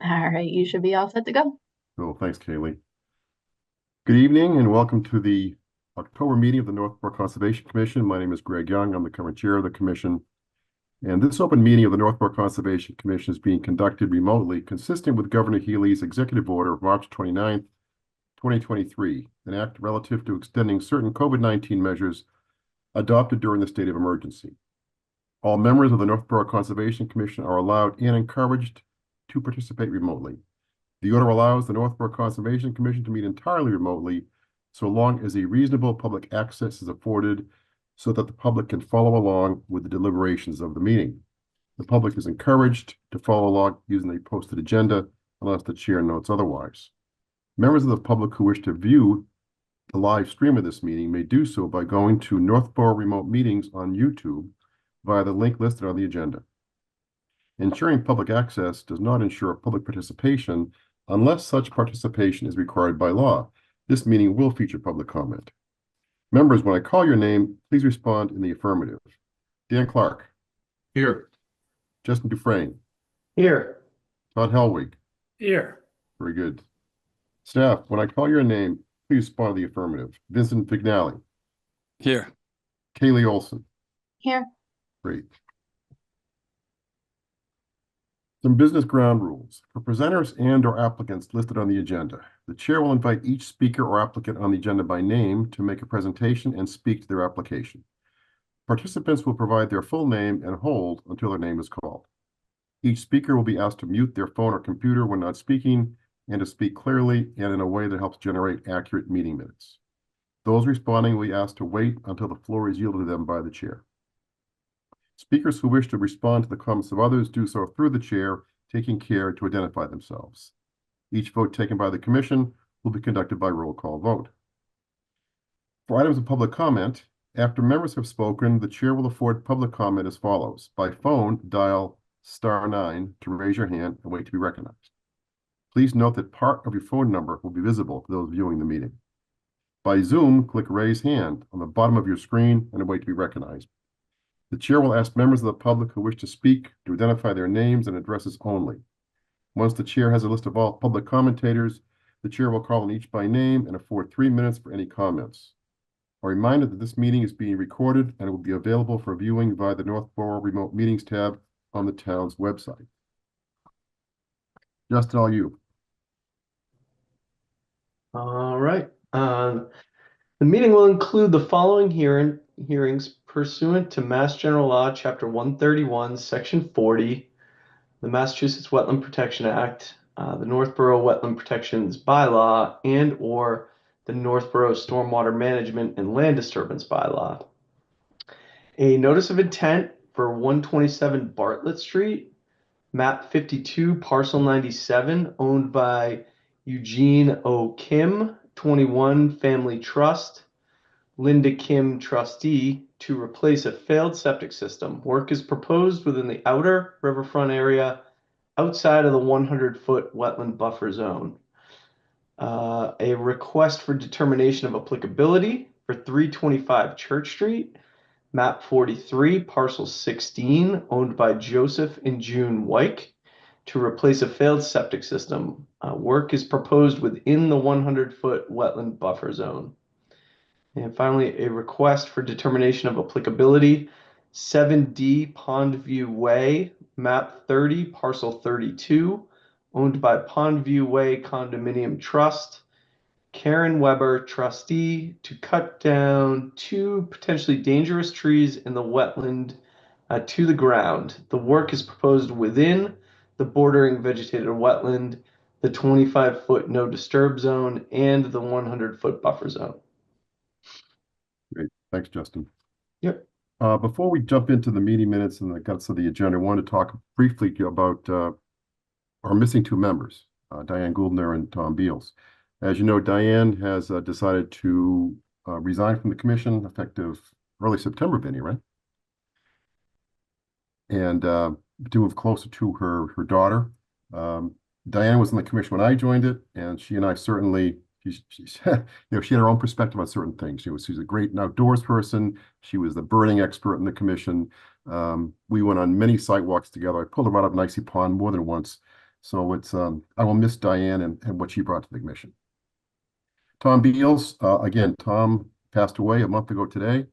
All right, you should be all set to go. Oh, thanks, Kaylee. Good evening and welcome to the October meeting of the Northborough Conservation Commission. My name is Greg Young. I'm the current chair of the commission. And this open meeting of the Northborough Conservation Commission is being conducted remotely, consistent with Governor Healy's executive order of March 29th, 2023, an act relative to extending certain COVID-19 measures adopted during the state of emergency. All members of the Northborough Conservation Commission are allowed and encouraged to participate remotely. The order allows the Northborough Conservation Commission to meet entirely remotely, so long as a reasonable public access is afforded so that the public can follow along with the deliberations of the meeting. The public is encouraged to follow along using the posted agenda unless the chair notes otherwise. Members of the public who wish to view the live stream of this meeting may do so by going to Northborough Remote Meetings on YouTube via the link listed on the agenda. Ensuring public access does not ensure public participation unless such participation is required by law. This meeting will feature public comment. Members, when I call your name, please respond in the affirmative. Dan Clark. Here. Justin Dufresne. Here. Todd Helwig. Here. Very good. Staff, when I call your name, please respond to the affirmative. Vincent Vignali. Here. Kaylee Olson. Here. Great. Some business ground rules. For presenters and/or applicants listed on the agenda, the chair will invite each speaker or applicant on the agenda by name to make a presentation and speak to their application. Participants will provide their full name and hold until their name is called. Each speaker will be asked to mute their phone or computer when not speaking and to speak clearly and in a way that helps generate accurate meeting minutes. Those responding will be asked to wait until the floor is yielded to them by the chair. Speakers who wish to respond to the comments of others do so through the chair, taking care to identify themselves. Each vote taken by the commission will be conducted by roll call vote. For items of public comment, after members have spoken, the chair will afford public comment as follows. By phone, dial *9 to raise your hand and wait to be recognized. Please note that part of your phone number will be visible to those viewing the meeting. By Zoom, click Raise Hand on the bottom of your screen and wait to be recognized. The chair will ask members of the public who wish to speak to identify their names and addresses only. Once the chair has a list of all public commentators, the chair will call on each by name and afford 3 minutes for any comments. A reminder that this meeting is being recorded and will be available for viewing via the Northborough Remote Meetings tab on the town's website. Justin, all you. All right. The meeting will include the following hearings pursuant to Mass General Law, Chapter 131, Section 40, the Massachusetts Wetland Protection Act, the Northborough Wetland Protections Bylaw, and/or the Northborough Stormwater Management and Land Disturbance Bylaw. A notice of intent for 127 Bartlett Street, map 52, parcel 97, owned by Eugene O. Kim, 21 Family Trust, Linda Kim, trustee, to replace a failed septic system. Work is proposed within the outer riverfront area outside of the 100-foot wetland buffer zone. A request for determination of applicability for 325 Church Street, map 43, parcel 16, owned by Joseph and June Wyke, to replace a failed septic system. Work is proposed within the 100-foot wetland buffer zone. And finally, a request for determination of applicability, 7D Pondview Way, map 30, parcel 32, owned by Pondview Way Condominium Trust, Karen Weber, trustee, to cut down 2 potentially dangerous trees in the wetland to the ground. The work is proposed within the bordering vegetated wetland, the 25-foot no disturb zone, and the 100-foot buffer zone. Great. Thanks, Justin. Yep. Before we jump into the meeting minutes and the guts of the agenda, I want to talk briefly about our missing 2 members, Diane Gouldner and Tom Beals. As you know, Diane has decided to resign from the commission effective early September, Vinny, right? And to move closer to her daughter. Diane was in the commission when I joined it, and she and I certainly, she's you know, she had her own perspective on certain things. She's a great outdoors person. She was the birding expert in the commission. We went on many site walks together. I pulled her out of Nicey Pond more than once. So it's I will miss Diane and what she brought to the commission. Tom Beals, again, Tom passed away a month ago today.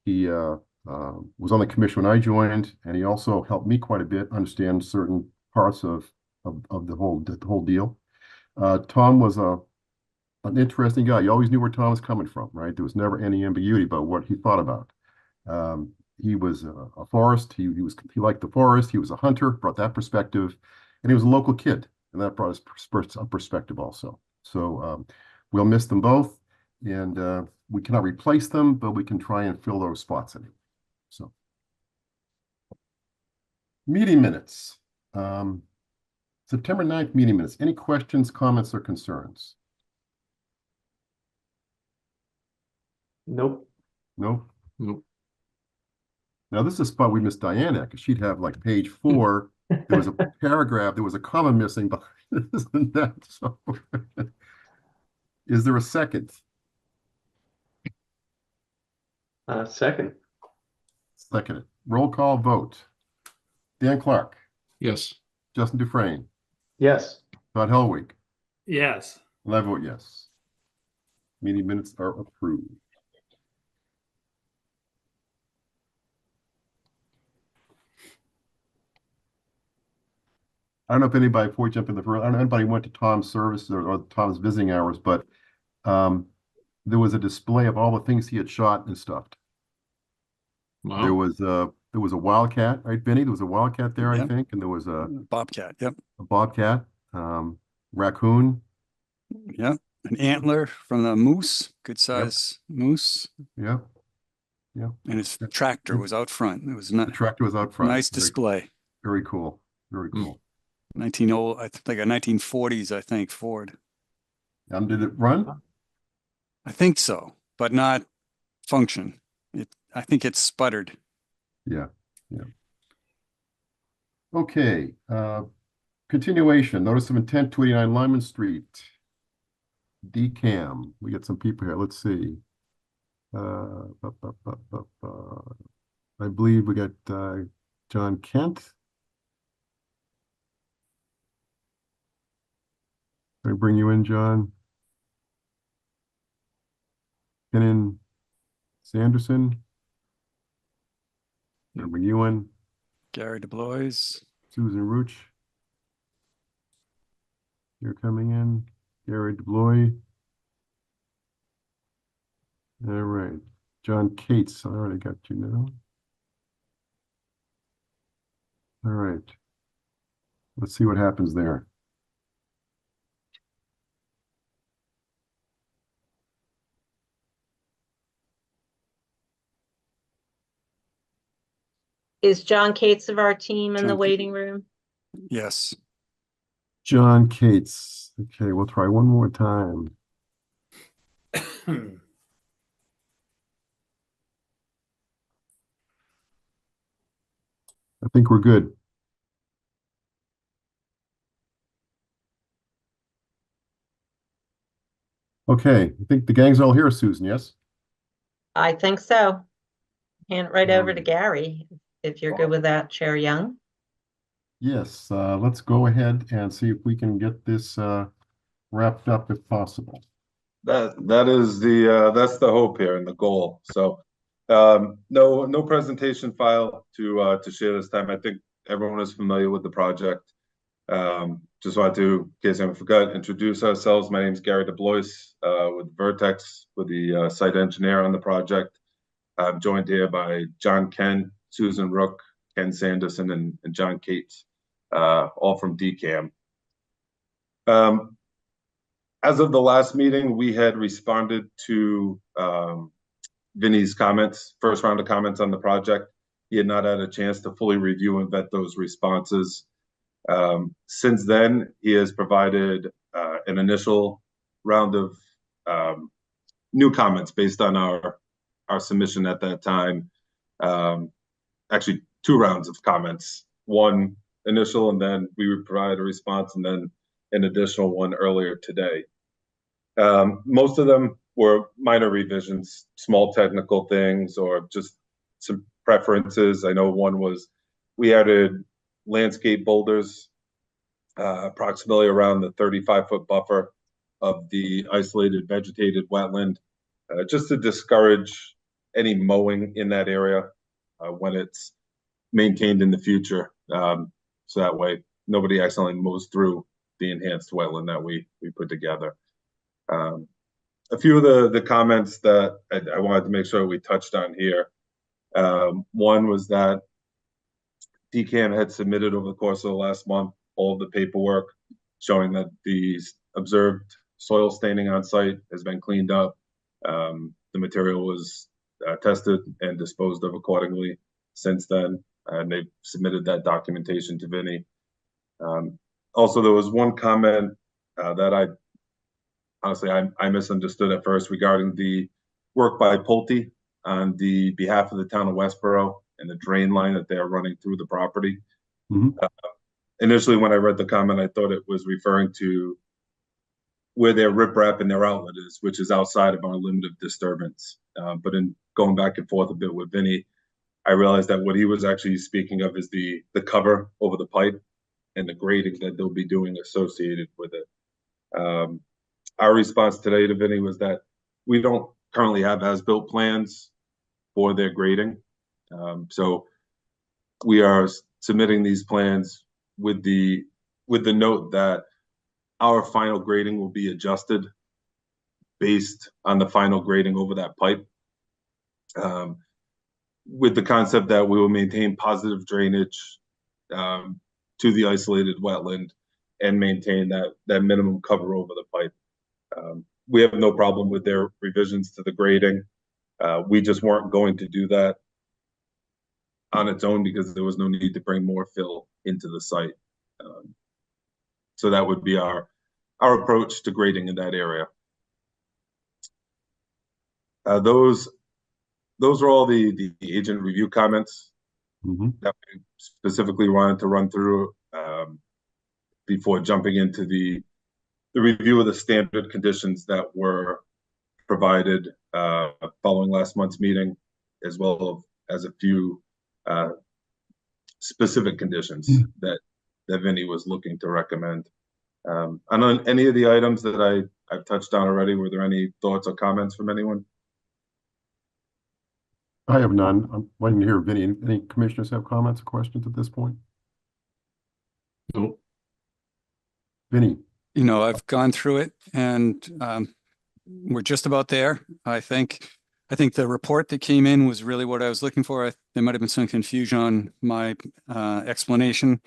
He was on the commission when I joined, and he also helped me quite a bit understand certain parts of the whole deal. Tom was an interesting guy. You always knew where Tom was coming from, right? There was never any ambiguity about what he thought about. He was a forest. He liked the forest. He was a hunter, brought that perspective, and he was a local kid, and that brought his perspective also. So we'll miss them both, and we cannot replace them, but we can try and fill those spots in. So meeting minutes. September 9th meeting minutes. Any questions, comments, or concerns? Nope. No? Nope. Now, this is a spot we missed Diana because she'd have like page 4. There was a paragraph, there was a comma missing behind this and that. So, is there a second? Second. Second. Roll call vote. Dan Clark, Yes. Justin Dufresne, Yes. Todd Helwig, Yes. and I vote yes. Meeting minutes are approved. I don't know if anybody, before we jump in I don't know if anybody went to Tom's service or Tom's visiting hours, but there was a display of all the things he had shot and stuffed. Wow. There was a wildcat, right, Vinny? There was a wildcat there, I Yep. think, and there was a Bobcat, yep, bobcat, raccoon. yep. An antler from the moose, good size moose, Yeah, and his tractor was out front. It was the not tractor was out front. nice Very, display. very cool. Very cool. 19 I think a 1940s, I think, Ford. Did it run? I think so, but not function. I think it sputtered. Yeah. Okay. Continuation. Notice of intent 289 Lyman Street. DCAM. We got some people here. Let's see. I believe we got John Kent. Can I bring you in, John? Kenan Sanderson. Can I bring you in? Gary DeBlois. Susan Ruch. You're coming in. Gary DeBlois. All right. John Cates. I already got you now. All right. Let's see what happens there. Is John Cates of our team in the John Cates. waiting room? Yes. John Cates. Okay, we'll try one more time. I think we're good. Okay, I think the gang's all here, Susan, yes? I think so. Hand it right over to Alright. Gary, if you're good with that, Chair Young. Yes, let's go ahead and see if we can get this wrapped up if possible. That is that's the hope here and the goal. So no presentation file to share this time. I think everyone is familiar with the project. Just wanted to, in case I forgot, introduce ourselves. My name is Gary DeBlois with Vertex, with the site engineer on the project. I'm joined here by John Ken, Susan Rook, Ken Sanderson, and John Cates, all from DCAM. As of the last meeting, we had responded to Vinny's comments, first round of comments on the project. He had not had a chance to fully review and vet those responses. Since then, he has provided an initial round of new comments based on our submission at that time. Actually, 2 rounds of comments. One initial, and then we would provide a response, and then an additional one earlier today. Most of them were minor revisions, small technical things, or just some preferences. I know one was we added landscape boulders approximately around the 35-foot buffer of the isolated vegetated wetland, just to discourage any mowing in that area when it's maintained in the future. So that way nobody accidentally mows through the enhanced wetland that we put together. A few of the comments that I wanted to make sure we touched on here. One was that DCAM had submitted over the course of the last month all of the paperwork showing that the observed soil staining on site has been cleaned up. The material was tested and disposed of accordingly since then, and they submitted that documentation to Vinny. Also, there was one comment that I misunderstood at first regarding the work by Pulte on the behalf of the town of Westboro and the drain line that they are running through the property. Mhm. Initially, when I read the comment, I thought it was referring to where their riprap and their outlet is, which is outside of our limit of disturbance. But in going back and forth a bit with Vinny, I realized that what he was actually speaking of is the cover over the pipe and the grading that they'll be doing associated with it. Our response today to Vinny was that we don't currently have as-built plans for their grading. So we are submitting these plans with the note that our final grading will be adjusted based on the final grading over that pipe. With the concept that we will maintain positive drainage to the isolated wetland and maintain that minimum cover over the pipe. We have no problem with their revisions to the grading. We just weren't going to do that on its own because there was no need to bring more fill into the site. So that would be our approach to grading in that area. Those are all the agent review comments Mhm. that we specifically wanted to run through before jumping into the review of the standard conditions that were provided following last month's meeting, as well as a few specific conditions that Vinny was looking to recommend. And on any of the items that I've touched on already, were there any thoughts or comments from anyone? I have none. I'm waiting to hear Vinny. Any commissioners have comments or questions at this point? Nope. Vinny? You know, I've gone through it and we're just about there. I think the report that came in was really what I was looking for. There might have been some confusion on my explanation.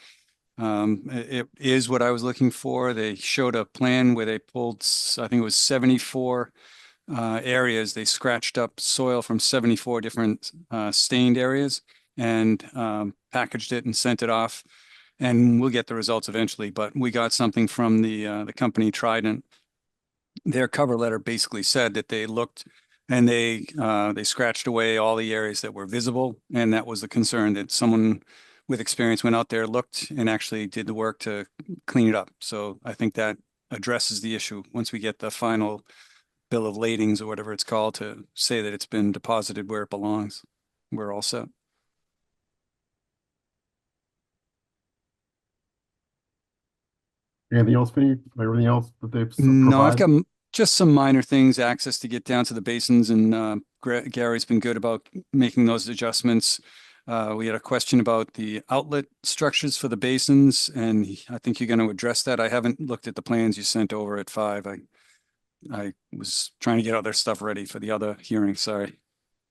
It is what I was looking for. They showed a plan where they pulled, I think it was 74 areas. They scratched up soil from 74 different stained areas and packaged it and sent it off. And we'll get the results eventually, but we got something from the company Trident. Their cover letter basically said that they looked and they scratched away all the areas that were visible, and that was the concern, that someone with experience went out there, looked, and actually did the work to clean it up. So I think that addresses the issue once we get the final bill of ladings or whatever it's called to say that it's been deposited where it belongs. We're all set. Anything else, Vinny? Everything else that they've No, I've provided? got just some minor things, access to get down to the basins, and Gary's been good about making those adjustments. We had a question about the outlet structures for the basins, and I think you're going to address that. I haven't looked at the plans you sent over at 5. I was trying to get other stuff ready for the other hearing, sorry.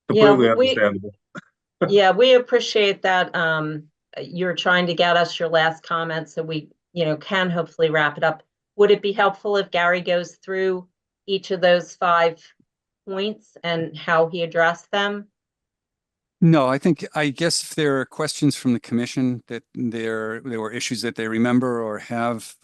Completely Yeah, understandable. Yeah, we appreciate that. You're trying to get us your last comment so we, can hopefully wrap it up. Would it be helpful if Gary goes through each of those 5 points and how he addressed them? No, I guess if there are questions from the commission that there were issues that they remember or have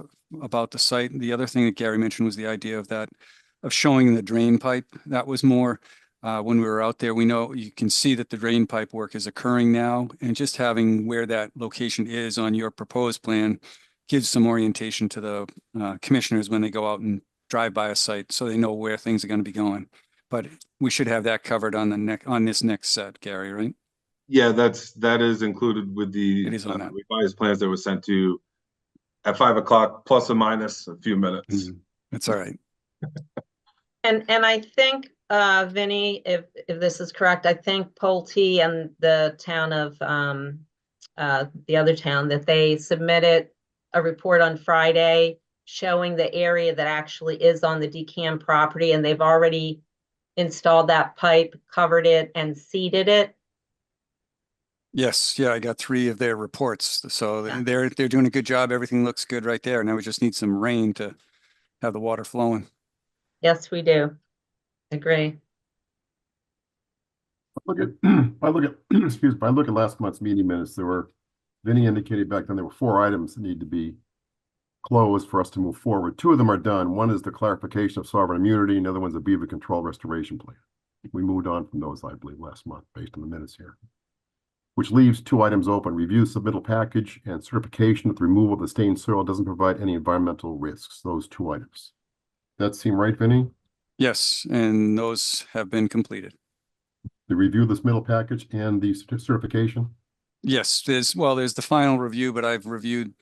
about the site. The other thing that Gary mentioned was the idea of showing the drain pipe. That was more when we were out there. We know you can see that the drain pipe work is occurring now, and just having where that location is on your proposed plan gives some orientation to the commissioners when they go out and drive by a site, so they know where things are going to be going. But we should have that covered on this next set, Gary, right? Yeah, that is included with the It is on that. revised plans that were sent to at 5 o'clock, plus or minus a few minutes. That's all right. And I think, Vinny, if this is correct, I think Pulte and the town of, the other town, that they submitted a report on Friday showing the area that actually is on the DCAM property, and they've already installed that pipe, covered it, and seeded it. Yes, yeah, I got 3 of their reports. So Yeah. they're doing a good job. Everything looks good right there. Now we just need some rain to have the water flowing. Yes, we do. Agree. Excuse me, if I look at last month's meeting minutes, Vinny indicated back then there were 4 items that need to be closed for us to move forward. 2 of them are done. One is the clarification of sovereign immunity, and the other one's a beaver control restoration plan. We moved on from those, I believe, last month, based on the minutes here. Which leaves 2 items open: review submittal package and certification that the removal of the stained soil doesn't provide any environmental risks. Those 2 items. That seem right, Vinny? Yes, and those have been completed. The review of this middle package and the certification? Yes, there's the final review, but I've reviewed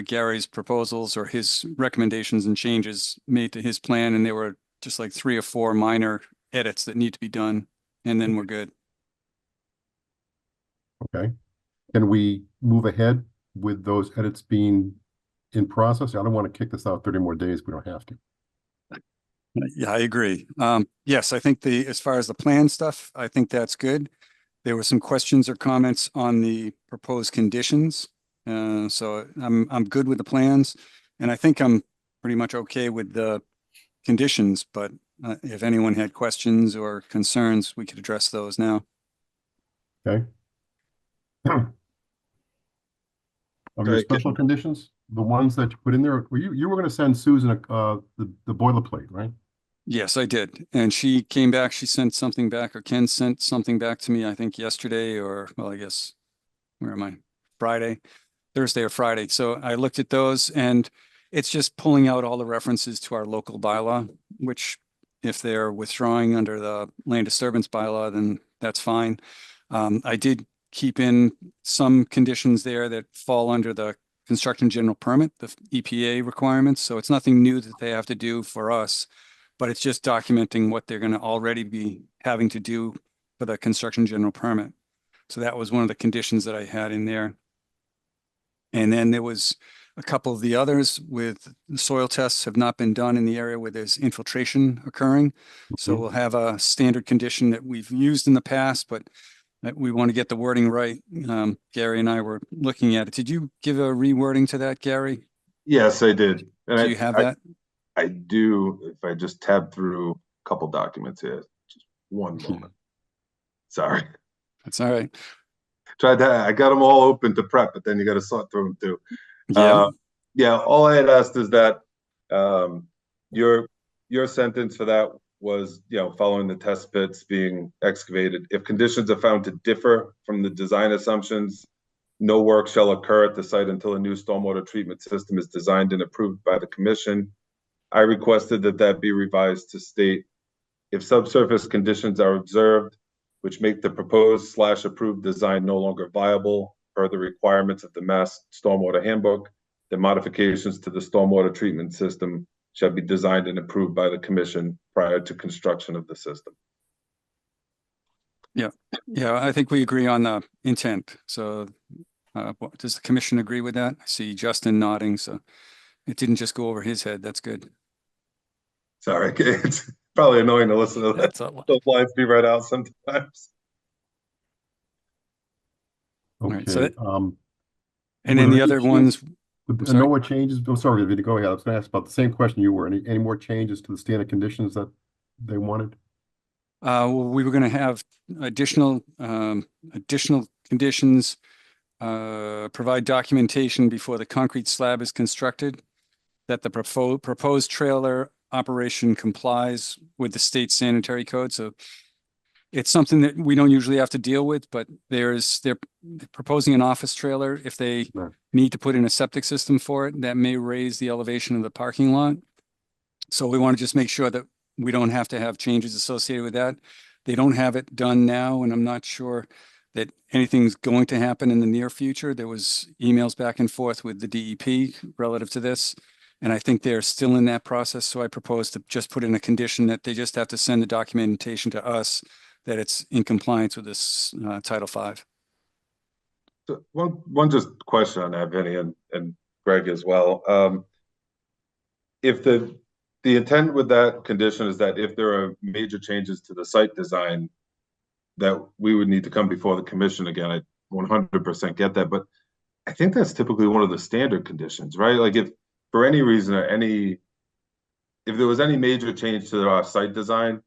Gary's proposals or his recommendations and changes made to his plan, and there were just like 3 or 4 minor edits that need to be done, and then we're good. Okay. Can we move ahead with those edits being in process? I don't want to kick this out 30 more days. We don't have to. Yeah, I agree. Yes, I think as far as the plan stuff, I think that's good. There were some questions or comments on the proposed conditions. So I'm good with the plans, and I think I'm pretty much okay with the conditions, but if anyone had questions or concerns, we could address those now. Okay. Of your Right, special conditions, the ones that you put in there, you were going to send Susan the boilerplate, right? Yes, I did. And she came back, she sent something back, or Ken sent something back to me, I think yesterday, or, well, I guess, where am I? Thursday or Friday. So I looked at those, and it's just pulling out all the references to our local bylaw, which if they're withdrawing under the land disturbance bylaw, then that's fine. I did keep in some conditions there that fall under the construction general permit, the EPA requirements. So it's nothing new that they have to do for us, but it's just documenting what they're going to already be having to do for the construction general permit. So that was one of the conditions that I had in there. And then there was a couple of the others with the soil tests have not been done in the area where there's infiltration occurring. So we'll have a standard condition that we've used in the past, but that we want to get the wording right. Gary and I were looking at it. Did you give a rewording to that, Gary? Yes, I did. And Do you have that? I do, if I just tab through a couple documents here. Just one moment. Sorry. That's all right. I got them all open to prep, but then you got to sort through them too. Yeah. Yeah, all I had asked is that your sentence for that was, following the test pits being excavated, if conditions are found to differ from the design assumptions, no work shall occur at the site until a new stormwater treatment system is designed and approved by the commission. I requested that be revised to state, if subsurface conditions are observed, which make the proposed/approved design no longer viable per the requirements of the Mass Stormwater Handbook, the modifications to the stormwater treatment system shall be designed and approved by the commission prior to construction of the system. Yeah, I think we agree on the intent. So does the commission agree with that? I see Justin nodding, so it didn't just go over his head. That's good. Sorry, it's probably annoying to listen to that. That's all. Those lines be read out sometimes. All right, Okay. so and then the other ones, No more changes. I'm sorry, Vito, go ahead. I was going to ask about the same question you were. Any more changes to the standard conditions that they wanted? well, we were going to have additional conditions, provide documentation before the concrete slab is constructed, that the proposed trailer operation complies with the state sanitary code. So it's something that we don't usually have to deal with, but they're proposing an office trailer. If they Right. need to put in a septic system for it, that may raise the elevation of the parking lot. So we want to just make sure that we don't have to have changes associated with that. They don't have it done now, and I'm not sure. that anything's going to happen in the near future. There was emails back and forth with the DEP relative to this. And I think they're still in that process. So I propose to just put in a condition that they just have to send the documentation to us that it's in compliance with this Title V. So one just question on that, Vinny, and Greg as well. If the intent with that condition is that if there are major changes to the site design, that we would need to come before the commission again, I 100% get that, but I think that's typically one of the standard conditions, right? Like if for any reason or if there was any major change to our site design,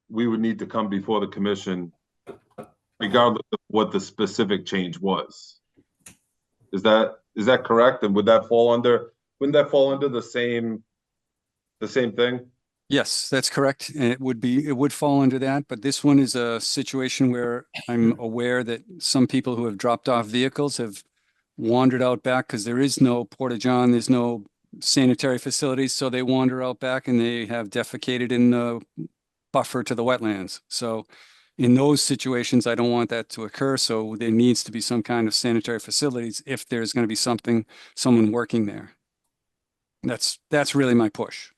we would need to come before the commission regardless of what the specific change was. Is that correct? And wouldn't that fall under the same thing? Yes, that's correct. And it would fall under that. But this one is a situation where I'm aware that some people who have dropped off vehicles have wandered out back because there is no porta-john, there's no sanitary facilities. So they wander out back and they have defecated in the buffer to the wetlands. So in those situations, I don't want that to occur. So there needs to be some kind of sanitary facilities if there's going to be someone working there. That's really my push.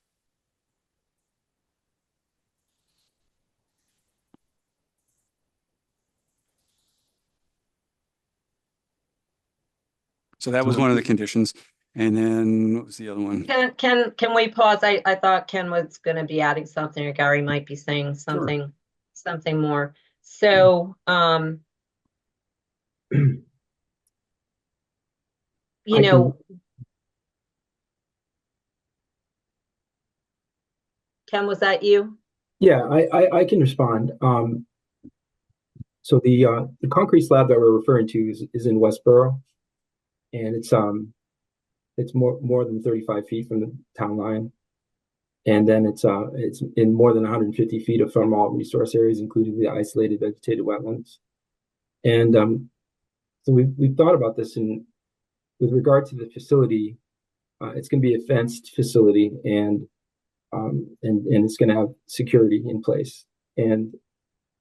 So that was one of the conditions. And then what was the other one? Can we pause? I thought Ken was going to be adding something, or Gary might be saying something more. So, you know, Ken, was that you? Yeah, I can respond. So the concrete slab that we're referring to is in Westboro, and it's more than 35 feet from the town line, and then it's in more than 150 feet of from all resource areas, including the isolated vegetated wetlands. And so we've thought about this, and with regard to the facility, it's going to be a fenced facility, and it's going to have security in place. And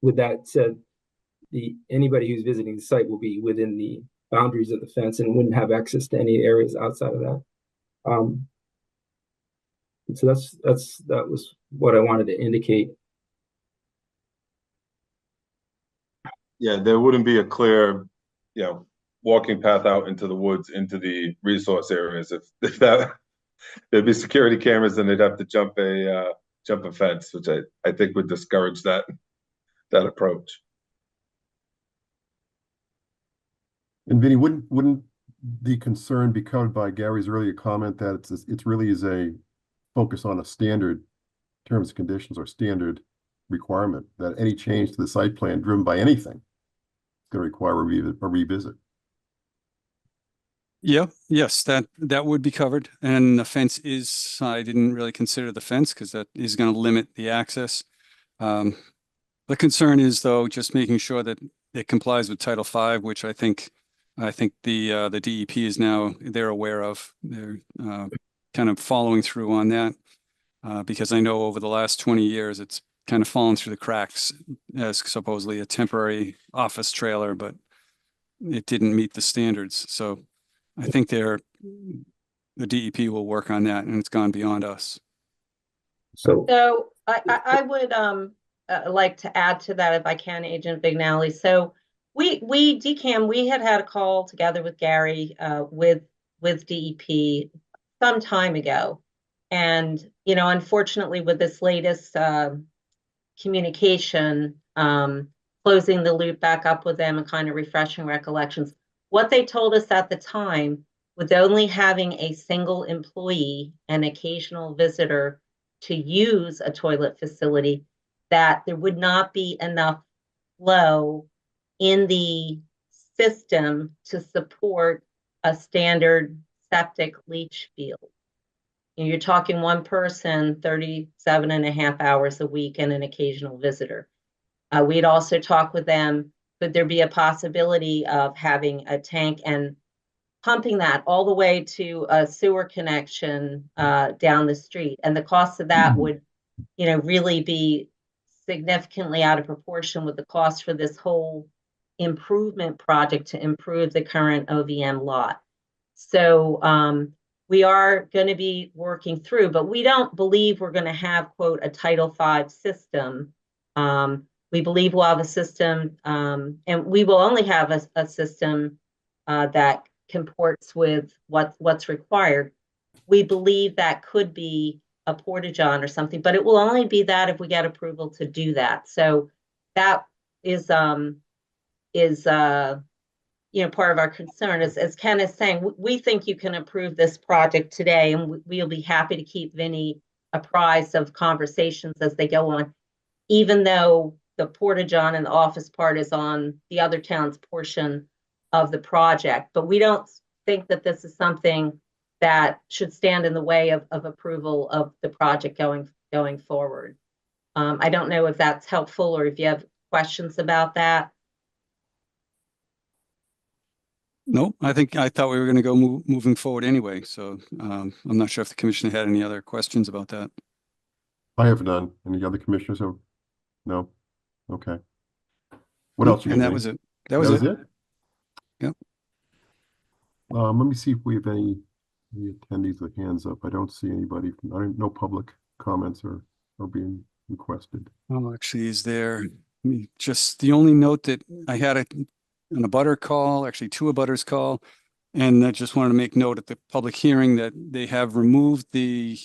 with that said, anybody who's visiting the site will be within the boundaries of the fence and wouldn't have access to any areas outside of that. So that was what I wanted to indicate. Yeah, there wouldn't be a clear, walking path out into the woods, into the resource areas. If that, there'd be security cameras and they'd have to jump a fence, which I think would discourage that approach. And Vinny, wouldn't the concern be covered by Gary's earlier comment that it really is a focus on a standard terms and conditions or standard requirement that any change to the site plan driven by anything is going to require a revisit? Yeah, yes, that would be covered. And the fence I didn't really consider the fence because that is going to limit the access. The concern is, though, just making sure that it complies with Title V, which I think the DEP is now, they're aware of. They're kind of following through on that because I know over the last 20 years, it's kind of fallen through the cracks as supposedly a temporary office trailer, but it didn't meet the standards. So I think the DEP will work on that, and it's gone beyond us. So I would like to add to that if I can, Agent Vignali. So DCAM, we had a call together with Gary with DEP some time ago. And, unfortunately with this latest communication, closing the loop back up with them and kind of refreshing recollections, what they told us at the time, with only having a single employee and occasional visitor to use a toilet facility, that there would not be enough flow in the system to support a standard septic leach field. You're talking one person, 37 and a half hours a week and an occasional visitor. We'd also talked with them, could there be a possibility of having a tank and pumping that all the way to a sewer connection down the street? And the cost of that would, really be significantly out of proportion with the cost for this whole improvement project to improve the current OVM lot. So we are going to be working through, but we don't believe we're going to have, quote, a Title V system. We believe we'll have a system, and we will only have a system that comports with what's required. We believe that could be a porta-john or something, but it will only be that if we get approval to do that. So that is part of our concern. As Ken is saying, we think you can approve this project today, and we'll be happy to keep Vinny apprised of conversations as they go on, even though the porta-john and the office part is on the other town's portion of the project. But we don't think that this is something that should stand in the way of approval of the project going forward. I don't know if that's helpful or if you have questions about that. No, I thought we were going to go moving forward anyway. So I'm not sure if the commission had any other questions about that. I have none. Any other commissioners have? No? Okay. What else you And got, that Vinny? was it. That was it. Yep. Let me see if we have any attendees with hands up. I don't see anybody. No public comments are being requested. Oh, actually, is there just the only note that I had an abutter call, actually two abutters call, and I just wanted to make note at the public hearing that they have removed the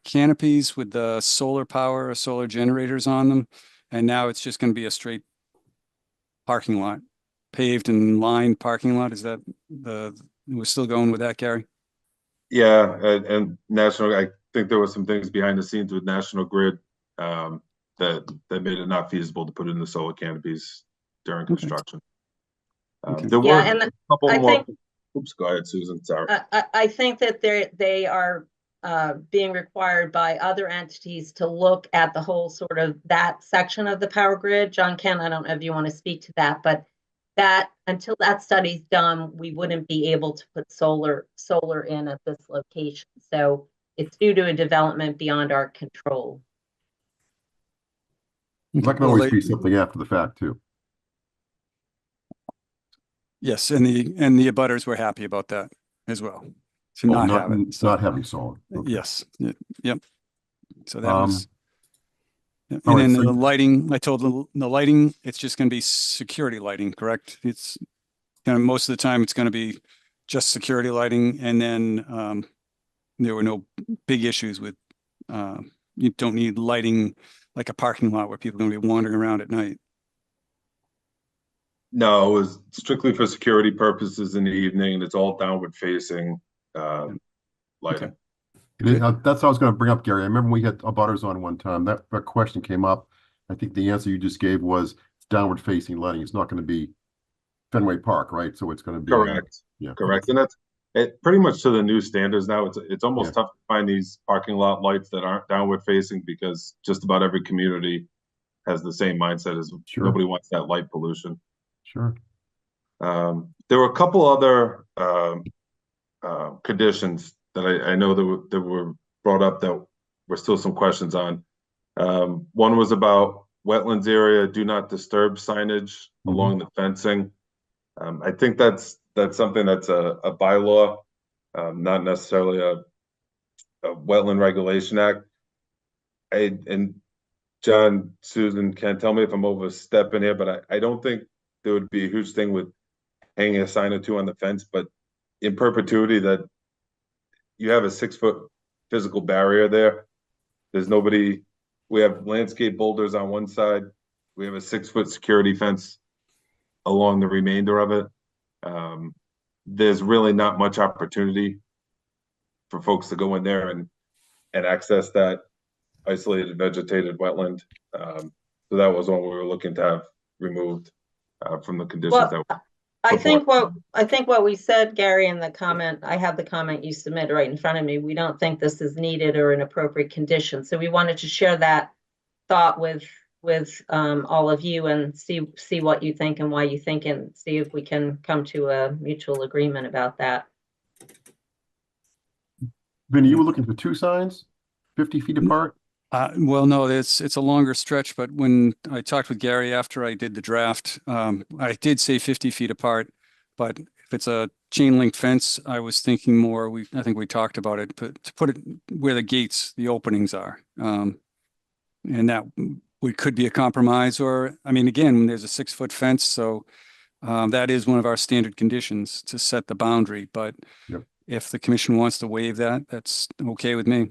canopies with the solar power or solar generators on them, and now it's just going to be a straight parking lot, paved and lined parking lot. Is that we're still going with that, Gary? Yeah, and National, I think there was some things behind the scenes with National Grid that made it not feasible to put in the solar canopies during construction. Okay. There Yeah, were and a couple I more. think- Oops, go ahead, Susan. Sorry. I think that they are being required by other entities to look at the whole sort of that section of the power grid. John Ken, I don't know if you want to speak to that, but that until that study's done, we wouldn't be able to put solar in at this location. So it's due to a development beyond our control. That can always be something after the fact too. Yes, and the abutters were happy about that as well. To not have it. So, not having solar. Okay. yes. Yep. So that was. And all right, then so the lighting, I told them the lighting, it's just going to be security lighting, correct? It's kind of most of the time it's going to be just security lighting. And then there were no big issues with, you don't need lighting like a parking lot where people are going to be wandering around at night. No, it was strictly for security purposes in the evening, and it's all downward facing lighting. Okay. That's what I was going to bring up, Gary. I remember we had abutters on one time. That question came up. I think the answer you just gave was it's downward facing lighting. It's not going to be Fenway Park, right? So it's going to be Correct. Yeah. Correct. And that's pretty much to the new standards now. It's almost Yeah. tough to find these parking lot lights that aren't downward facing because just about every community has the same mindset as Sure. nobody wants that light pollution. Sure. There were a couple other conditions that I know that were brought up that were still some questions on. One was about wetlands area, do not disturb signage along the fencing. I think that's something that's a bylaw, not necessarily a wetland regulation act. And John, Susan, can tell me if I'm overstepping here, but I don't think there would be a huge thing with hanging a sign or two on the fence, but in perpetuity that you have a 6-foot physical barrier there. There's nobody, we have landscape boulders on one side. We have a 6-foot security fence along the remainder of it. There's really not much opportunity for folks to go in there and access that isolated vegetated wetland. So that was one we were looking to have removed from the conditions. Well, that I think what we said, Gary, in the comment, I have the comment you submitted right in front of me. We don't think this is needed or an appropriate condition. So we wanted to share that thought with all of you and see what you think and why you think, and see if we can come to a mutual agreement about that. Vinny, you were looking for 2 signs, 50 feet apart? Well, no, it's a longer stretch, but when I talked with Gary after I did the draft, I did say 50 feet apart, but if it's a chain link fence, I was thinking more, I think we talked about it, but to put it where the gates, the openings are. And that could be a compromise, or, I mean, again, there's a 6-foot fence, so that is one of our standard conditions to set the boundary, but Yep. if the commission wants to waive that, that's okay with me.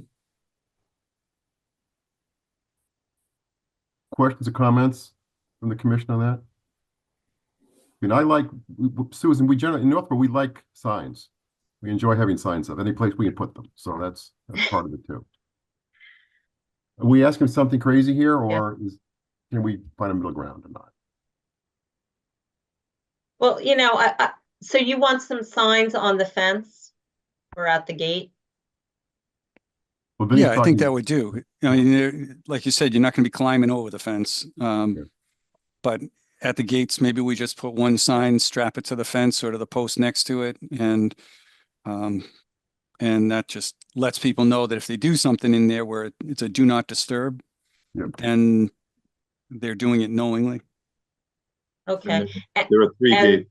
Questions or comments from the commission on that? I mean, Susan, we generally, in Northborough, we like signs. We enjoy having signs up any place we can put them. So that's part of it too. Are we asking something crazy here, or can we find a middle ground or not? Well, so you want some signs on the fence or at the gate? Well, Vinny's Yeah, I think talking- that would do. I mean, like you said, you're not going to be climbing over the fence. But at the gates, maybe we just put one sign, strap it to the fence or to the post next to it. And that just lets people know that if they do something in there where it's a do not disturb, Yep. then they're doing it knowingly. Okay. There are 3 And- gates.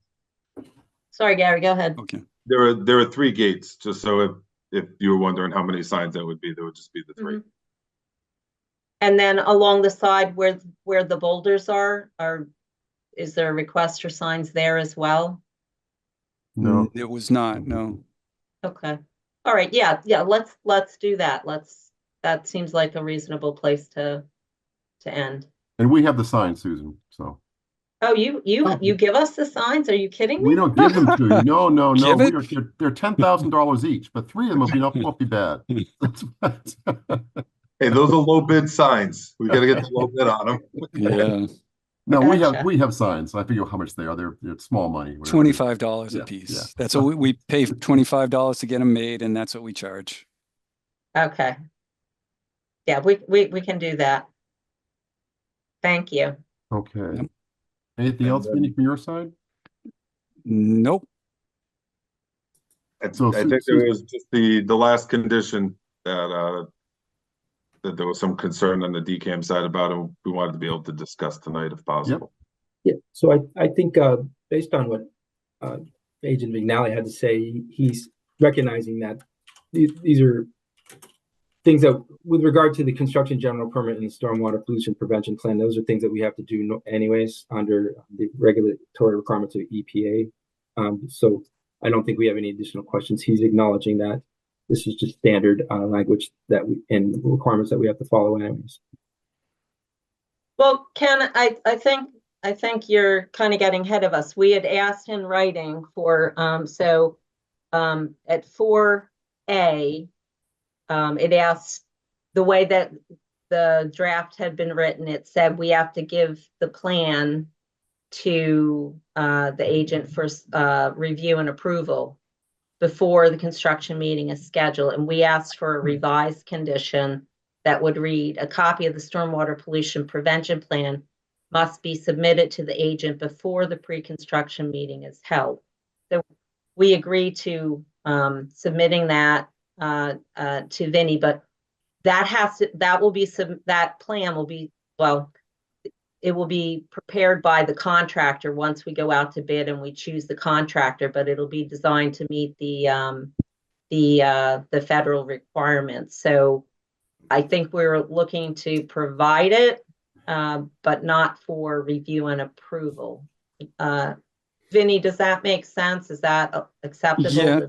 Sorry, Gary, go ahead. Okay. There are 3 gates, just so if you were wondering how many signs that would be, there would just be the 3. Mhm. And then along the side where the boulders is there a request for signs there as well? No, It was not, no. Okay. All right. Yeah. Let's do that. That seems like a reasonable place to end. and we have the sign, Susan, so. Oh, you give us the signs? Are you kidding me? We don't give them to you. No. Give it? They're $10,000 each, but 3 of them won't be bad. That's Hey, those are low bid signs. We gotta get the low bid on them. Yeah, No, Gotcha. we have signs. I forget how much they are. They're small money. whatever. $25 Yeah, a piece. yeah. That's what we pay $25 to get them made, and that's what we charge. Okay. Yeah, we can do that. Thank you. Okay. Yep. Anything else, Vinny, from your side? Nope. So, I think there was just the last condition that there was some concern on the DCAM side about, and we wanted to be able to discuss tonight if possible. Yeah, so I think based on what Agent McNally had to say, he's recognizing that these are things that, with regard to the construction general permit and the stormwater pollution prevention plan, those are things that we have to do anyways under the regulatory requirements of EPA. So I don't think we have any additional questions. He's acknowledging that this is just standard language and requirements that we have to follow anyways. Well, Ken, I think you're kind of getting ahead of us. We had asked in writing for at 4A, it asked the way that the draft had been written, it said we have to give the plan to the agent for review and approval before the construction meeting is scheduled. And we asked for a revised condition that would read, a copy of the stormwater pollution prevention plan must be submitted to the agent before the pre-construction meeting is held. So we agree to submitting that to Vinny, but that plan will be, well, it will be prepared by the contractor once we go out to bid and we choose the contractor, but it'll be designed to meet the federal requirements. So I think we're looking to provide it, but not for review and approval. Vinny, does that make sense? Is that acceptable? Yeah.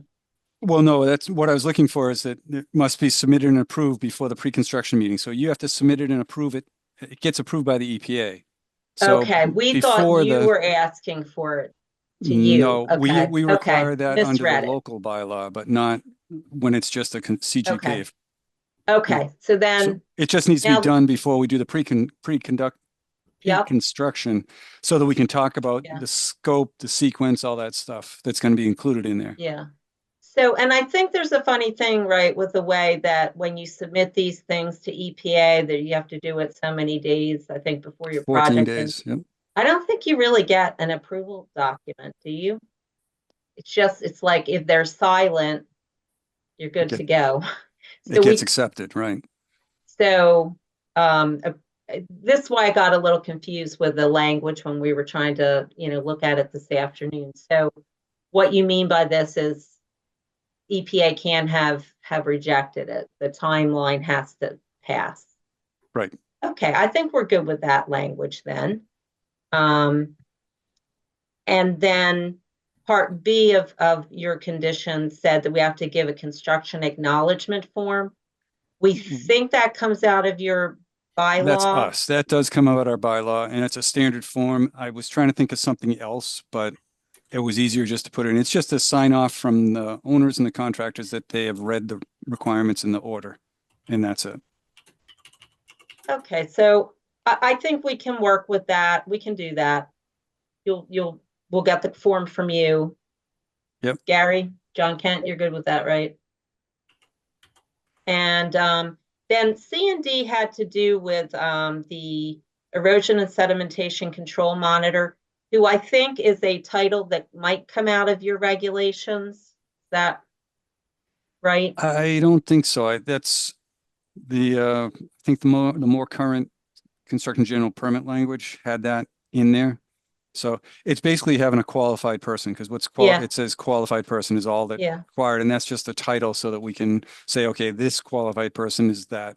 Well, no, that's what I was looking for, is that it must be submitted and approved before the pre-construction meeting. So you have to submit it and approve it. It gets approved by the EPA. So Okay, we thought before you the- were asking for it to you. No, Okay, we require okay, that under misread the it. local bylaw, but not when it's just a CGK. Okay. Okay, so So then, it just needs to now- be done before we do the pre-construction, so that we can talk about Yeah. the scope, the sequence, all that stuff that's going to be included in there. yeah. So, and I think there's a funny thing, right, with the way that when you submit these things to EPA, that you have to do it so many days, I think, before your 14 project. days. Yep. I don't think you really get an approval document, do you? It's like if they're silent, you're good Okay. to go. It gets accepted, right? So this is why I got a little confused with the language when we were trying to, look at it this afternoon. So what you mean by this is EPA can have rejected it. The timeline has to pass. Right. Okay, I think we're good with that language then. And then part B of your condition said that we have to give a construction acknowledgement form. We think that comes out of your bylaw. That's us. That does come out our bylaw, and it's a standard form. I was trying to think of something else, but it was easier just to put it in. It's just a sign off from the owners and the contractors that they have read the requirements in the order, and that's it. Okay, so I think we can work with that. We can do that. We'll get the form from you. Yep. Gary, John Kent, you're good with that, right? And then C and D had to do with the erosion and sedimentation control monitor, who I think is a title that might come out of your regulations. Is that right? I don't think so. That's I think the more current construction general permit language had that in there. So it's basically having a qualified person, because it says qualified person is all that required, and that's just a title so that we can say, okay, this qualified person is that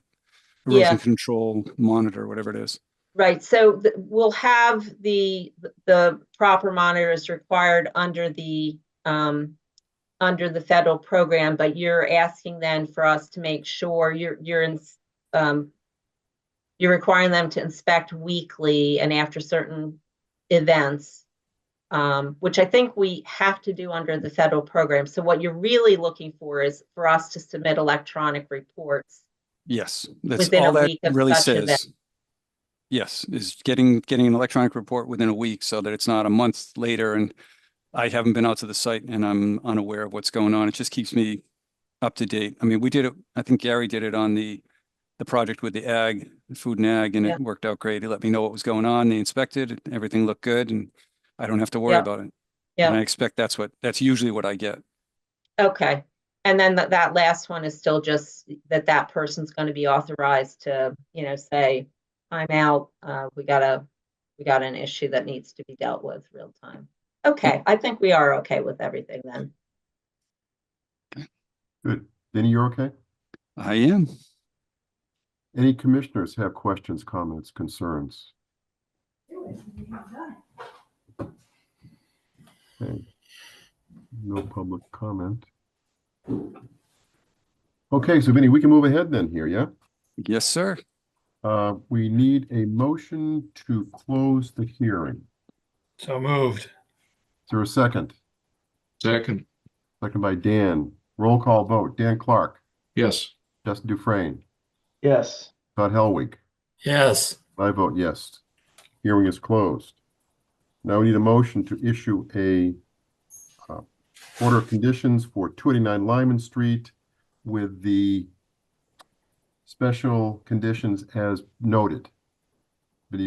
erosion control monitor, whatever it is. Right. So we'll have the proper monitors required under the federal program, but you're asking then for us to make sure you're requiring them to inspect weekly and after certain events, which I think we have to do under the federal program. So what you're really looking for is for us to submit electronic reports. Yes, that's within all a that week of really such event. says. Yes, is getting an electronic report within a week so that it's not a month later and I haven't been out to the site and I'm unaware of what's going on. It just keeps me up to date. I mean, we did it, I think Gary did it on the project with the food and ag, and it worked out great. He let me know what was going on. They inspected it, everything looked good, and I don't have to worry about it. Yeah. And I expect that's usually what I get. Okay. And then that last one is still just that person's going to be authorized to, say, I'm out. We got an issue that needs to be dealt with real time. Okay. I think we are okay with everything then. Good. Denny, you're okay? I am. Any commissioners have questions, comments, concerns? Okay. No public comment. Okay, so Vinny, we can move ahead then here, yeah? Yes, sir. We need a motion to close the hearing. So moved. Is there a second? Second. Second by Dan. Roll call vote. Dan Clark, Yes. Justin Dufresne, Yes. Todd Helwig. Yes. I vote yes. Hearing is closed. Now we need a motion to issue a order of conditions for 289 Lyman Street with the special conditions as noted. But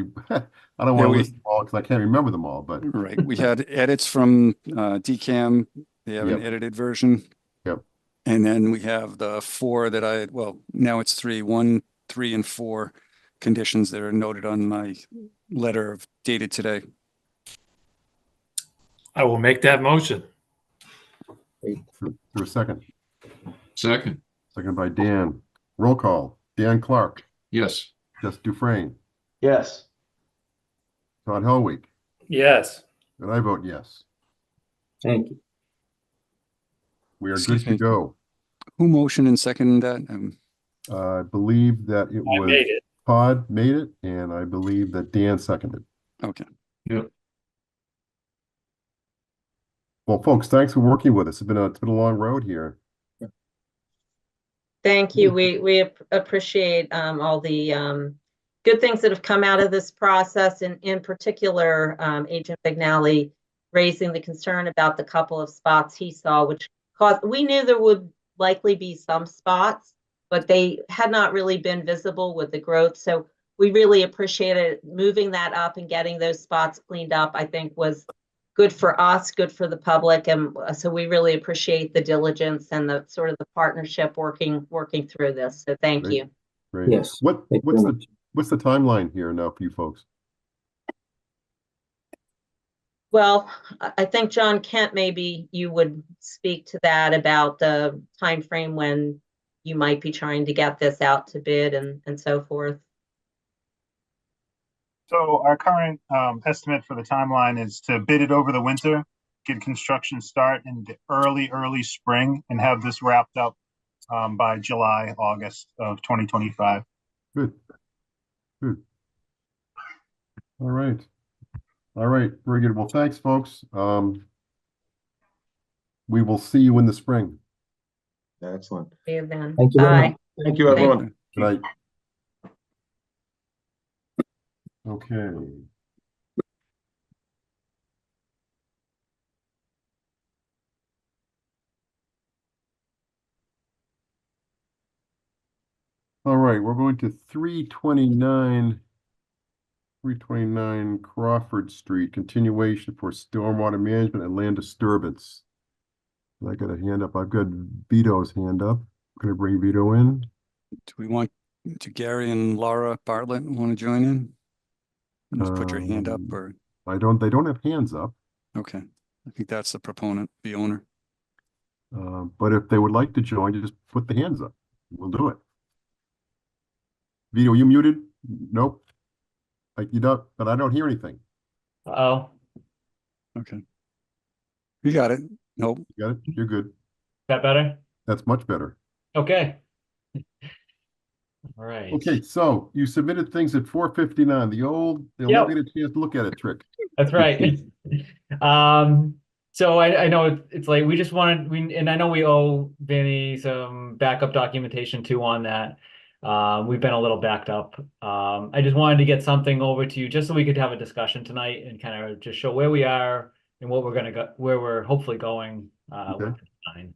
I don't want to list them all because I can't remember them all, but Right. We had edits from DCAM. They have an edited version. Yep. And then we have the 4 that now it's 3, 1, 3, and 4 conditions that are noted on my letter dated today. I will make that motion. is there a second? Second. Second by Dan. Roll call. Dan Clark, Yes. Justin Dufresne, Yes. Todd Helwig, Yes. and I vote yes. Thank you. We are Excuse good to me. go. Who motioned and seconded that? I believe that it I was made it. Todd made it, and I believe that Dan seconded. Okay. Yep. Well, folks, thanks for working with us. It's been a long road here. Thank you. We appreciate all the good things that have come out of this process, and in particular, Agent Vignali raising the concern about the couple of spots he saw, which we knew there would likely be some spots, but they had not really been visible with the growth. So we really appreciated moving that up and getting those spots cleaned up. I think was good for us, good for the public. And so we really appreciate the diligence and the sort of the partnership working through this. So thank Great. you. Great. Yes. What's Thank you very the much. What's the timeline here now for you folks? Well, I think John Kent, maybe you would speak to that about the time frame when you might be trying to get this out to bid and so forth. So our current estimate for the timeline is to bid it over the winter, get construction start in the early spring, and have this wrapped up by July, August of 2025. Good. Good. All right. All right. Very good. Well, thanks, folks. We will see you in the spring. Excellent. See you then. Thank you very Bye. much. Thank you, everyone. Good night. Okay. All right, we're going to 329 Crawford Street, continuation for stormwater management and land disturbance. I got a hand up. I've got Vito's hand up. I'm gonna bring Vito in. Do we want, do Gary and Laura Bartlett want to join in? And just put your hand up or, they don't have hands up. okay. I think that's the proponent, the owner. But if they would like to join, just put the hands up. We'll do it. Vito, you muted? Nope. Like you don't, but I don't hear anything. Uh-oh, Okay. You got it. Nope. You got it? You're good. that better? That's much better. Okay. All right. Okay, so you submitted things at 4:59. They'll Yep. never get a chance to look at it, trick. That's right. So I know it's late. We just wanted, and I know we owe Vinny some backup documentation too on that. We've been a little backed up. I just wanted to get something over to you just so we could have a discussion tonight and kind of just show where we are and what we're gonna go, where we're hopefully going Okay. with the design.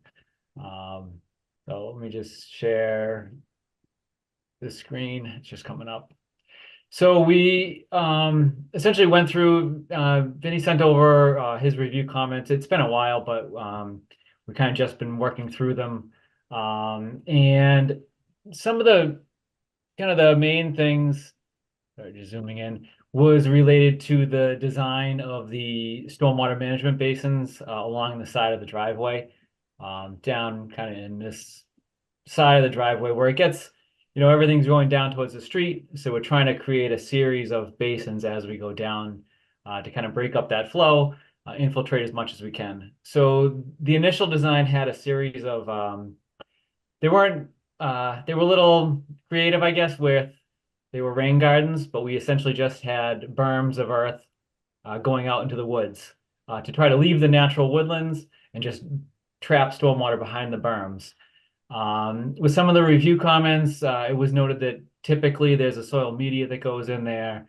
So let me just share the screen. It's just coming up. So we essentially went through, Vinny sent over his review comments. It's been a while, but we kind of just been working through them. And some of the kind of the main things, sorry, just zooming in, was related to the design of the stormwater management basins along the side of the driveway, down kind of in this side of the driveway where it gets, everything's going down towards the street. So we're trying to create a series of basins as we go down to kind of break up that flow, infiltrate as much as we can. So the initial design had a series of, they were a little creative, I guess, with they were rain gardens, but we essentially just had berms of earth going out into the woods to try to leave the natural woodlands and just trap stormwater behind the berms. With some of the review comments, it was noted that typically there's a soil media that goes in there,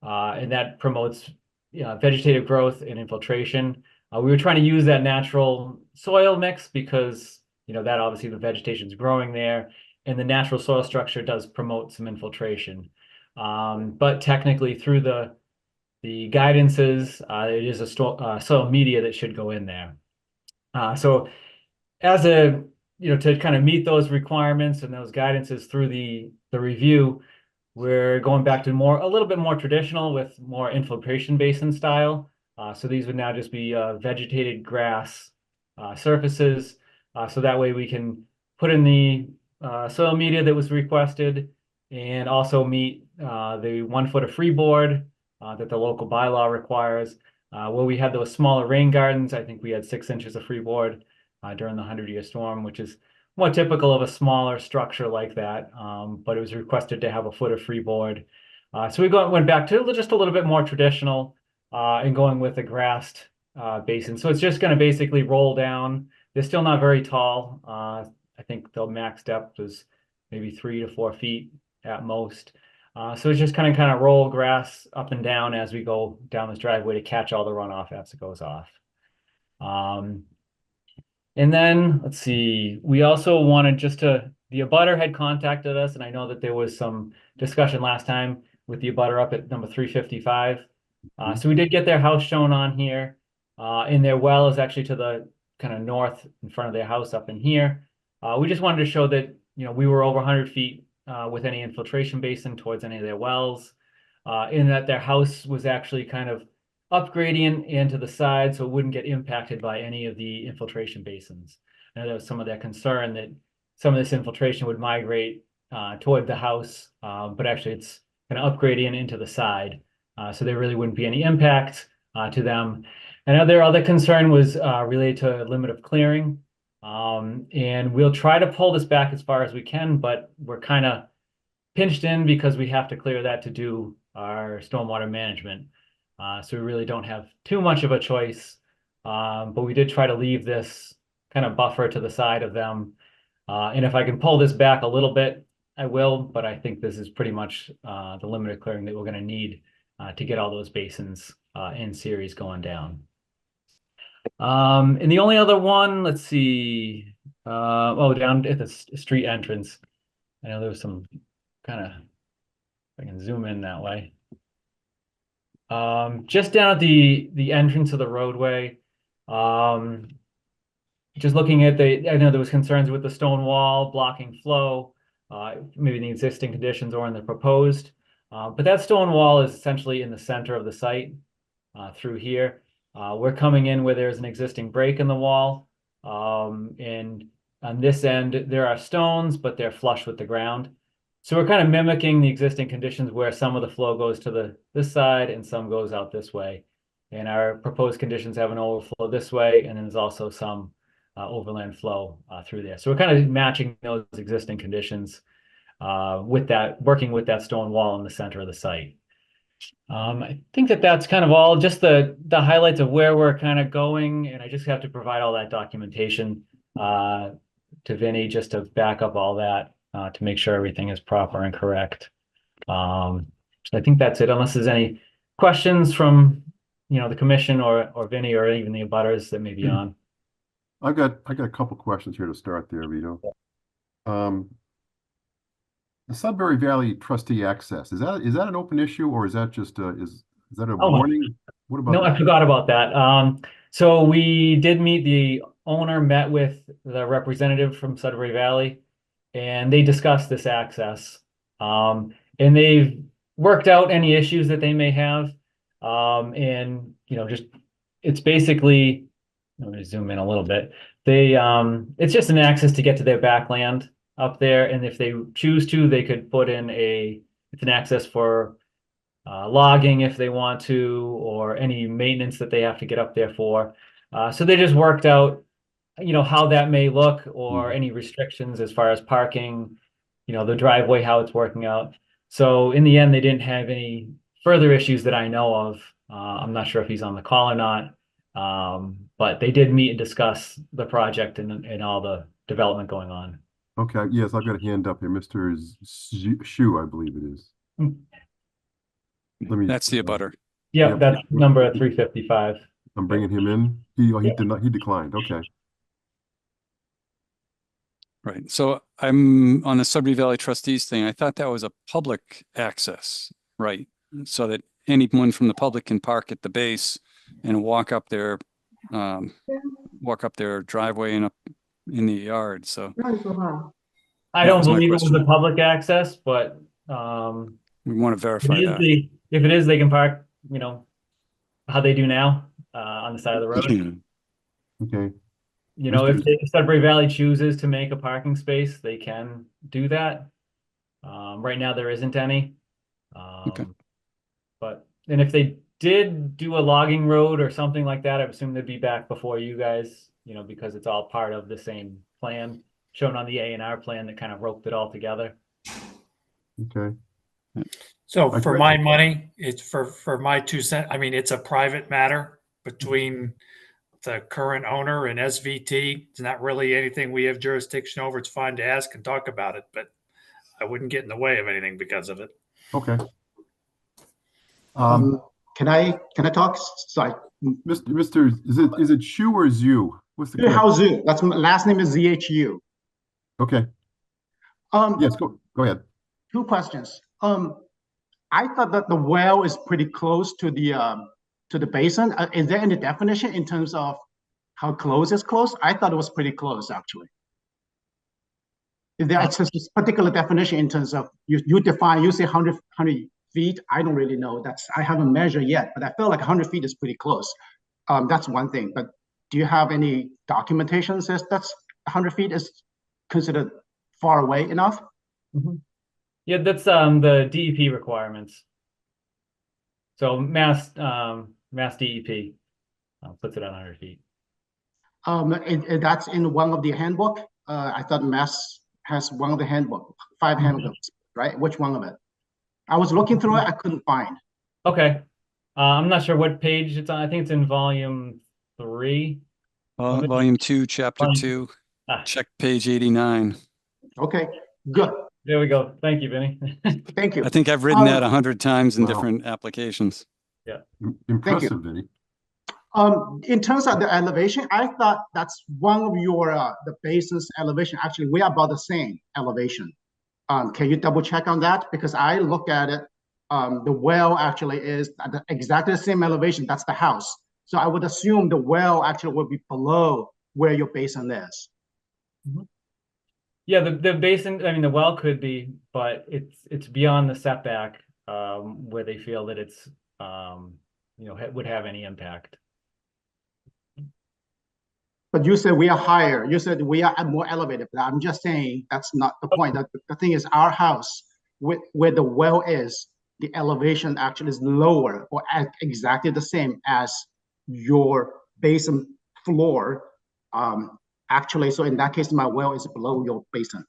and that promotes vegetative growth and infiltration. We were trying to use that natural soil mix because, that obviously the vegetation is growing there, and the natural soil structure does promote some infiltration. But technically through the guidances, it is a soil media that should go in there. So as a to kind of meet those requirements and those guidances through the review, we're going back to a little bit more traditional with more infiltration basin style. So these would now just be vegetated grass surfaces. So that way we can put in the soil media that was requested and also meet the 1 foot of freeboard that the local bylaw requires. Where we had those smaller rain gardens, I think we had 6 inches of freeboard during the 100-year storm, which is more typical of a smaller structure like that. But it was requested to have a foot of freeboard. So we went back to just a little bit more traditional and going with a grassed basin. So it's just going to basically roll down. They're still not very tall. I think the max depth is maybe 3 to 4 feet at most. So it's just kind of roll grass up and down as we go down this driveway to catch all the runoff as it goes off. And then let's see, we also wanted the abutter had contacted us, and I know that there was some discussion last time with the abutter up at number 355. So we did get their house shown on here, and their well is actually to the kind of north in front of their house up in here. We just wanted to show that, we were over 100 feet with any infiltration basin towards any of their wells, in that their house was actually kind of up gradient and to the side, so it wouldn't get impacted by any of the infiltration basins. I know that was some of their concern that some of this infiltration would migrate toward the house, but actually it's kind of up gradient into the side, so there really wouldn't be any impact to them. And their other concern was related to limit of clearing. And we'll try to pull this back as far as we can, but we're kind of pinched in because we have to clear that to do our stormwater management. So we really don't have too much of a choice. But we did try to leave this kind of buffer to the side of them. And if I can pull this back a little bit, I will, but I think this is pretty much the limit of clearing that we're going to need to get all those basins in series going down. And the only other one, let's see, down at the street entrance. I know there was some kind of, I can zoom in that way. Just down at the entrance of the roadway, just looking at I know there was concerns with the stone wall blocking flow, maybe the existing conditions or in the proposed. But that stone wall is essentially in the center of the site through here. We're coming in where there's an existing break in the wall. And on this end, there are stones, but they're flush with the ground. So we're kind of mimicking the existing conditions where some of the flow goes to this side and some goes out this way. And our proposed conditions have an overflow this way, and then there's also some overland flow through there. So we're kind of matching those existing conditions with that, working with that stone wall in the center of the site. I think that's kind of all, just the highlights of where we're kind of going, and I just have to provide all that documentation to Vinny just to back up all that to make sure everything is proper and correct. So I think that's it, unless there's any questions from the commission or Vinny or even the abutters that may be on. I got a couple questions here to start there, Vito. The Sudbury Valley trustee access, is that an open issue, or is that just is that a warning? What about No, that? I forgot about that. So we did meet, the owner met with the representative from Sudbury Valley, and they discussed this access. And they've worked out any issues that they may have. And just it's basically, let me zoom in a little bit. It's just an access to get to their backland up there, and if they choose to, they could put in it's an access for logging if they want to, or any maintenance that they have to get up there for. So they just worked out, how that may look, or any restrictions as far as parking, the driveway, how it's working out. So in the end, they didn't have any further issues that I know of. I'm not sure if he's on the call or not, but they did meet and discuss the project and all the development going on. Okay, yes, I've got a hand up here, Mr. Shu, I believe it is. That's the abutter. Yeah, that's number 355. I'm bringing him in. He declined. Okay. Right. So I'm on the Sudbury Valley trustees thing. I thought that was a public access, right? So that anyone from the public can park at the base and walk up their driveway and up in the yard. So I don't believe it was a public access, but we want to verify that. If it is, they can park, how they do now on the side of the road. Okay. If Sudbury Valley chooses to make a parking space, they can do that. Right now, there isn't any. Okay. And if they did do a logging road or something like that, I assume they'd be back before you guys, because it's all part of the same plan shown on the A&R plan that kind of roped it all together. Okay. So for my money, it's for my 2 cents. I mean, it's a private matter between the current owner and SVT. It's not really anything we have jurisdiction over. It's fine to ask and talk about it, but I wouldn't get in the way of anything because of it. Okay. Can I talk? Sorry. Mr. Is it Shu or Zhu? What's the Hao Zhu. That's my last name is ZHU. Okay. Yes, go ahead. 2 questions. I thought that the well is pretty close to the basin. Is there any definition in terms of how close is close? I thought it was pretty close, actually. Is there a particular definition in terms of you define, you say 100 feet? I don't really know. I haven't measured yet, but I feel like 100 feet is pretty close. That's one thing. But do you have any documentation that says that's 100 feet is considered far away enough? Yeah, that's the DEP requirements. So Mass DEP puts it on 100 feet. That's in one of the handbook. I thought Mass has one of the handbook, 5 handbooks, right? Which one of it? I was looking through it, I couldn't find. Okay. I'm not sure what page it's on. I think it's in volume 3. Volume 2, chapter 2, check page 89. Okay, good. There we go. Thank you, Vinny. Thank you. I think I've written that 100 times in different applications. Yeah. Impressive, Vinny. In terms of the elevation, I thought that's one of your the basin's elevation. Actually, we are about the same elevation. Can you double check on that? Because I look at it, the well actually is at exactly the same elevation. That's the house. So I would assume the well actually would be below where your basin is. Yeah, the basin, I mean, the well could be, but it's beyond the setback where they feel that it's, would have any impact. But you said we are higher. You said we are more elevated. But I'm just saying that's not the point. The thing is, our house, where the well is, the elevation actually is lower or exactly the same as your basin floor. Actually, so in that case, my well is below your basin.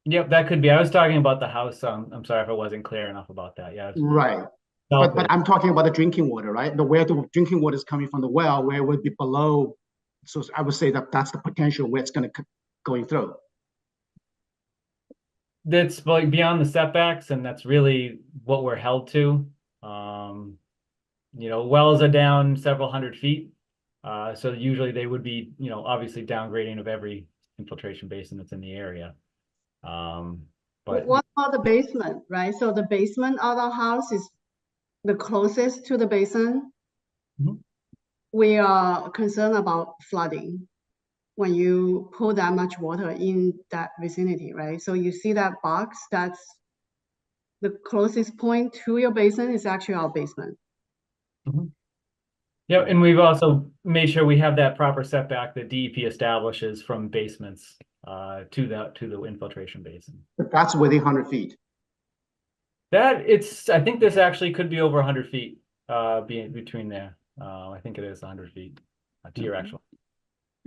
Yep, that could be. I was talking about the house. I'm sorry if I wasn't clear enough about that. Yeah. Right. But I'm talking about the drinking water, right? Where the drinking water is coming from the well, where it would be below. So I would say that that's the potential where it's going to going through. That's like beyond the setbacks, and that's really what we're held to. Wells are down several hundred feet. So usually they would be, obviously downgrading of every infiltration basin that's in the area. But what about the basement, right? So the basement of our house is the closest to the basin. We are concerned about flooding when you pull that much water in that vicinity, right? So you see that box, that's the closest point to your basin is actually our basement. Yeah, and we've also made sure we have that proper setback that DEP establishes from basements to the infiltration basin. But that's within 100 feet. I think this actually could be over 100 feet being between there. I think it is 100 feet to your actual.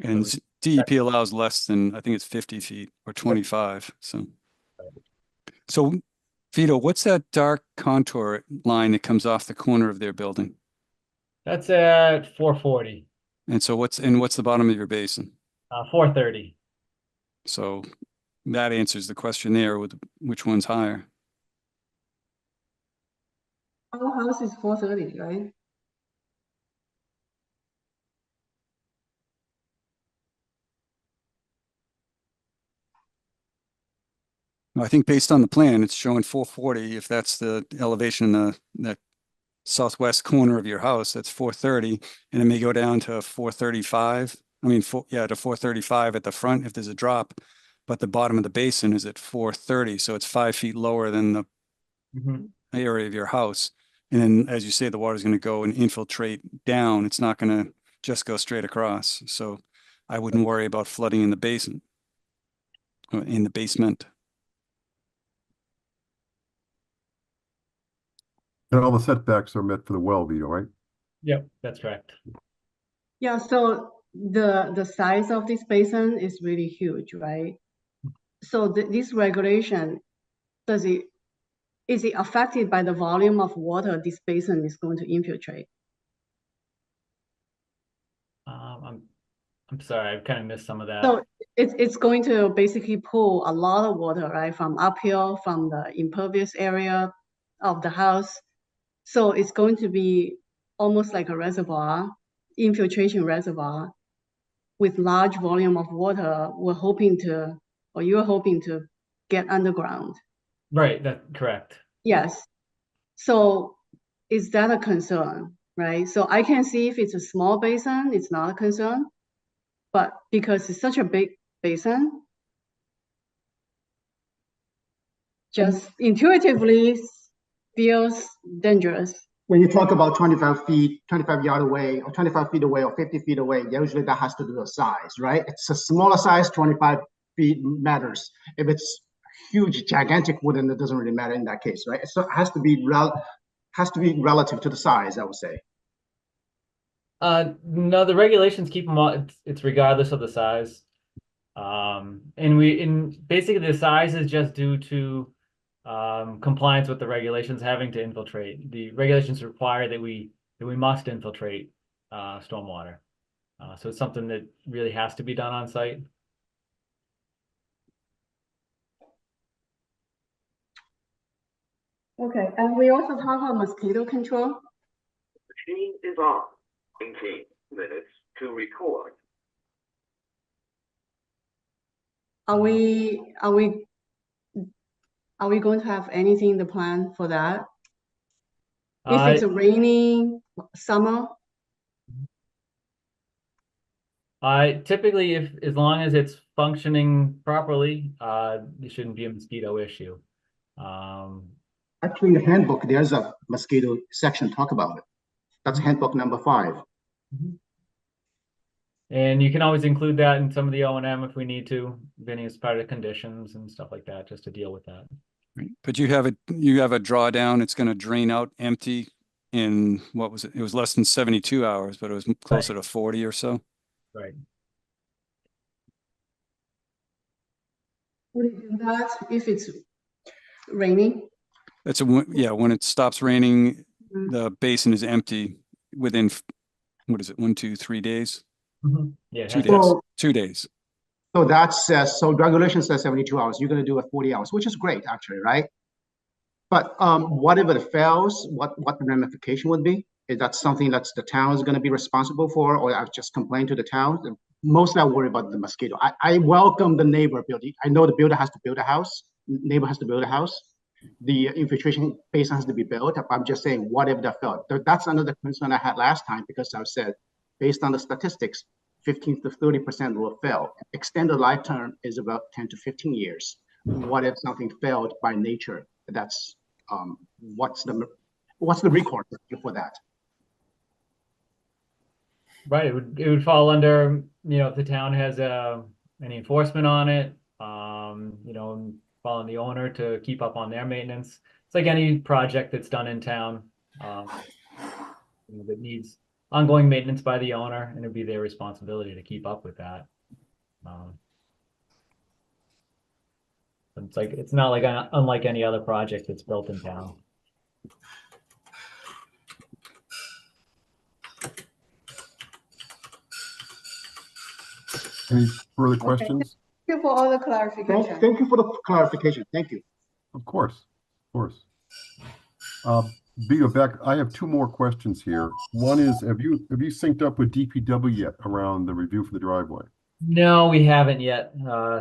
And DEP allows less than, I think it's 50 feet or 25. So Vito, what's that dark contour line that comes off the corner of their building? That's at 440. And so what's the bottom of your basin? 430. So that answers the question there with which one's higher. Our house is 430, right? I think based on the plan, it's showing 440. If that's the elevation in that southwest corner of your house, that's 430, and it may go down to 435. I mean, to 435 at the front if there's a drop, but the bottom of the basin is at 430, so it's 5 feet lower than the area of your house. And then, as you say, the water's going to go and infiltrate down. It's not going to just go straight across. So I wouldn't worry about flooding in the basin, or in the basement. And all the setbacks are met for the well, Vito, right? Yep, that's correct. Yeah, so the size of this basin is really huge, right? So this regulation, is it affected by the volume of water this basin is going to infiltrate? I'm sorry, I've kind of missed some of that. So it's going to basically pull a lot of water, right, from uphill, from the impervious area of the house. So it's going to be almost like a reservoir, infiltration reservoir, with large volume of water. You're hoping to get underground. Right, that's correct. Yes. So is that a concern, right? So I can see if it's a small basin, it's not a concern. But because it's such a big basin, just intuitively feels dangerous. When you talk about 25 feet, 25 yard away, or 25 feet away, or 50 feet away, usually that has to do with size, right? It's a smaller size, 25 feet matters. If it's huge, gigantic wooden, it doesn't really matter in that case, right? So it has to be relative to the size, I would say. No, the regulations keep them all, it's regardless of the size. And basically the size is just due to compliance with the regulations having to infiltrate. The regulations require that we must infiltrate stormwater. So it's something that really has to be done on site. Okay, and we also talk about mosquito control. Machine is on. 19 minutes to record. Are we going to have anything in the plan for that? If it's a rainy summer? Typically, as long as it's functioning properly, there shouldn't be a mosquito issue. Actually, in the handbook, there's a mosquito section talk about it. That's handbook number 5. And you can always include that in some of the O&M if we need to, Vinny, as part of the conditions and stuff like that, just to deal with that. Right. But you have a drawdown. It's going to drain out empty in, what was it? It was less than 72 hours, but it was closer to 40 or so. Right. Would you do that if it's raining? That's when it stops raining, the basin is empty within, what is it, 1, 2, 3 days? Yeah, 2 days. 2 days. So that says, so regulation says 72 hours. You're going to do it 40 hours, which is great, actually, right? But what if it fails? What the ramification would be? Is that something that's the town is going to be responsible for, or I've just complained to the town? Mostly I worry about the mosquito. I welcome the neighbor building. I know the builder has to build a house. Neighbor has to build a house. The infiltration basin has to be built. I'm just saying, what if that failed? That's another concern I had last time, because I said, based on the statistics, 15 to 30% will fail. Extended lifetime is about 10 to 15 years. What if something failed by nature? That's what's the recourse for that? Right, it would fall under, if the town has any enforcement on it, following the owner to keep up on their maintenance. It's like any project that's done in town that needs ongoing maintenance by the owner, and it'd be their responsibility to keep up with that. It's not like unlike any other project that's built in town. Any further questions? Thank you for all the clarification. Thank you for the clarification. Thank you. Of course, of course. Vito, back, I have 2 more questions here. One is, have you synced up with DPW yet around the review for the driveway? No, we haven't yet.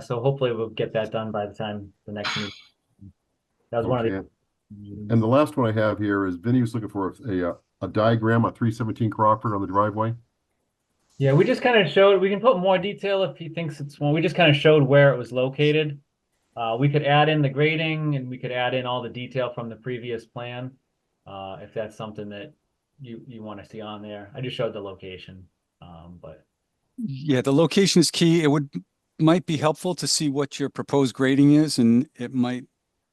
So hopefully we'll get that done by the time the next meeting. That was one of the. And the last one I have here is Vinny was looking for a diagram of 317 Crawford on the driveway. Yeah, we just kind of showed, we can put more detail if he thinks it's one. We just kind of showed where it was located. We could add in the grading, and we could add in all the detail from the previous plan. If that's something that you want to see on there. I just showed the location, but. Yeah, the location is key. It might be helpful to see what your proposed grading is, and it might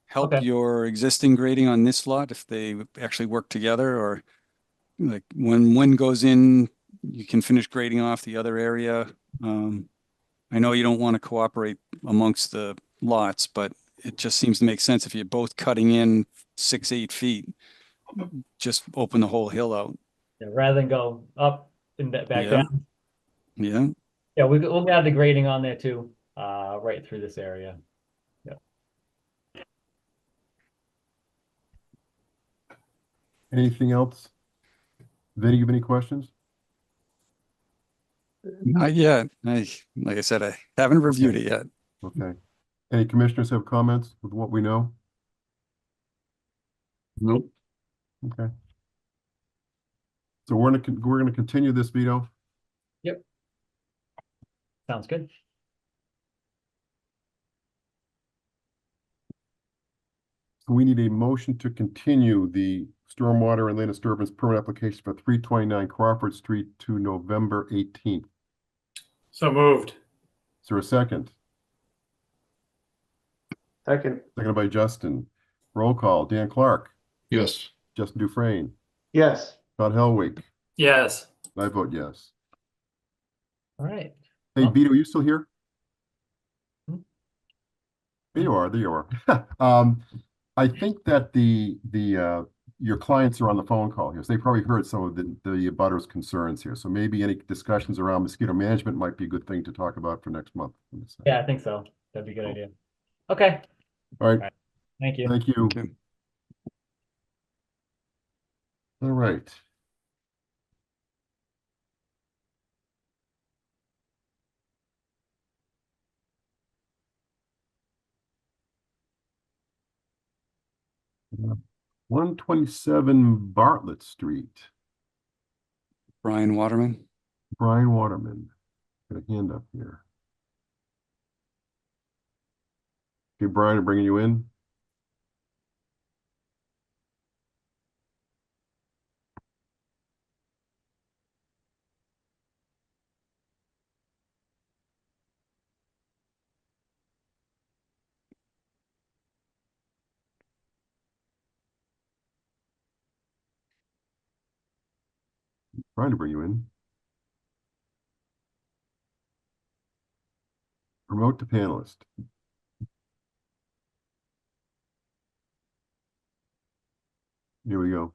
help your existing grading on this lot if they actually work together, or like when one goes in, you can finish grading off the other area. I know you don't want to cooperate amongst the lots, but it just seems to make sense if you're both cutting in 6-8 feet, just open the whole hill out. Yeah, rather than go up and back down. Yeah. Yeah, we'll add the grading on there too, right through this area. Yeah. Anything else? Vinny, you have any questions? Not yet. Like I said, I haven't reviewed it yet. Okay. Any commissioners have comments with what we know? Nope. Okay. So we're gonna continue this, Vito. Yep. Sounds good. So we need a motion to continue the stormwater and land disturbance permit application for 329 Crawford Street to November 18th. So moved. Is there a second? Second. Seconded by Justin. Roll call. Dan Clark. Yes. Justin Dufresne. Yes. Todd Helwig. Yes. I vote yes. All right. Hey, Well- Vito, you still here? Hmm? There you are. There you are. I think that your clients are on the phone call here, so they probably heard some of the butters concerns here. So maybe any discussions around mosquito management might be a good thing to talk about for next month. Yeah, I think so. That'd be a good idea. Okay. All right. Thank you. Thank you. Okay. All right. Uh, 127 Bartlett Street. Brian Waterman. Brian Waterman. Got a hand up here. Okay, Brian, I'm bringing you in. Trying to bring you in. Promote to panelist. Here we go.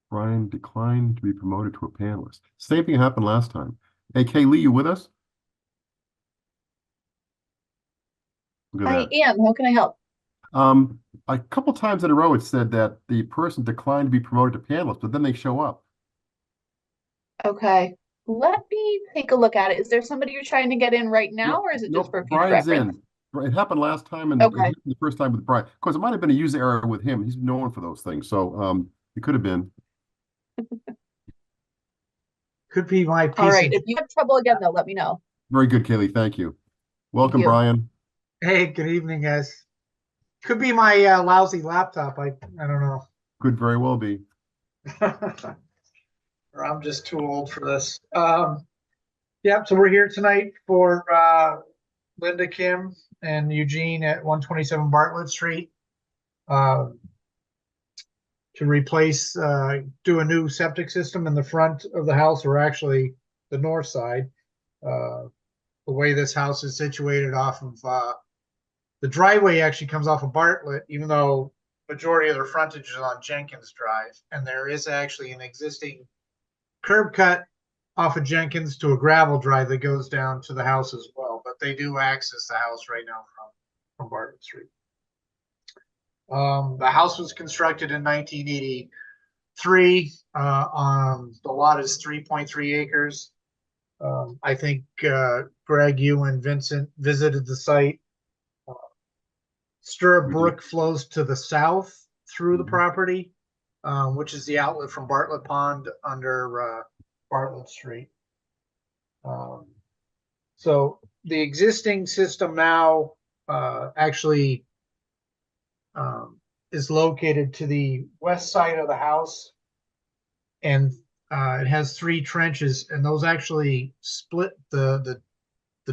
Brian declined to be promoted to a panelist. Same thing happened last time. Hey, Kaylee, you with us? Look at I that. am. How can I help? A couple times in a row, it said that the person declined to be promoted to panelist, but then they show up. Okay. Let me take a look at it. Is there somebody you're trying to get in right now, or is it just Nope, for future Brian's reference? in. It happened last time, and it Okay. happened the first time with Brian. Of course, it might have been a user error with him. He's known for those things, so it could have been. Could be my All piece. right. If you have trouble again, though, let me know. Very good, Kaylee. Thank you. Welcome, you. Brian. Hey, good evening, guys. Could be my lousy laptop. I don't know. Could very well be. Or I'm just too old for this. Yeah, so we're here tonight for Linda Kim and Eugene at 127 Bartlett Street to replace, do a new septic system in the front of the house, or actually the north side. The way this house is situated off of the driveway actually comes off of Bartlett, even though majority of their frontage is on Jenkins Drive, and there is actually an existing curb cut off of Jenkins to a gravel drive that goes down to the house as well. But they do access the house right now from Bartlett Street. The house was constructed in 1983. The lot is 3.3 acres. I think Greg, you and Vincent visited the site. Stirrup Brook flows to the south through the property, which is the outlet from Bartlett Pond under Bartlett Street. So the existing system now actually is located to the west side of the house, and it has 3 trenches, and those actually split the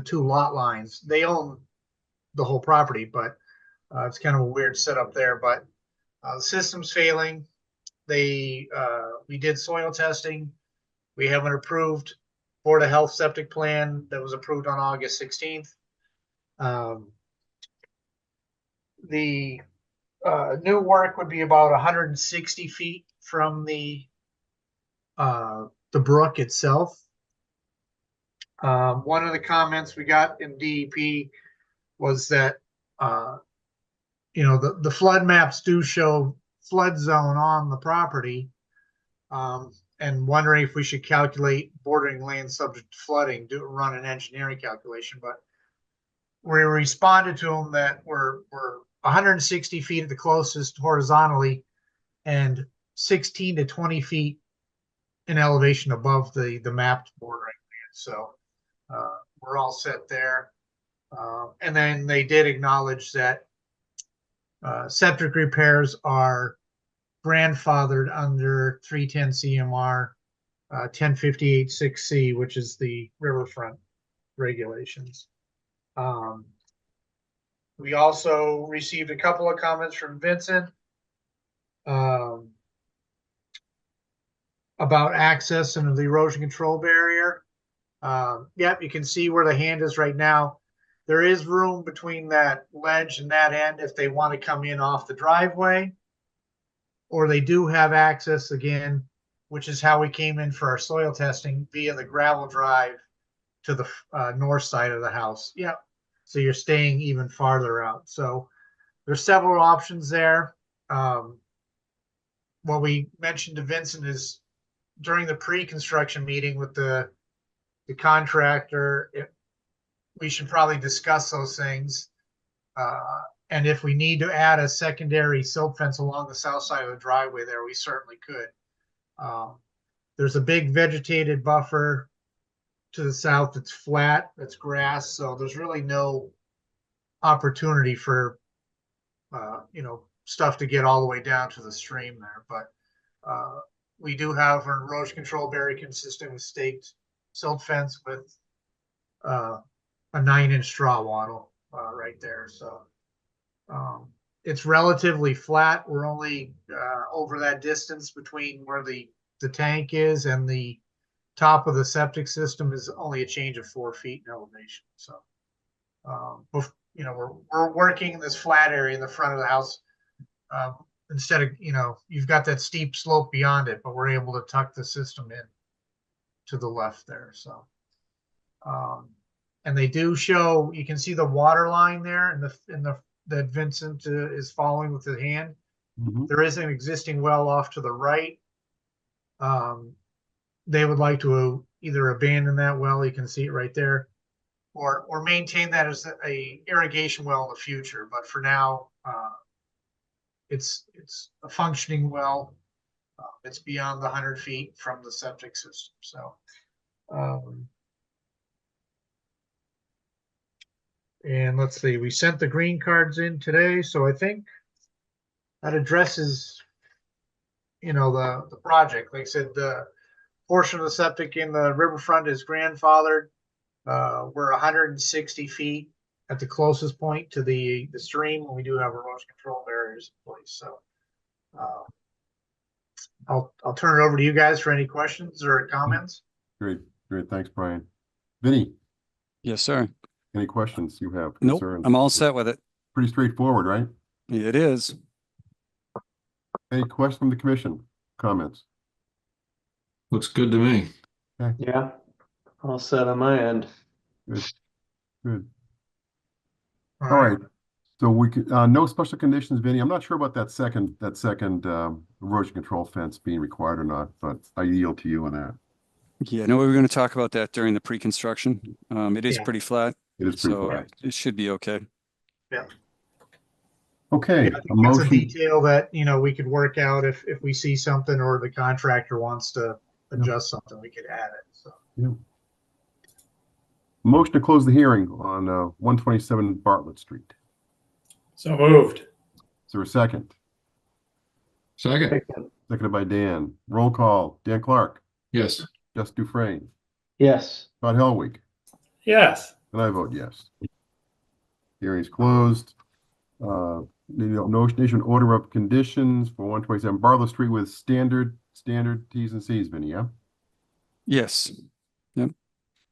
2 lot lines. They own the whole property, but it's kind of a weird setup there. But the system's failing. We did soil testing. We have an approved Board of Health septic plan that was approved on August 16th. The new work would be about 160 feet from the brook itself. One of the comments we got in DEP was that the flood maps do show flood zone on the property, and wondering if we should calculate bordering land subject to flooding, run an engineering calculation. But we responded to them that we're 160 feet at the closest horizontally, and 16 to 20 feet in elevation above the mapped bordering land. So we're all set there. And then they did acknowledge that septic repairs are grandfathered under 310 CMR 1058-6C, which is the riverfront regulations. We also received a couple of comments from Vincent about access and the erosion control barrier. Yep, you can see where the hand is right now. There is room between that ledge and that end if they want to come in off the driveway, or they do have access again, which is how we came in for our soil testing, via the gravel drive to the north side of the house. Yep. So you're staying even farther out. So there's several options there. What we mentioned to Vincent is during the pre-construction meeting with the contractor, we should probably discuss those things. And if we need to add a secondary silt fence along the south side of the driveway there, we certainly could. There's a big vegetated buffer to the south that's flat, that's grass, so there's really no opportunity for stuff to get all the way down to the stream there. But we do have an erosion control barrier consistent with staked silt fence with a 9-inch straw wattle right there. So it's relatively flat. We're only over that distance between where the tank is and the top of the septic system is only a change of 4 feet in elevation. So, we're working in this flat area in the front of the house. Instead of, you've got that steep slope beyond it, but we're able to tuck the system in to the left there. So, and they do show, you can see the water line there that Vincent is following with the hand. Mm-hmm. There is an existing well off to the right. They would like to either abandon that well, you can see it right there, or maintain that as a irrigation well in the future. But for now, it's a functioning well. It's beyond the 100 feet from the septic system. So, and let's see, we sent the green cards in today, so I think that addresses, the project. Like I said, the portion of the septic in the riverfront is grandfathered. We're 160 feet at the closest point to the stream, and we do have erosion control barriers in place. So I'll turn it over to you guys for any questions or comments. Great. Thanks, Brian. Vinny? Yes, sir. Any questions you have? Nope, concerns? I'm all set with it. Pretty straightforward, right? It is. Any questions from the commission? Comments? Looks good to me. Okay. Yeah, all set on my end. Good. All right. So we could, no special conditions, Vinny. I'm not sure about that second erosion control fence being required or not, but I yield to you on that. Yeah, no, we were going to talk about that during the pre-construction. It is pretty flat. It is pretty flat. It should be okay. Yeah. Okay. That's a detail that, we could work out if we see something or the contractor wants to adjust something, we could add it. So. Yeah. Motion to close the hearing on 127 Bartlett Street. So moved. Is there a second? Second. Seconded by Dan. Roll call. Dan Clark. Yes. Jess Dufresne. Yes. Todd Helwig. Yes. And I vote yes. Hearing's closed. Notion order of conditions for 127 Bartlett Street with standard T's and C's, Vinny, yeah? Yes. Yep.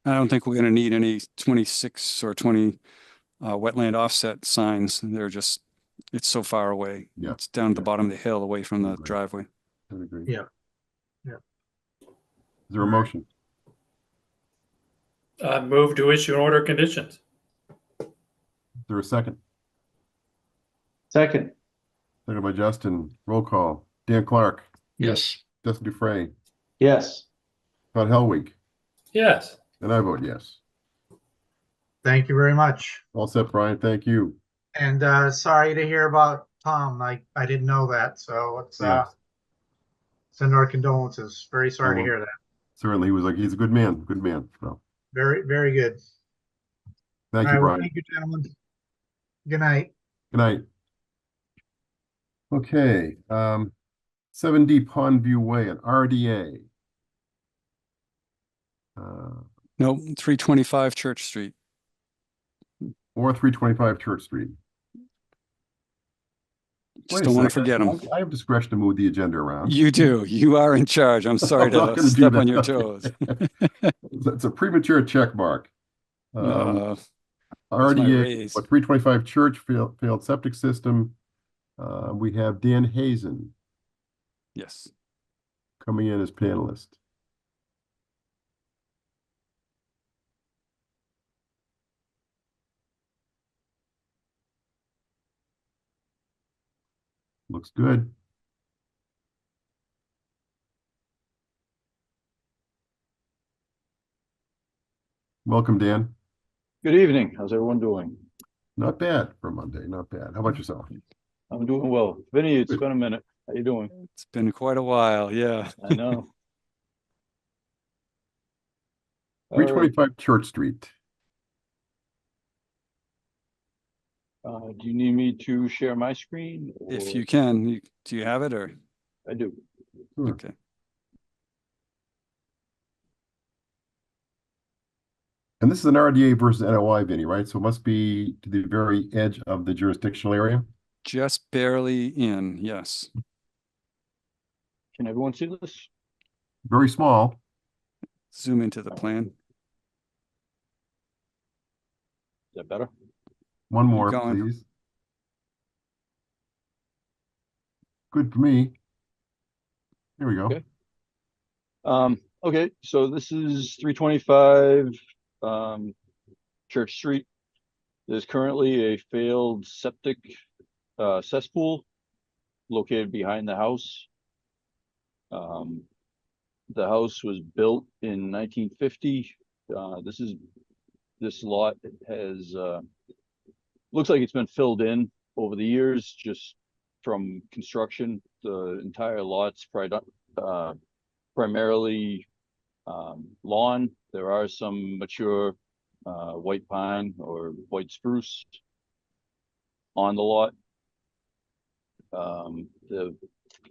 I don't think we're going to need any 26 or 20 wetland offset signs. It's so far away. Yeah. It's down at the bottom of the hill away from the driveway. I would agree. Yeah. Is there a motion? Move to issue an order of conditions. Is there a second? Second. Seconded by Justin. Roll call. Dan Clark. Yes. Justin Dufresne. Yes. Todd Helwig. Yes. And I vote yes. Thank you very much. All set, Brian. Thank you. And sorry to hear about Tom. I didn't know that. So it's Yeah. send our condolences. Very sorry to well, hear that. Certainly, he was like, he's a good man, good man. So, Very, very good. thank All you, right, well, Brian. thank you, gentlemen. Good night. Good night. Okay, 7D Pondview Way, an RDA. No, 325 Church Street. Or 325 Church Street. Just Wait a don't want to second. forget them. I have discretion to move the agenda around. You do. You are in charge. I'm sorry I'm not to gonna do step that. on your Okay. toes. It's a premature check mark. That's my RDA, raise. 325 Church failed septic system. We have Dan Hazen Yes. coming in as panelist. Looks good. Welcome, Dan. Good evening. How's everyone doing? Not bad for Monday, not bad. How about yourself? I'm doing well. Vinny, it's Good. been a minute. How you doing? It's been quite a while. Yeah. I know. All right. 325 Church Street. Do you need me to share my screen? If or- you can, do you have it or? I do. Sure. Okay. And this is an RDA versus NOI, Vinny, right? So it must be to the very edge of the jurisdictional area. Just barely in. Yes. Can everyone see this? Is Very small. Zoom into the plan. that better? One more, going. please. Good for me. Here we go. Okay. Okay, so this is 325 Church Street. There's currently a failed septic cesspool located behind the house. The house was built in 1950. This lot has looks like it's been filled in over the years just from construction. The entire lot's primarily lawn. There are some mature white pine or white spruce on the lot. The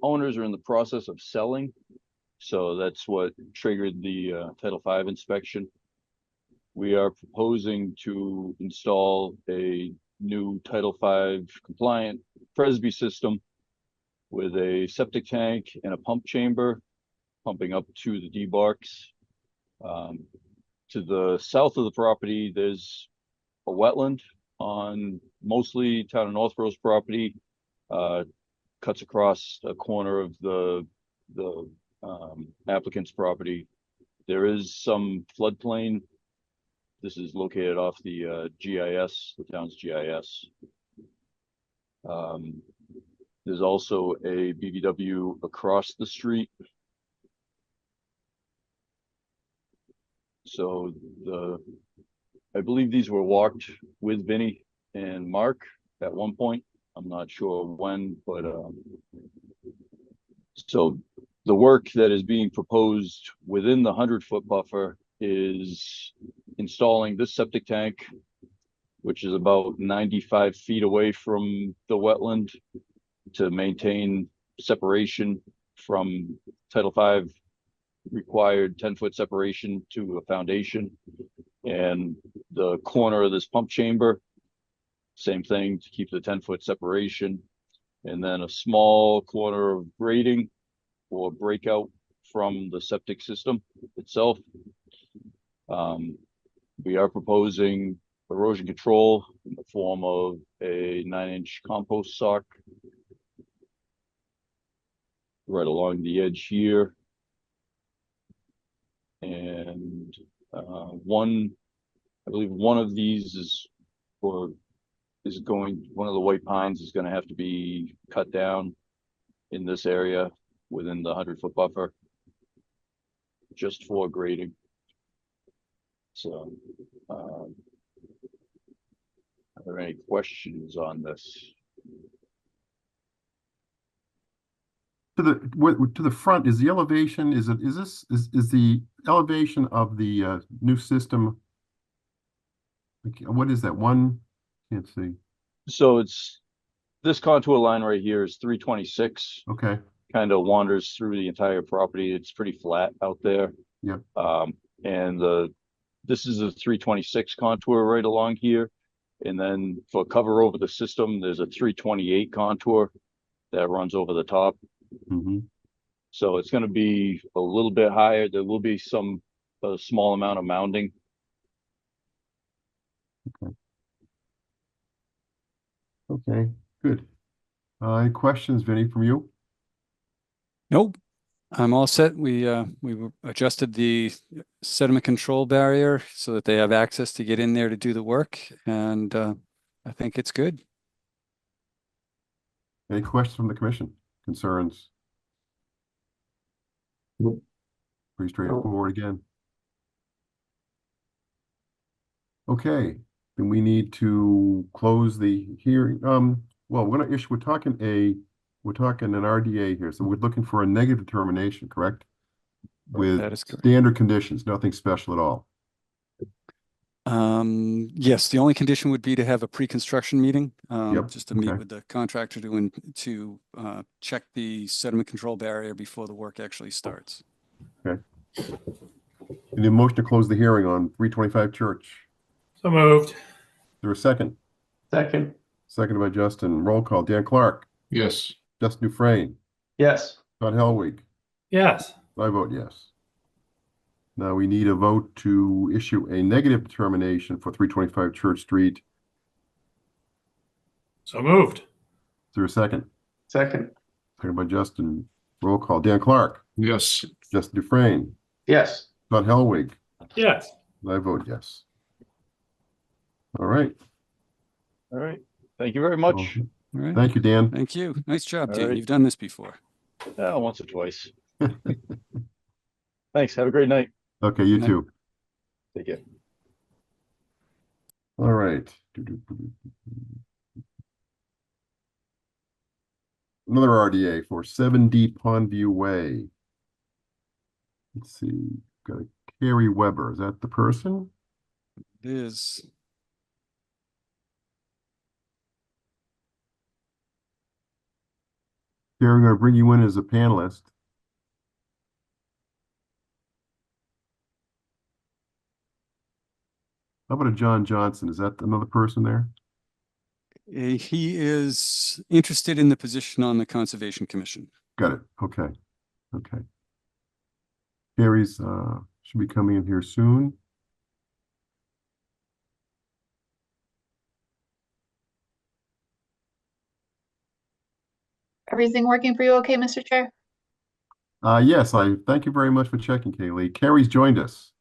owners are in the process of selling, so that's what triggered the Title V inspection. We are proposing to install a new Title V compliant Presby system with a septic tank and a pump chamber pumping up to the debarks. To the south of the property, there's a wetland on mostly Town of Northborough's property. Cuts across a corner of the applicant's property. There is some floodplain. This is located off the GIS, the town's GIS. There's also a BVW across the street. So I believe these were walked with Vinny and Mark at one point. I'm not sure when, but so the work that is being proposed within the 100-foot buffer is installing this septic tank, which is about 95 feet away from the wetland to maintain separation from Title V required 10-foot separation to a foundation. And the corner of this pump chamber, same thing, to keep the 10-foot separation. And then a small corner of grading or breakout from the septic system itself. We are proposing erosion control in the form of a 9-inch compost sock right along the edge here. And I believe one of these is one of the white pines is going to have to be cut down in this area within the 100-foot buffer just for grading. So, are there any questions on this? To the front, is the elevation, is the elevation of the new system? What is that one? Can't see. So it's this contour line right here is 326. Okay. Kind of wanders through the entire property. It's pretty flat out there. Yeah. And this is a 326 contour right along here. And then for cover over the system, there's a 328 contour that runs over the top. Mm-hmm. So it's going to be a little bit higher. There will be a small amount of mounding. Okay, good. Any questions, Vinny, from you? Nope. I'm all set. We adjusted the sediment control barrier so that they have access to get in there to do the work, and I think it's good. Any questions from the commission? Concerns? Nope. Pretty straightforward again. Okay, then we need to close the hearing. Well, we're talking an RDA here, so we're looking for a negative determination, correct? With That is correct. Standard conditions, nothing special at all. Yes, the only condition would be to have a pre-construction meeting, Yep, just to meet okay. with the contractor to check the sediment control barrier before the work actually starts. Okay. Any motion to close the hearing on 325 Church? So moved. Is there a second? Second. Seconded by Justin. Roll call. Dan Clark. Yes. Justin Dufresne. Yes. Todd Helwig. Yes. I vote yes. Now we need a vote to issue a negative determination for 325 Church Street. So moved. Is there a second? Second. Seconded by Justin. Roll call. Dan Clark. Yes. Justin Dufresne. Yes. Todd Helwig. Yes. I vote yes. All right. All right. Thank you very much. Well, All right. thank you, Dan. Thank you. Nice job, All Dan. right. You've done this before. Once or twice. Thanks. Have a great night. Okay, you Night. too. Take care. All right. Another RDA for 7D Pondview Way. Let's see. Got a Carrie Weber. Is that the person? It is. Carrie, I'm going to bring you in as a panelist. How about a John Johnson? Is that another person there? He is interested in the position on the Conservation Commission. Got it. Okay. Okay. Carrie's should be coming in here soon. Everything working for you okay, Mr. Chair? Yes, I thank you very much for checking, Kaylee. Carrie's joined us.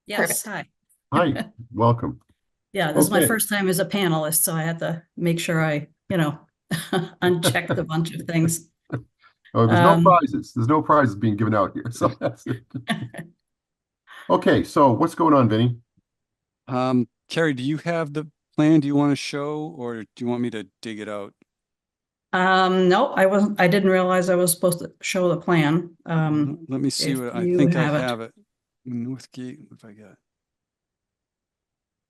Yes, Perfect. hi. Hi, welcome. Yeah, this is my Okay. first time as a panelist, so I had to make sure I, unchecked a bunch of things. Oh, there's no Um, prizes. There's no prizes being given out here. So that's it. Okay, so what's going on, Vinny? Carrie, do you have the plan? Do you want to show, or do you want me to dig it out? No, I didn't realize I was supposed to show the plan. Let me see if what I you think I have it. have it. Northgate, what have I got?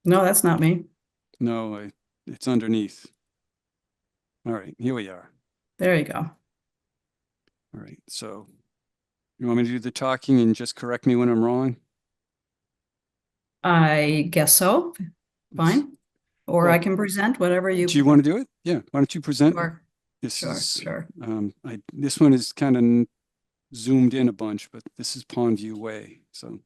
No, that's not me. No, it's underneath. All right, here we are. There you go. All right, so you want me to do the talking and just correct me when I'm wrong? I guess so. Fine. Or I Well, can present whatever you. Do you want to do it? Yeah, why don't you present? Sure. This Sure, is, sure. this one is kind of zoomed in a bunch, but this is Pondview Way. So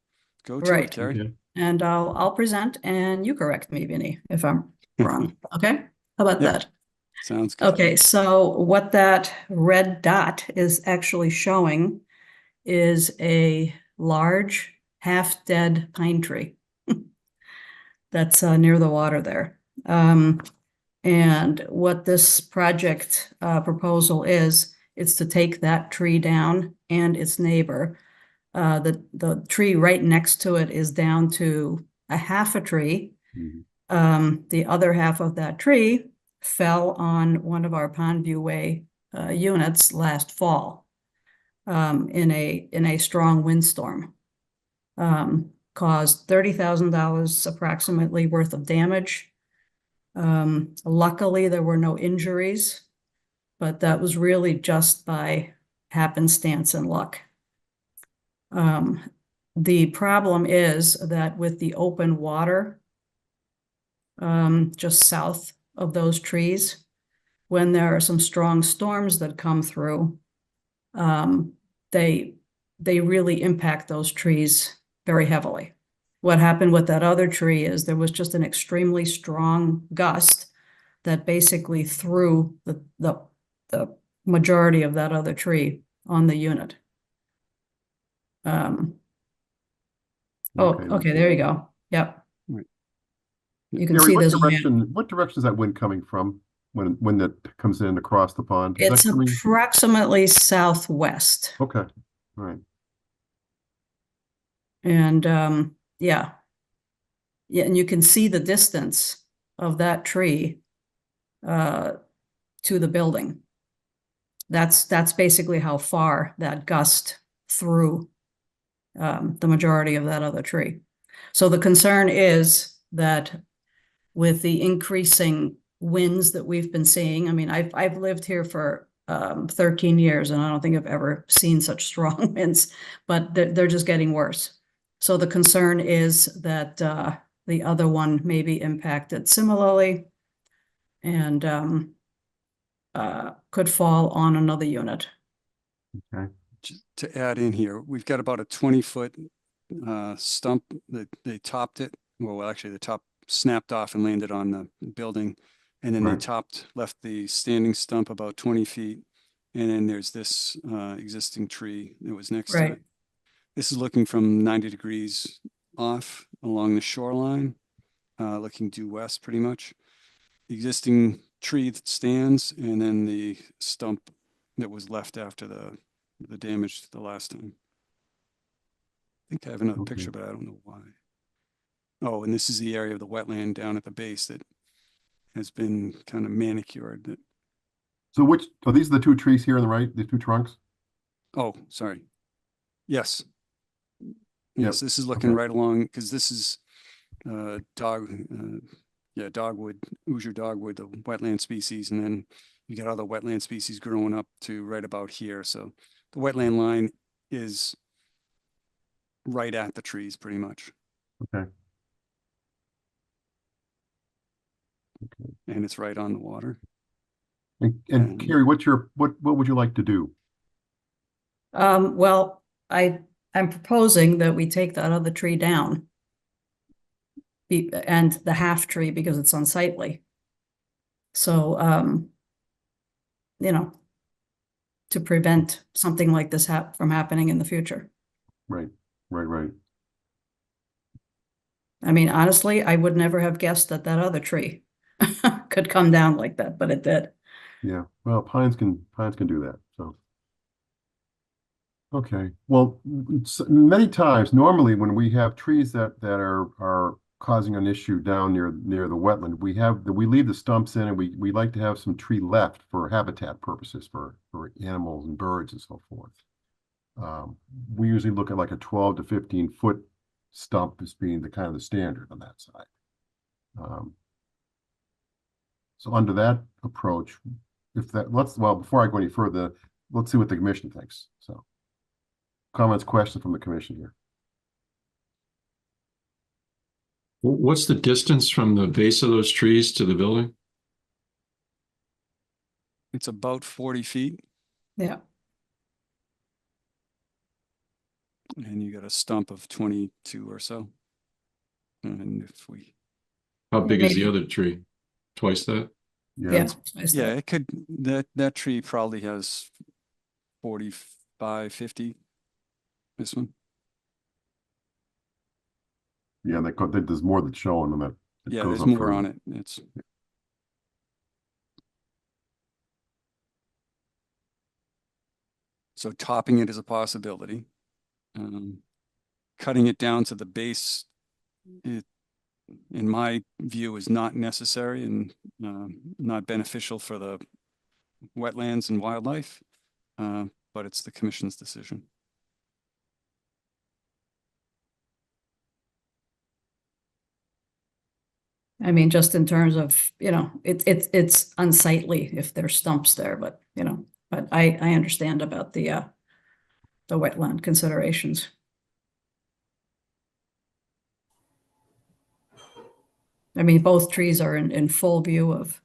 go to it, Right. Carrie. Okay. And I'll present and you correct me, Vinny, if I'm wrong. Okay? How about Yeah. that? Sounds good. Okay, so what that red dot is actually showing is a large, half-dead pine tree that's near the water there. And what this project proposal is, it's to take that tree down and its neighbor. The tree right next to it is down to a half a tree. Mhm. The other half of that tree fell on one of our Pondview Way units last fall in a strong windstorm. Caused $30,000 approximately worth of damage. Luckily, there were no injuries, but that was really just by happenstance and luck. The problem is that with the open water just south of those trees, when there are some strong storms that come through, they really impact those trees very heavily. What happened with that other tree is there was just an extremely strong gust that basically threw the majority of that other tree on the unit. Okay, there you go. Yep. Right. You can Gary, see what there's direction is that wind coming from when that comes in across the pond? Is it's that coming? approximately southwest. Okay, all right. And yeah, and you can see the distance of that tree to the building. That's basically how far that gust threw the majority of that other tree. So the concern is that with the increasing winds that we've been seeing, I mean, I've lived here for 13 years, and I don't think I've ever seen such strong winds, but they're just getting worse. So the concern is that the other one may be impacted similarly and could fall on another unit. Okay. To add in here, we've got about a 20-foot stump that they topped it. Well, actually, the top snapped off and landed on the building. And then Right. they left the standing stump about 20 feet. And then there's this existing tree that was next to Right. it. This is looking from 90 degrees off along the shoreline, looking due west pretty much. The existing tree that stands, and then the stump that was left after the damage the last time. I think I have another picture, but I don't know why. Oh, and this is the area of the wetland down at the base that has been kind of manicured. So which are these the two trees here on the right, the two trunks? Oh, sorry. Yes. Yep. Yes, this is looking Okay. right along because this is dogwood, Hoosier dogwood, the wetland species, and then you got other wetland species growing up to right about here. So the wetland line is right at the trees pretty much. Okay. And it's right on the water. And Carrie, what would you like to do? Well, I'm proposing that we take that other tree down and the half tree because it's unsightly. So, you know, to prevent something like this from happening in the future. Right. I mean, honestly, I would never have guessed that other tree could come down like that, but it did. Yeah. Well, pines can do that. So. Okay. Well, many times, normally when we have trees that are causing an issue down near the wetland, we leave the stumps in, and we like to have some tree left for habitat purposes for animals and birds and so forth. We usually look at like a 12 to 15 foot stump as being the kind of the standard on that side. So under that approach, before I go any further, let's see what the commission thinks. So comments, questions from the commission here. What's the distance from the base of those trees to the building? It's about 40 feet. Yeah. And you got a stump of 22 or so. And if we... How big is the Maybe. other tree? Twice that? Yeah. Yeah, it could, that tree probably has 45, 50. This one. Yeah, there's more that's shown on that. Yeah, there's more on it. It's so topping it is a possibility. Cutting it down to the base, in my view, is not necessary and not beneficial for the wetlands and wildlife, but it's the commission's decision. I mean, just in terms of, it's unsightly if there's stumps there, but, but I understand about the wetland considerations. I mean, both trees are in full view of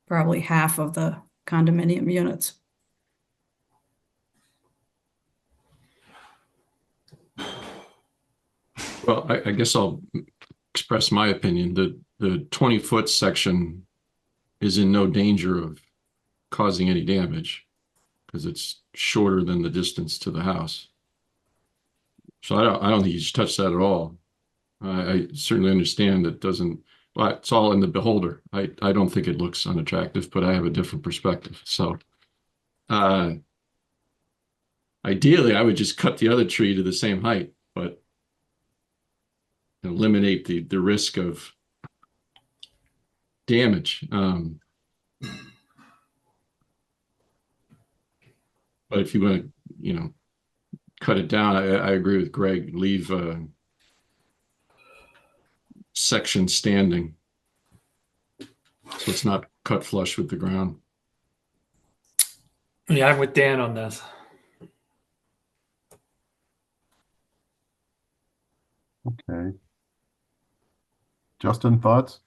probably half of the condominium units. Well, I guess I'll express my opinion. The 20-foot section is in no danger of causing any damage because it's shorter than the distance to the house. So I don't think you should touch that at all. I certainly understand it doesn't, well, it's all in the beholder. I don't think it looks unattractive, but I have a different perspective. So ideally, I would just cut the other tree to the same height, but eliminate the risk of damage. But if you want to, cut it down, I agree with Greg. Leave section standing so it's not cut flush with the ground. Yeah, I'm with Dan on this. Okay. Justin, thoughts?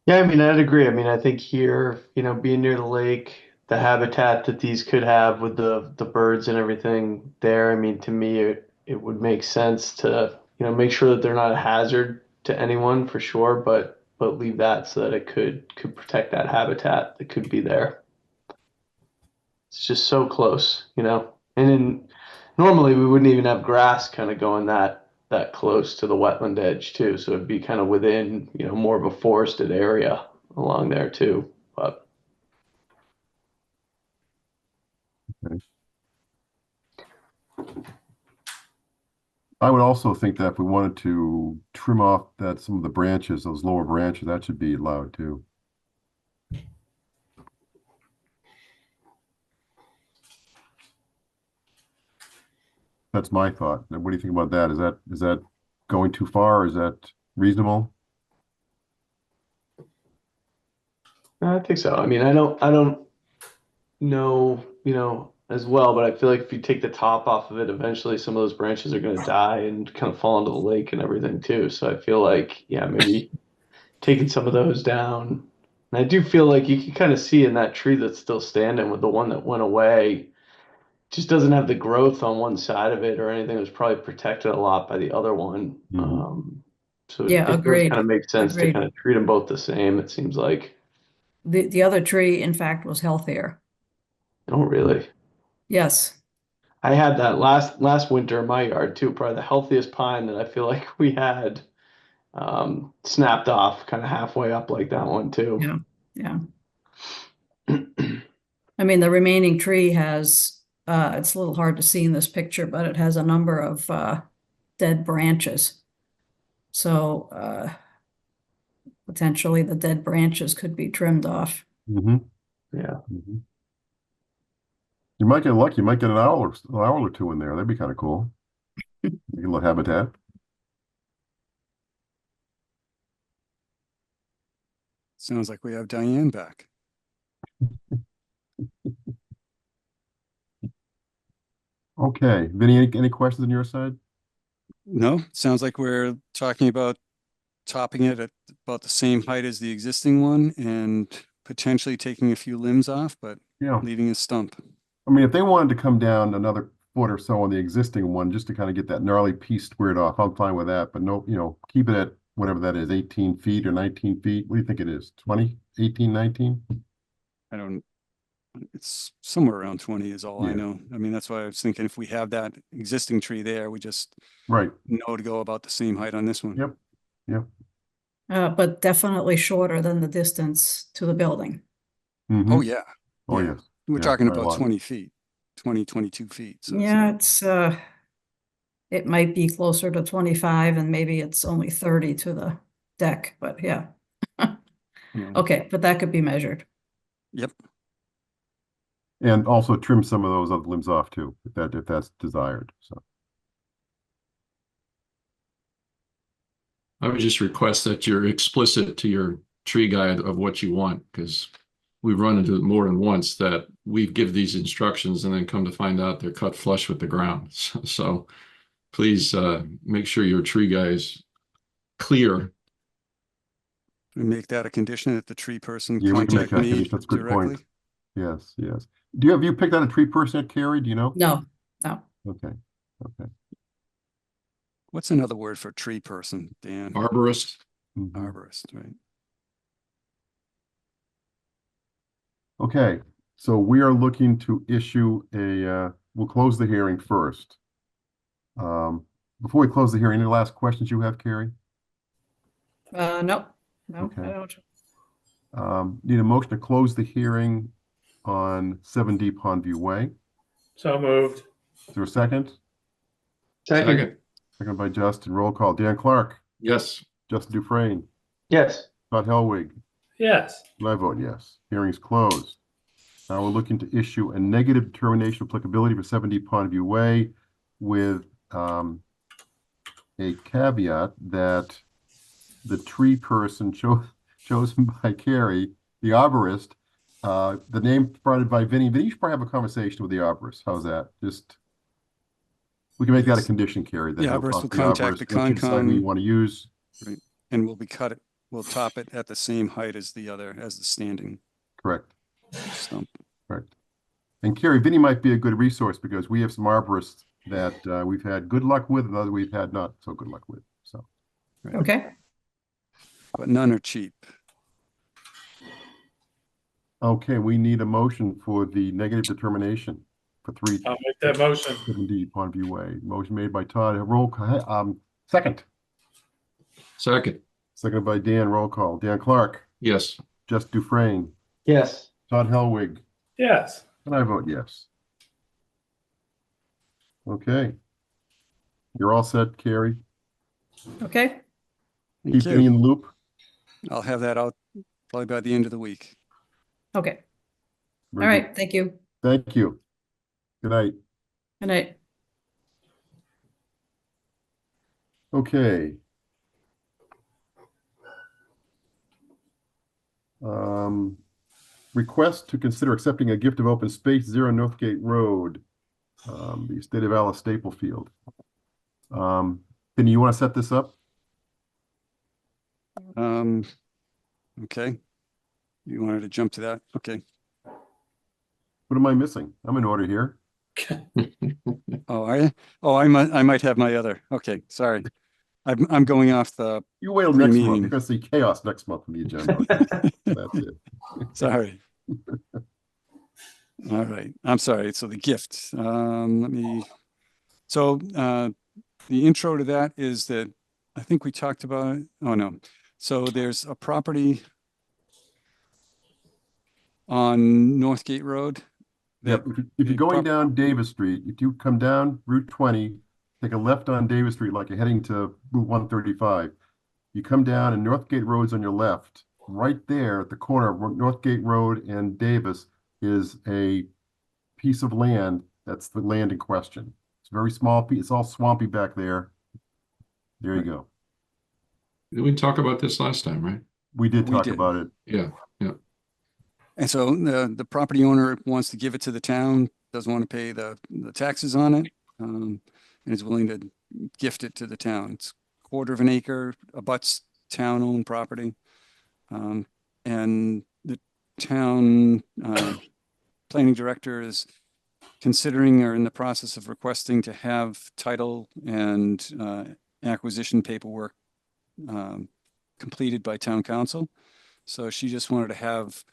Yeah, I mean, I'd agree. I mean, I think here, being near the lake, the habitat that these could have with the birds and everything there, I mean, to me, it would make sense to, make sure that they're not a hazard to anyone for sure, but leave that so that it could protect that habitat that could be there. It's just so close, and normally we wouldn't even have grass kind of going that close to the wetland edge too. So it'd be kind of within, more of a forested area along there too, but. Okay. I would also think that if we wanted to trim off some of the branches, those lower branches, that should be allowed too. That's my thought. What do you think about that? Is that going too far? Is that reasonable? I think so. I mean, I don't know, as well, but I feel like if you take the top off of it, eventually some of those branches are going to die and kind of fall into the lake and everything too. So I feel like, yeah, maybe taking some of those down. And I do feel like you can kind of see in that tree that's still standing with the one that went away, just doesn't have the growth on one side of it or anything. It was probably protected a lot by the other one. So Yeah, it agreed. kind of makes sense to Agreed. kind of treat them both the same, it seems like. The other tree, in fact, was healthier. Oh, really? Yes. I had that last winter in my yard too, probably the healthiest pine that I feel like we had snapped off kind of halfway up like that one too. Yeah. I mean, the remaining tree has, it's a little hard to see in this picture, but it has a number of dead branches. So potentially the dead branches could be trimmed off. Mm-hmm. Yeah. Mm-hmm. You might get lucky. You might get an owl or two in there. That'd be kind of cool. You get a little habitat. Sounds like we have Diane back. Okay, Vinny, any questions on your side? No, sounds like we're talking about topping it at about the same height as the existing one and potentially taking a few limbs off, but Yeah. leaving a stump. I mean, if they wanted to come down another foot or so on the existing one, just to kind of get that gnarly piece squared off, I'm fine with that. But no, keep it at whatever that is, 18 feet or 19 feet. What do you think it is? 20, 18, 19? It's somewhere around 20 is all I Yeah. know. I mean, that's why I was thinking if we have that existing tree there, we just Right. know to go about the same height on this one. Yep. Yep. But definitely shorter than the distance to the building. Mm-hmm. Oh, yeah. Oh, Yeah. yes. We're Yeah, talking by a about lot. 20 feet, 20, 22 feet. So Yeah, it might be closer to 25 and maybe it's only 30 to the deck, but yeah. Okay, but that could be measured. Yep. And also trim some of those other limbs off too, if that's desired, so. I would just request that you're explicit to your tree guide of what you want, because we've run into it more than once that we give these instructions and then come to find out they're cut flush with the ground. So please make sure your tree guy is clear. We make that a condition that the tree person Yeah, we can make contact that me condition. That's a good directly. point. Yes, yes. Have you picked out a tree person yet, Carrie? Do you know? No. Okay, okay. What's another word for tree person, Dan? Arborist. Arborist, right? Okay, so we are looking to issue we'll close the hearing first. Before we close the hearing, any last questions you have, Carrie? No, Okay. I don't. Need a motion to close the hearing on 7D Pondview Way. So moved. Is there a second? Second. Second by Justin. Roll call. Dan Clark. Yes. Justin Dufresne. Yes. Todd Helwig. Yes. And I vote yes. Hearing is closed. Now we're looking to issue a negative determination of applicability for 7D Pondview Way with a caveat that the tree person chosen by Carrie, the arborist, the name provided by Vinny. Vinny, you should probably have a conversation with the arborist. How's that? We can make that a condition, Carrie. The arborist will contact the let you decide who you want to use. Right. And we'll top it at the same height as the standing Correct. stump. Correct. And Carrie, Vinny might be a good resource because we have some arborists that we've had good luck with and others we've had not so good luck with. So. Right. Okay. But none are cheap. Okay, we need a motion for the negative determination for 3. I'll make that motion. 7D Pondview Way. Motion made by Todd. Roll call. Second. Seconded by Dan. Roll call. Dan Clark. Yes. Justin Dufresne. Yes. Todd Helwig. Yes. And I vote yes. Okay. You're all set, Carrie. Okay. Keep me in the loop. I'll have that out probably by the end of the week. Okay. Very All good. right. Thank you. Thank you. Good night. Good night. Okay. Request to consider accepting a gift of open space, 0 Northgate Road, the estate of Alice Staplefield. Vinny, you want to set this up? Okay. You wanted to jump to that? Okay. What am I missing? I'm in order here. Oh, I might have my other. Okay, sorry. I'm going off the. You wait till next month. pre-meeting. You're going to see chaos next month on the agenda. That's it. Sorry. All right. I'm sorry. So the gift. So the intro to that is that I think we talked about it. Oh no. So there's a property on Northgate Road. Yep. If you're going down Davis Street, if you come down Route 20, take a left on Davis Street like you're heading to Route 135. You come down and Northgate Road's on your left. Right there at the corner of Northgate Road and Davis is a piece of land. That's the land in question. It's a very small piece. It's all swampy back there. There you go. Did we talk about this last time, right? We did talk about it. Yeah, yeah. And so the property owner wants to give it to the town, doesn't want to pay the taxes on it, and is willing to gift it to the town. It's 1/4 of an acre, abuts town-owned property. And the town planning director is considering or in the process of requesting to have title and acquisition paperwork completed by town council. So she just wanted to have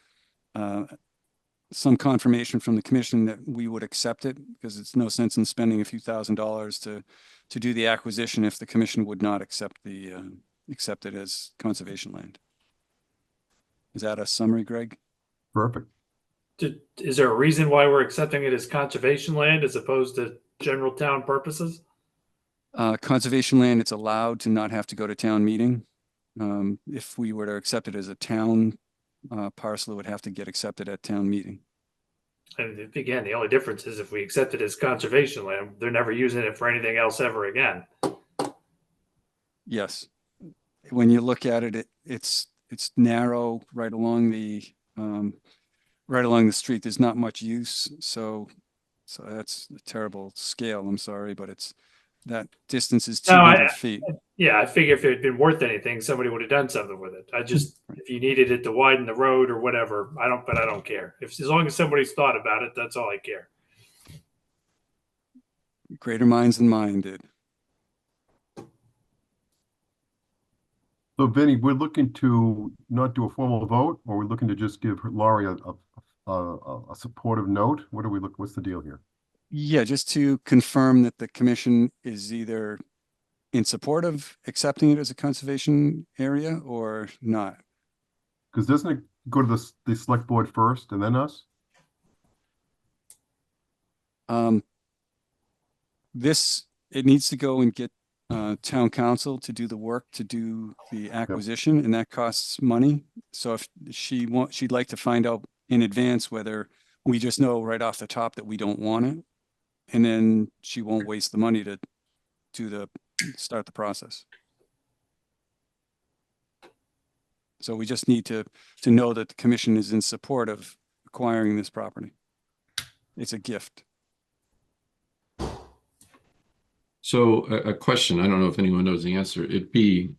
some confirmation from the commission that we would accept it, because it's no sense in spending a few $1,000s to do the acquisition if the commission would not accept it as conservation land. Is that a summary, Greg? Perfect. Is there a reason why we're accepting it as conservation land as opposed to general town purposes? Conservation land, it's allowed to not have to go to town meeting. If we were to accept it as a town parcel would have to get accepted at town meeting. And again, the only difference is if we accept it as conservation land, they're never using it for anything else ever again. Yes. When you look at it, it's narrow right along the street. There's not much use. So that's a terrible scale. I'm sorry, but that distance is 200 feet. Yeah, I figure if it had been worth anything, somebody would have done something with it. If you needed it to widen the road or whatever, I don't care. As long as somebody's thought about it, that's all I care. Greater minds than mine did. So Vinny, we're looking to not do a formal vote, or we're looking to just give Laurie a supportive note? What's the deal here? Yeah, just to confirm that the commission is either in support of accepting it as a conservation area or not. Because doesn't it go to the select board first and then us? It needs to go and get town council to do the work to do the acquisition, and that costs money. So if she'd like to find out in advance whether we just know right off the top that we don't want it, and then she won't waste the money to start the process. So we just need to know that the commission is in support of acquiring this property. It's a gift. So a question, I don't know if anyone knows the answer. It'd be,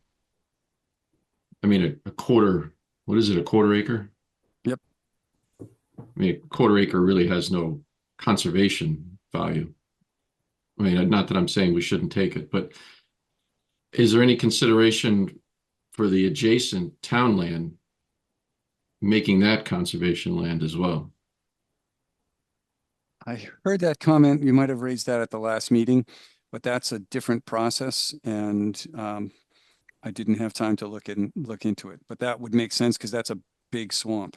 I mean, a quarter, what is it, a quarter acre? Yep. I mean, a quarter acre really has no conservation value. I mean, not that I'm saying we shouldn't take it, but is there any consideration for the adjacent town land, making that conservation land as well? I heard that comment. You might have raised that at the last meeting, but that's a different process, and I didn't have time to look into it. But that would make sense because that's a big swamp.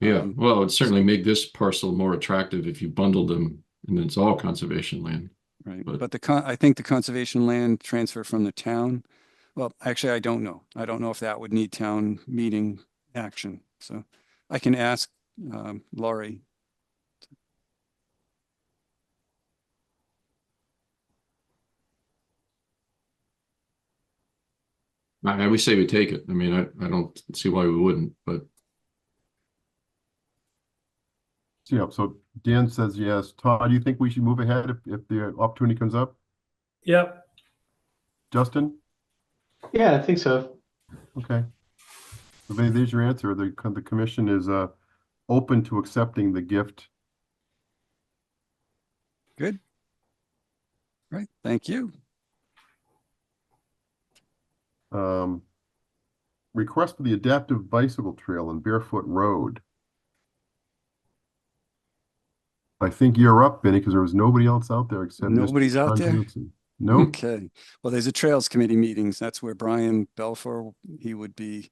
Yeah, well, it'd certainly make this parcel more attractive if you bundled them and it's all conservation land. Right, but I think the conservation land transfer from the town. Well, actually, I don't know. I don't know if that would need town meeting action. So I can ask Laurie. I would say we take it. I mean, I don't see why we wouldn't, but. Yeah, so Dan says yes. Todd, do you think we should move ahead if the opportunity comes up? Yep. Justin? Yeah, I think so. Okay. So Vinny, there's your answer. The commission is open to accepting the gift. Good. Right. Thank you. Request for the adaptive bicycle trail on Barefoot Road. I think you're up, Benny, because there was nobody else out there except nobody's out there. No. Okay. Well, there's a Trails Committee meetings. That's where Brian Belfour, he would be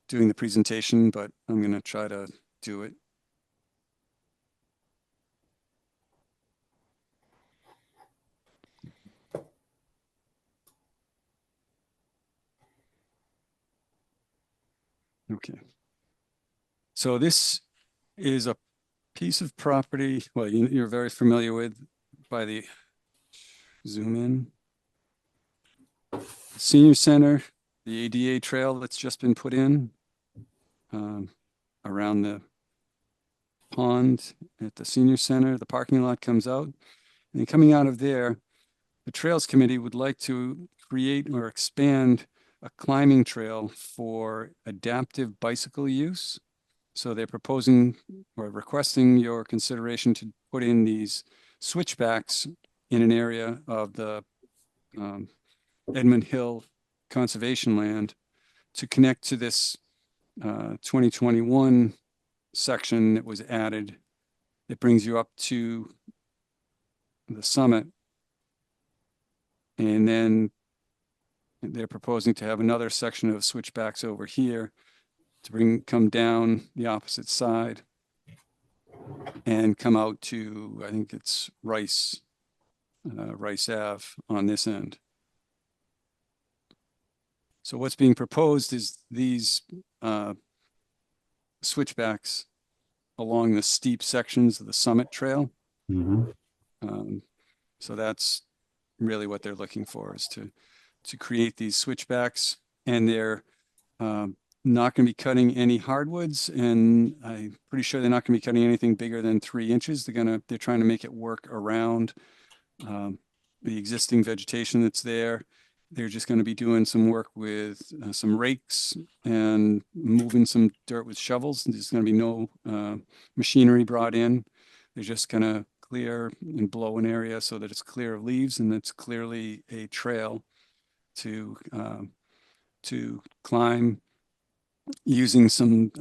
doing the presentation, but I'm going to try to do it. Okay. So this is a piece of property, well, you're very familiar with by the zoom in. Senior Center, the ADA trail that's just been put in around the pond at the Senior Center. The parking lot comes out, and then coming out of there, the Trails Committee would like to create or expand a climbing trail for adaptive bicycle use. So they're proposing or requesting your consideration to put in these switchbacks in an area of the Edmund Hill Conservation Land to connect to this 2021 section that was added. It brings you up to the summit. And then they're proposing to have another section of switchbacks over here to come down the opposite side and come out to, I think it's Rice Ave on this end. So what's being proposed is these switchbacks along the steep sections of the summit trail. So that's really what they're looking for, is to create these switchbacks, and they're not going to be cutting any hardwoods, and I'm pretty sure they're not going to be cutting anything bigger than 3 inches. They're trying to make it work around the existing vegetation that's there. They're just going to be doing some work with some rakes and moving some dirt with shovels. There's going to be no machinery brought in. They're just going to clear and blow an area so that it's clear of leaves, and it's clearly a trail to climb using some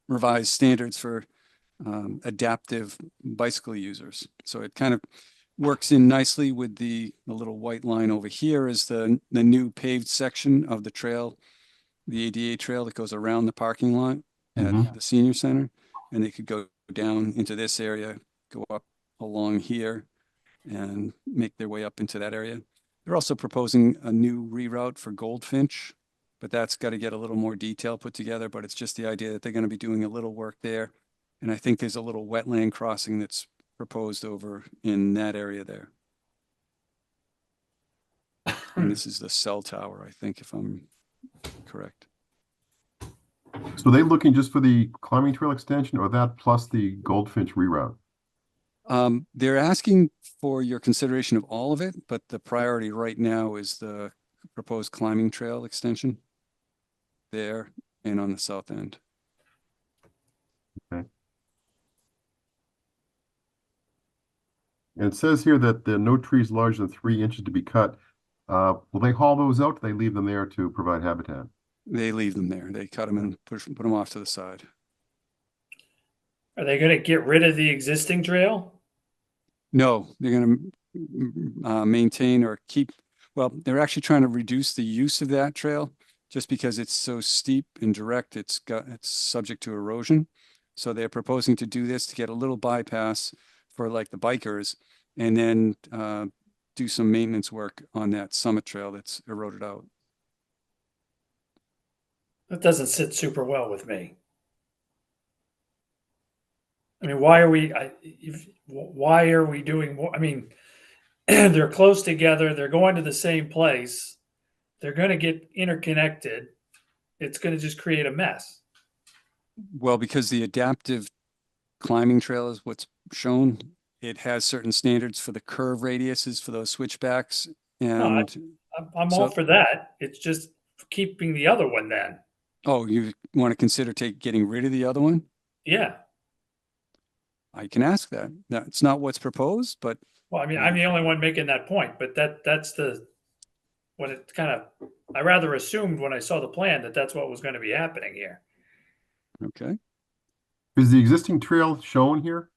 revised standards for adaptive bicycle users. So it kind of works in nicely with the little white line over here is the new paved section of the trail, the ADA trail that goes around the parking lot at the senior center. And they could go down into this area, go up along here, and make their way up into that area. They're also proposing a new reroute for Goldfinch, but that's got to get a little more detail put together. But it's just the idea that they're going to be doing a little work there. And I think there's a little wetland crossing that's proposed over in that area there. And this is the cell tower, I think, if I'm correct. So they looking just for the climbing trail extension, or that plus the Goldfinch reroute? They're asking for your consideration of all of it, but the priority right now is the proposed climbing trail extension there and on the south end. Okay. And it says here that there are no trees larger than 3 inches to be cut. Will they haul those out? Do they leave them there to provide habitat? They leave them there. They cut them and put them off to the side. Are they going to get rid of the existing trail? No, they're going to maintain or keep. Well, they're actually trying to reduce the use of that trail just because it's so steep and direct. It's subject to erosion. So they're proposing to do this to get a little bypass for like the bikers, and then do some maintenance work on that summit trail that's eroded out. That doesn't sit super well with me. I mean, why are we doing more? I mean, they're close together. They're going to the same place. They're going to get interconnected. It's going to just create a mess. Well, because the adaptive climbing trail is what's shown. It has certain standards for the curve radiuses for those switchbacks. And no, I'm all for that. It's just keeping the other one then. Oh, you want to consider getting rid of the other one? Yeah. I can ask that. That's not what's proposed, but. Well, I mean, I'm the only one making that point, but that's what it kind of, I rather assumed when I saw the plan that that's what was going to be happening here. Okay. Is the existing trail shown here?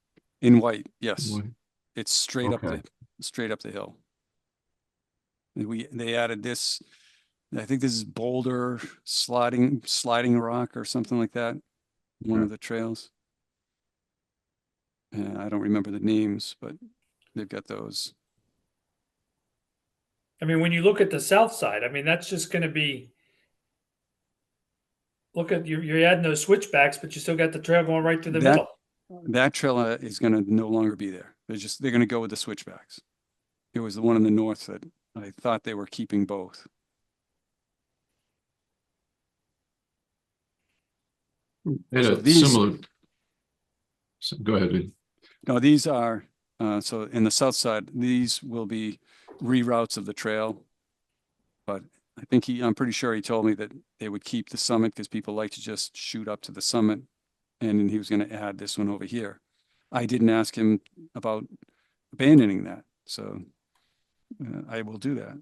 In white, yes. White. It's straight up the hill. They added this. I think this is boulder sliding rock or something like that. One of the trails. I don't remember the names, but they've got those. I mean, when you look at the south side, I mean, that's just going to be, look at, you're adding those switchbacks, but you still got the trail going right through the middle. That trail is going to no longer be there. They're going to go with the switchbacks. It was the one in the north that I thought they were keeping both. Similar. So go ahead. No, these are, so in the south side, these will be reroutes of the trail. But I think I'm pretty sure he told me that they would keep the summit because people like to just shoot up to the summit. And he was going to add this one over here. I didn't ask him about abandoning that. So I will do that.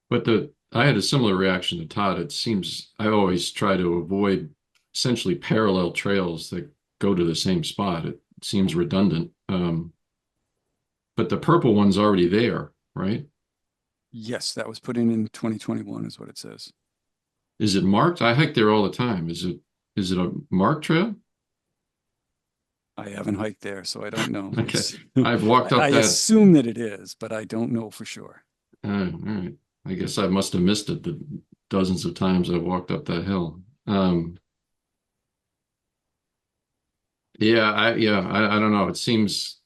But I had a similar reaction to Todd. It seems I always try to avoid essentially parallel trails that go to the same spot. It seems redundant. But the purple one's already there, right? Yes, that was put in 2021 is what it says. Is it marked? I hike there all the time. Is it a marked trail? I haven't hiked there, so I don't know. Okay. I've walked up I assume that it is, but I don't know for sure. All right. I guess I must have missed it the dozens of times I've walked up that hill. Yeah, I don't know. It seems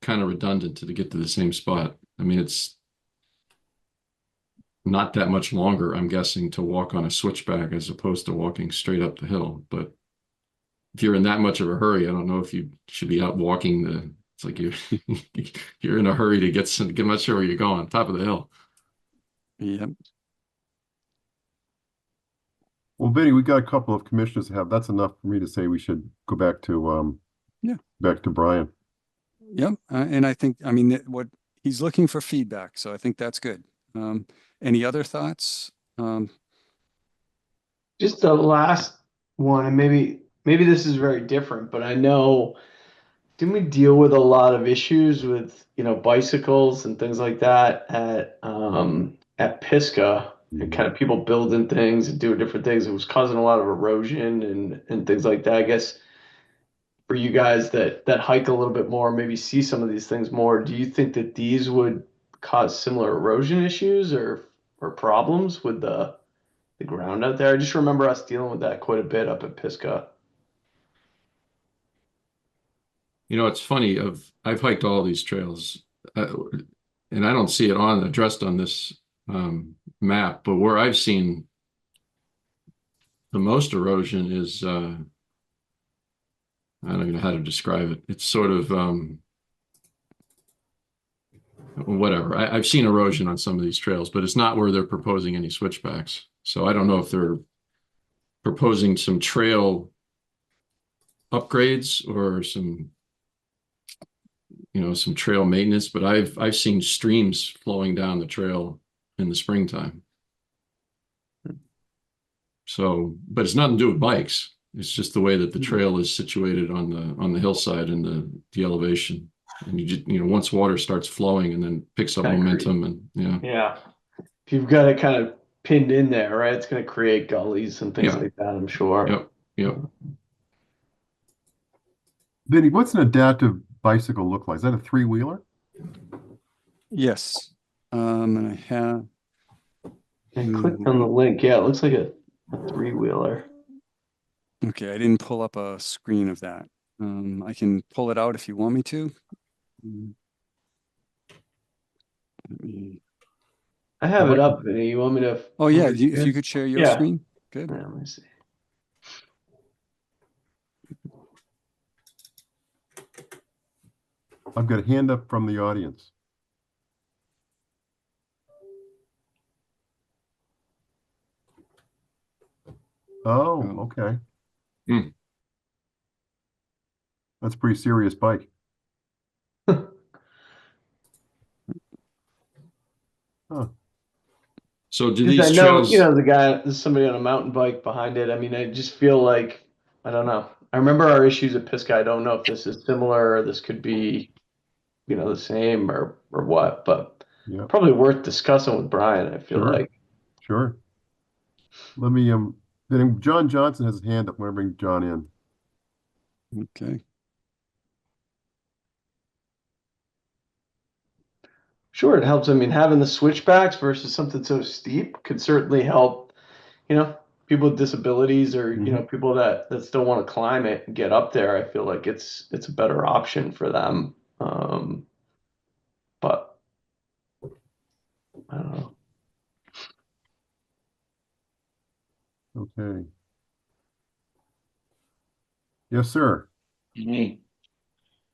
kind of redundant to get to the same spot. I mean, it's not that much longer, I'm guessing, to walk on a switchback as opposed to walking straight up the hill. But if you're in that much of a hurry, I don't know if you should be out walking the. It's like you're in a hurry to get much where you're going, top of the hill. Yep. Well, Vinny, we got a couple of commissioners to have. That's enough for me to say we should go back to back to Brian. Yep. And I think, I mean, what he's looking for feedback, so I think that's good. Any other thoughts? Just the last one, and maybe this is very different, but I know, didn't we deal with a lot of issues with, bicycles and things like that at Pisgah, and kind of people building things and doing different things? It was causing a lot of erosion and things like that. I guess for you guys that hike a little bit more, maybe see some of these things more, do you think that these would cause similar erosion issues or problems with the ground out there? I just remember us dealing with that quite a bit up at Pisgah. It's funny. I've hiked all these trails, and I don't see it addressed on this map. But where I've seen the most erosion is I don't even know how to describe it. It's sort of whatever. I've seen erosion on some of these trails, but it's not where they're proposing any switchbacks. So I don't know if they're proposing some trail upgrades or some trail maintenance, but I've seen streams flowing down the trail in the springtime. So, but it's nothing to do with bikes. It's just the way that the trail is situated on the hillside and the elevation. And you just, once water starts flowing and then picks up momentum and Yeah. If you've got it kind of pinned in there, right, it's going to create gullies and things like that, I'm sure. Yep. Vinny, what's an adaptive bicycle look like? Is that a three-wheeler? Yes. And I have. I clicked on the link. Yeah, it looks like a three-wheeler. Okay, I didn't pull up a screen of that. I can pull it out if you want me to. I have it up. You want me to? Oh yeah, if you could share your screen. Good. Yeah, let me see. I've got a hand up from the audience. Oh, okay. That's a pretty serious bike. Huh. So do these I know, trails? the guy, there's somebody on a mountain bike behind it. I mean, I just feel like, I don't know. I remember our issues at Pisgah. I don't know if this is similar or this could be, the same or what, but probably worth discussing with Brian, I feel like. Sure. Let me, then John Johnson has his hand up. I'm going to bring John in. Okay. Sure, it helps. I mean, having the switchbacks versus something so steep could certainly help, people with disabilities or, people that still want to climb it and get up there. I feel like it's a better option for them. But I don't know. Okay. Yes, sir. Hey,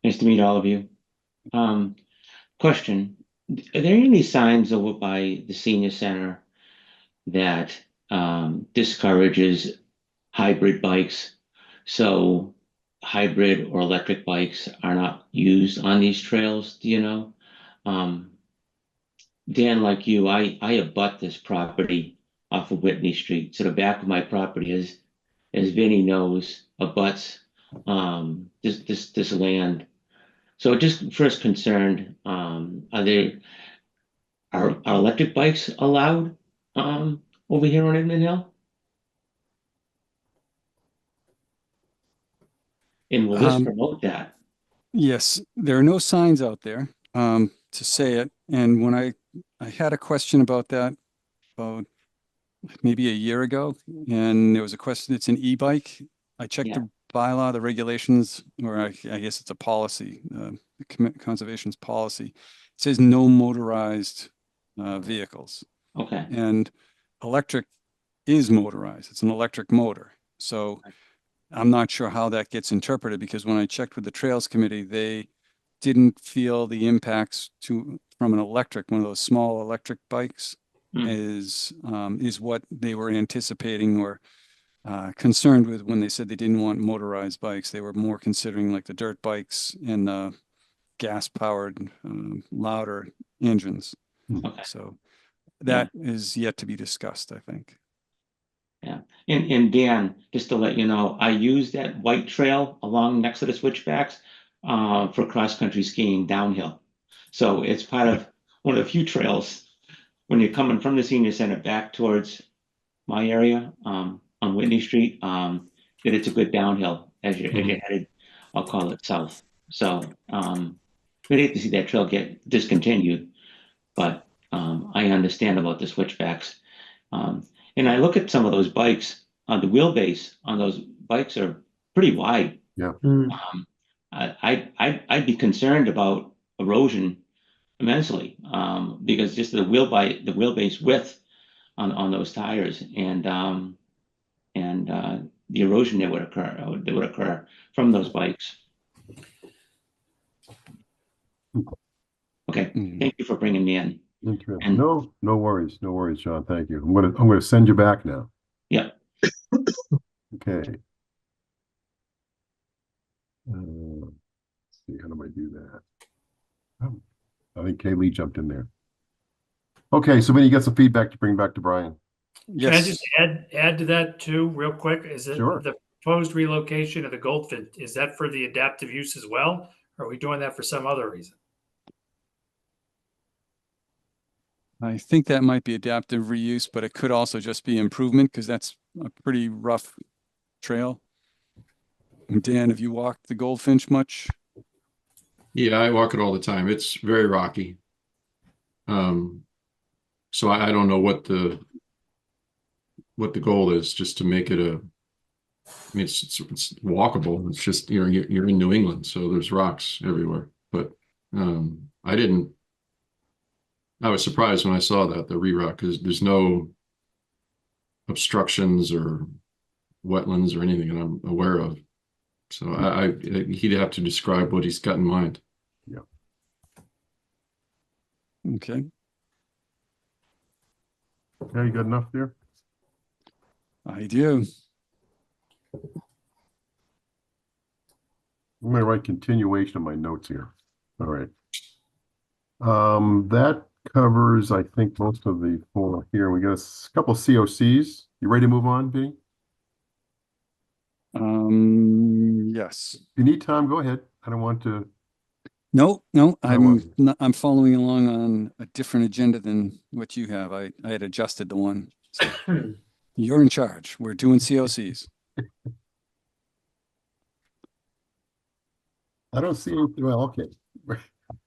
nice to meet all of you. Question. Are there any signs over by the senior center that discourages hybrid bikes? So hybrid or electric bikes are not used on these trails, do you know? Dan, like you, I abut this property off of Whitney Street. So the back of my property is, as Vinny knows, abuts this land. So just first concerned, are electric bikes allowed over here on Edmund Hill? And will this promote that? Yes, there are no signs out there to say it. And when I had a question about that about maybe a year ago, and there was a question, it's an e-bike. I checked the bylaw, the regulations, or I guess it's a policy, the conservation's policy, it says no motorized vehicles. Okay. And electric is motorized. It's an electric motor. So I'm not sure how that gets interpreted, because when I checked with the Trails Committee, they didn't feel the impacts from an electric, one of those small electric bikes, is what they were anticipating or concerned with when they said they didn't want motorized bikes. They were more considering like the dirt bikes and the gas-powered, louder engines. Okay. So that is yet to be discussed, I think. Yeah. And Dan, just to let you know, I use that white trail along next to the switchbacks for cross-country skiing downhill. So it's part of one of the few trails when you're coming from the senior center back towards my area on Whitney Street, that it's a good downhill as you're headed, I'll call it south. So we'd hate to see that trail get discontinued, but I understand about the switchbacks. And I look at some of those bikes, the wheelbase on those bikes are pretty wide. Yeah. I'd be concerned about erosion immensely, because just the wheelbase width on those tires and the erosion that would occur from those bikes. Okay, thank you for bringing me in. Interesting. No worries, John. Thank you. I'm gonna send you back now. Yeah. Okay. Let's see, how do I do that? Oh, I think Kaylee jumped in there. Okay, so when you get some feedback to bring back to Brian. Can I just add to that too, real quick? Is it Sure. the proposed relocation of the Goldfinch, is that for the adaptive use as well? Or are we doing that for some other reason? I think that might be adaptive reuse, but it could also just be improvement, because that's a pretty rough trail. And Dan, have you walked the Goldfinch much? Yeah, I walk it all the time. It's very rocky. So I don't know what the goal is, just to make it I mean, it's walkable. It's just, you're in New England, so there's rocks everywhere. But I was surprised when I saw that, the re-rock, because there's no obstructions or wetlands or anything that I'm aware of. So he'd have to describe what he's got in mind. Yeah. Okay. Okay, you got enough there? I do. I'm gonna write continuation of my notes here. All right. That covers, I think, most of the four here. We got a couple of COCs. You ready to move on, Vinny? Yes. If you need time, go ahead. I don't want to. No, I'm following along on a different agenda than what you have. I had adjusted the one. So you're in charge. We're doing COCs. I don't see anything. Well, okay.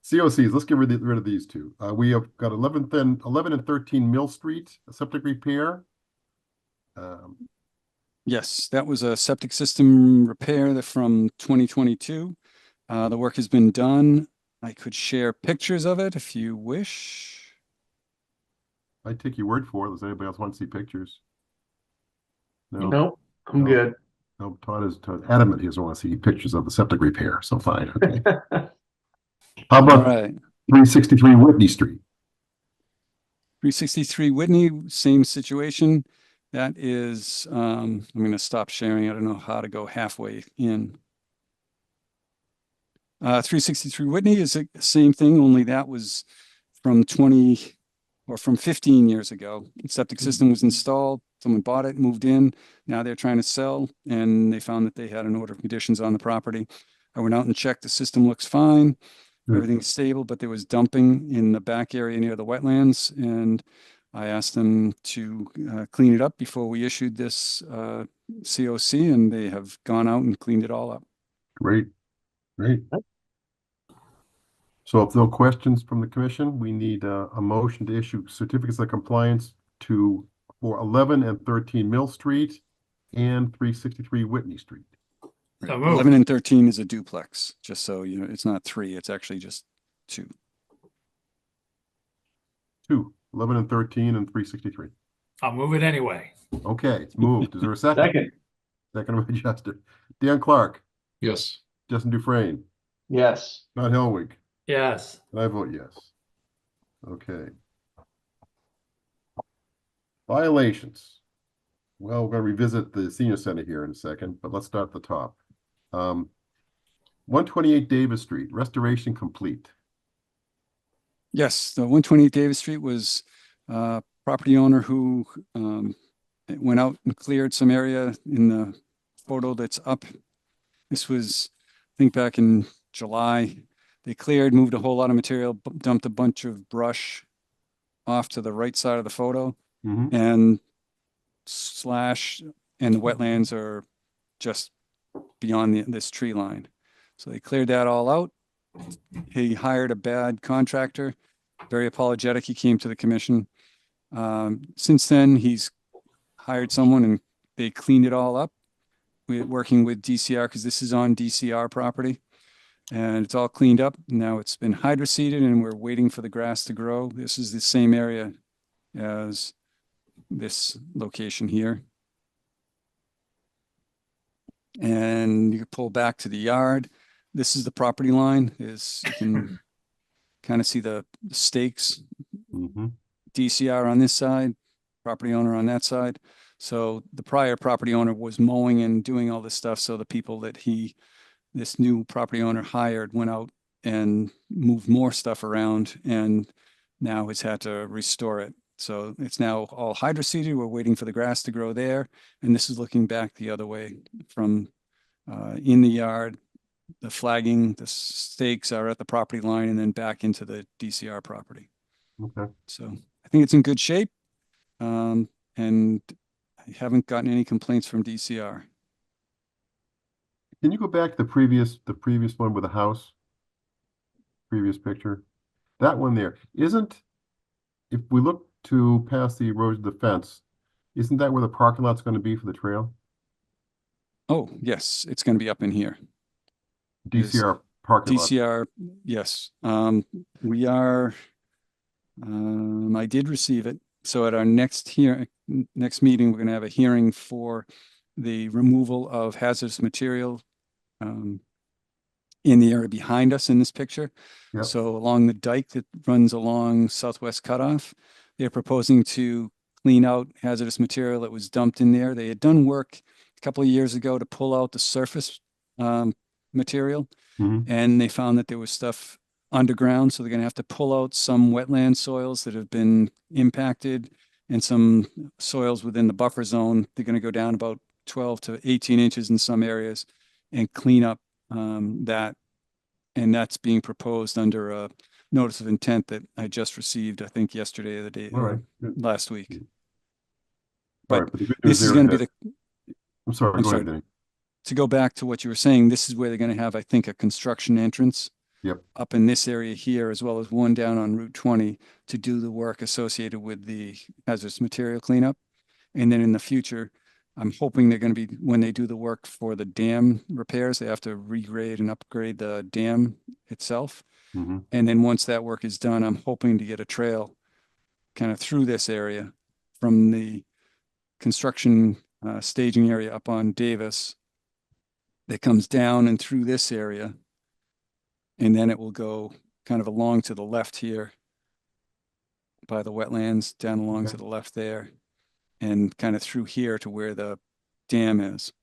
COCs, let's get rid of these two. We have got 11 and 13 Mill Street, a septic repair. Yes, that was a septic system repair from 2022. The work has been done. I could share pictures of it if you wish. I take your word for it. Does anybody else want to see pictures? Nope, I'm good. No, Todd is adamant he doesn't want to see pictures of the septic repair, so fine. Okay. How about 363 Whitney Street? 363 Whitney, same situation. That is, I'm going to stop sharing. I don't know how to go halfway in. 363 Whitney is the same thing, only that was from 15 years ago. The septic system was installed. Someone bought it, moved in. Now they're trying to sell, and they found that they had an order of conditions on the property. I went out and checked. The system looks fine. Everything's stable, but there was dumping in the back area near the wetlands, and I asked them to clean it up before we issued this COC, and they have gone out and cleaned it all up. Great. So if no questions from the commission, we need a motion to issue certificates of compliance for 11 and 13 Mill Street and 363 Whitney Street. So 11 moved. and 13 is a duplex, just so you know, it's not 3, it's actually just 2. 2, 11 and 13 and 363. I'll move it anyway. Okay, it's moved. Is there a second? Second. Second by Justin. Dan Clark, Yes. Justin Dufresne, Yes. Todd Helwig, Yes. and I vote yes. Okay. Violations. Well, we're going to revisit the senior center here in a second, but let's start at the top. 128 Davis Street, restoration complete. Yes, the 128 Davis Street was property owner who went out and cleared some area in the photo that's up. This was, I think, back in July. They cleared, moved a whole lot of material, dumped a bunch of brush off to the right side of the photo, and slash and the wetlands are just beyond this tree line. So they cleared that all out. He hired a bad contractor, very apologetic. He came to the commission. Since then, he's hired someone and they cleaned it all up. We're working with DCR because this is on DCR property, and it's all cleaned up. Now it's been hydroseeded and we're waiting for the grass to grow. This is the same area as this location here. And you pull back to the yard. This is the property line. You can kind of see the stakes. DCR on this side, property owner on that side. So the prior property owner was mowing and doing all this stuff. So the people that this new property owner hired went out and moved more stuff around and now has had to restore it. So it's now all hydroseeded. We're waiting for the grass to grow there. And this is looking back the other way from in the yard. The flagging, the stakes are at the property line and then back into the DCR property. Okay. So I think it's in good shape. And I haven't gotten any complaints from DCR. Can you go back to the previous one with the house? Previous picture. That one there isn't, if we look to past the erosion of the fence, isn't that where the parking lot's going to be for the trail? Oh, yes, it's going to be up in here. DCR parking lot. DCR, yes. We are, I did receive it. So at our next meeting, we're going to have a hearing for the removal of hazardous material in the area behind us in this picture. Yep. So along the dike that runs along Southwest Cutoff, they're proposing to clean out hazardous material that was dumped in there. They had done work a couple of years ago to pull out the surface material, and they found that there was stuff underground. So they're going to have to pull out some wetland soils that have been impacted and some soils within the buffer zone. They're going to go down about 12 to 18 inches in some areas and clean up that. And that's being proposed under a notice of intent that I just received, I think yesterday or the day or last week. But this is going to be the, I'm sorry, go ahead, Danny. To go back to what you were saying, this is where they're going to have, I think, a construction entrance up in this area here, as well as one down on Route 20 to do the work associated with the hazardous material cleanup. And then in the future, I'm hoping they're going to be, when they do the work for the dam repairs, they have to regrade and upgrade the dam itself. And then once that work is done, I'm hoping to get a trail kind of through this area from the construction staging area up on Davis that comes down and through this area. And then it will go kind of along to the left here by the wetlands, down along to the left there, and kind of through here to where the dam is.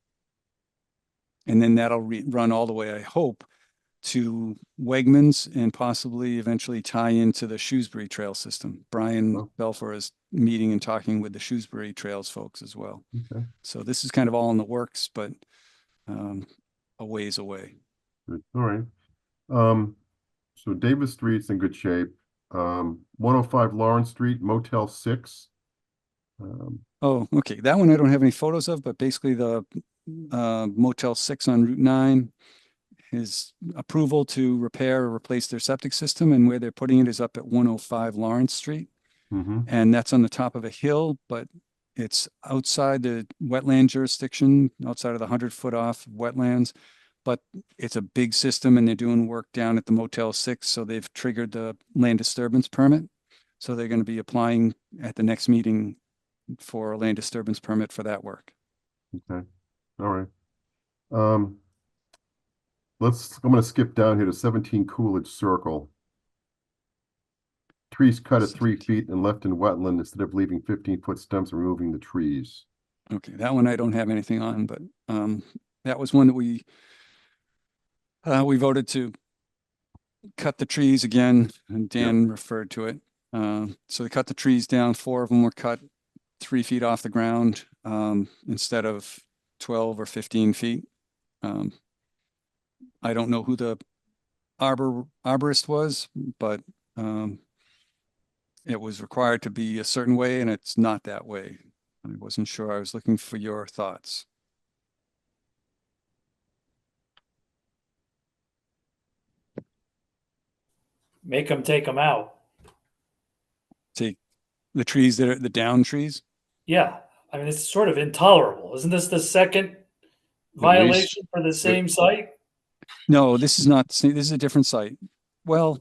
And then that'll run all the way, I hope, to Wegmans and possibly eventually tie into the Shrewsbury Trail system. Brian Belfour is meeting and talking with the Shrewsbury Trails folks as well. So this is kind of all in the works, but a ways away. All right. So Davis Street's in good shape. 105 Lawrence Street, Motel 6. Oh, okay. That one I don't have any photos of, but basically the Motel 6 on Route 9, his approval to repair or replace their septic system, and where they're putting it is up at 105 Lawrence Street. And that's on the top of a hill, but It's outside the wetland jurisdiction, outside of the 100-foot off wetlands, but it's a big system and they're doing work down at the Motel 6, so they've triggered the land disturbance permit. So they're going to be applying at the next meeting for a land disturbance permit for that work. Okay, all right. I'm going to skip down here to 17 Coolidge Circle. Trees cut at 3 feet and left in wetland instead of leaving 15-foot stumps, removing the trees. Okay, that one I don't have anything on, but that was one that we voted to cut the trees again, and Dan referred to it. So they cut the trees down. 4 of them were cut 3 feet off the ground instead of 12 or 15 feet. I don't know who the arborist was, but it was required to be a certain way, and it's not that way. I wasn't sure. I was looking for your thoughts. Make them take them out. Take the trees that are the down trees? Yeah. I mean, it's sort of intolerable. Isn't this the second violation for the same site? No, this is not the same. This is a different site. Well,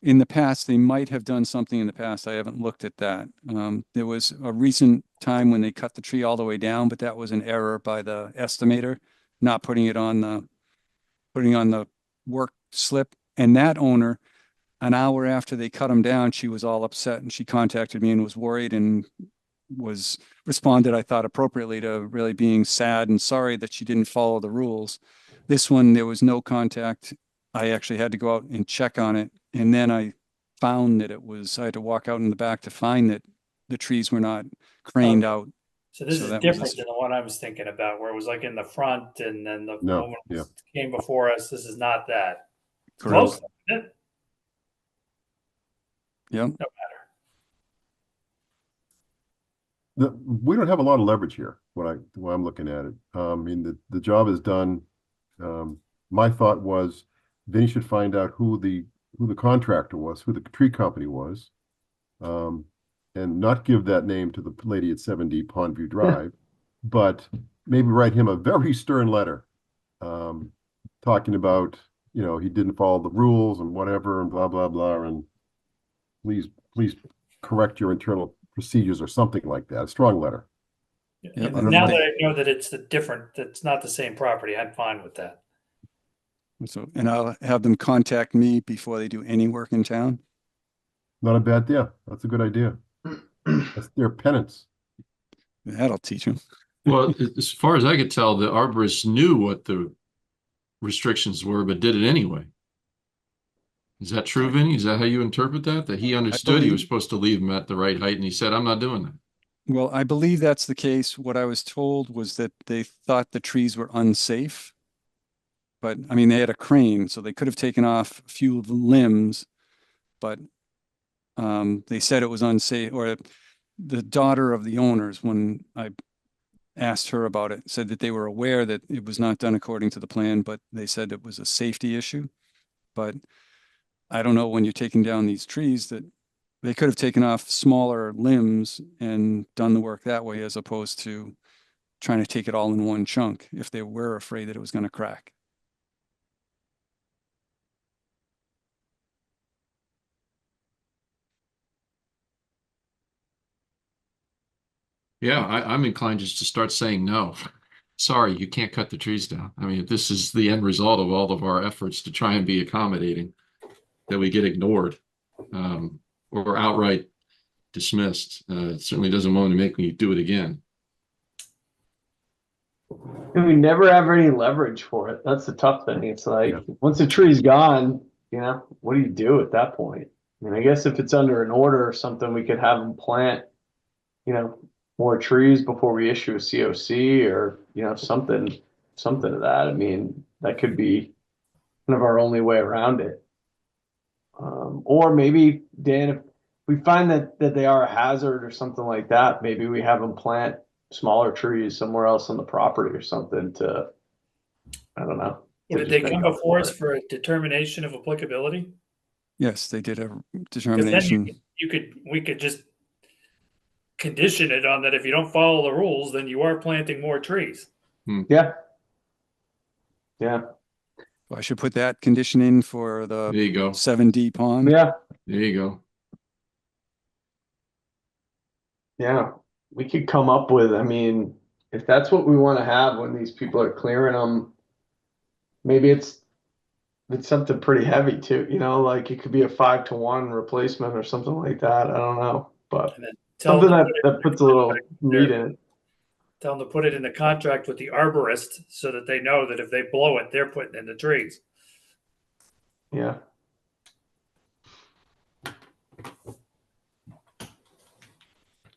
in the past, they might have done something in the past. I haven't looked at that. There was a recent time when they cut the tree all the way down, but that was an error by the estimator, not putting it on the work slip. And that owner, an hour after they cut him down, she was all upset and she contacted me and was worried and responded, I thought, appropriately to really being sad and sorry that she didn't follow the rules. This one, there was no contact. I actually had to go out and check on it. And then I found that I had to walk out in the back to find that the trees were not craned out. So this is different than the one I was thinking about, where it was like in the front and then the woman came before us. This is not that. Correct. Close, isn't it? Yeah. No matter. We don't have a lot of leverage here when I'm looking at it. I mean, the job is done. My thought was Vinny should find out who the contractor was, who the tree company was, and not give that name to the lady at 7D Pondview Drive, but maybe write him a very stern letter talking about, he didn't follow the rules and whatever and blah, blah, blah, and please correct your internal procedures or something like that. A strong letter. And now that I know that it's not the same property, I'm fine with that. So, and I'll have them contact me before they do any work in town. Not a bad idea. That's a good idea. That's their penance. That'll teach them. Well, as far as I could tell, the arborist knew what the restrictions were, but did it anyway. Is that true, Vinny? Is that how you interpret that? That he understood he was supposed to leave them at the right height and he said, I'm not doing that. Well, I believe that's the case. What I was told was that they thought the trees were unsafe. But I mean, they had a crane, so they could have taken off a few of the limbs, but they said it was unsafe. Or the daughter of the owners, when I asked her about it, said that they were aware that it was not done according to the plan, but they said it was a safety issue. But I don't know, when you're taking down these trees, that they could have taken off smaller limbs and done the work that way, as opposed to trying to take it all in one chunk if they were afraid that it was going to crack. Yeah, I'm inclined just to start saying no. Sorry, you can't cut the trees down. I mean, if this is the end result of all of our efforts to try and be accommodating, that we get ignored or outright dismissed, it certainly doesn't want to make me do it again. And we never have any leverage for it. That's the tough thing. It's like, once the tree's gone, what do you do at that point? I mean, I guess if it's under an order or something, we could have them plant, more trees before we issue a COC or, something to that. I mean, that could be kind of our only way around it. Or maybe, Dan, if we find that they are a hazard or something like that, maybe we have them plant smaller trees somewhere else on the property or something to, I don't know. Did they come before us for a determination of applicability? Yes, they did a determination. We could just condition it on that if you don't follow the rules, then you are planting more trees. Yeah. Yeah. I should put that condition in for the There you go. 7D pond. Yeah. There you go. Yeah. We could come up with, I mean, if that's what we want to have when these people are clearing them, maybe it's something pretty heavy too, you know, like it could be a 5-to-1 replacement or something like that. I don't know, but Tell something them that puts a little meat in it. Tell them to put it in the contract with the arborist so that they know that if they blow it, they're putting in the trees. Yeah.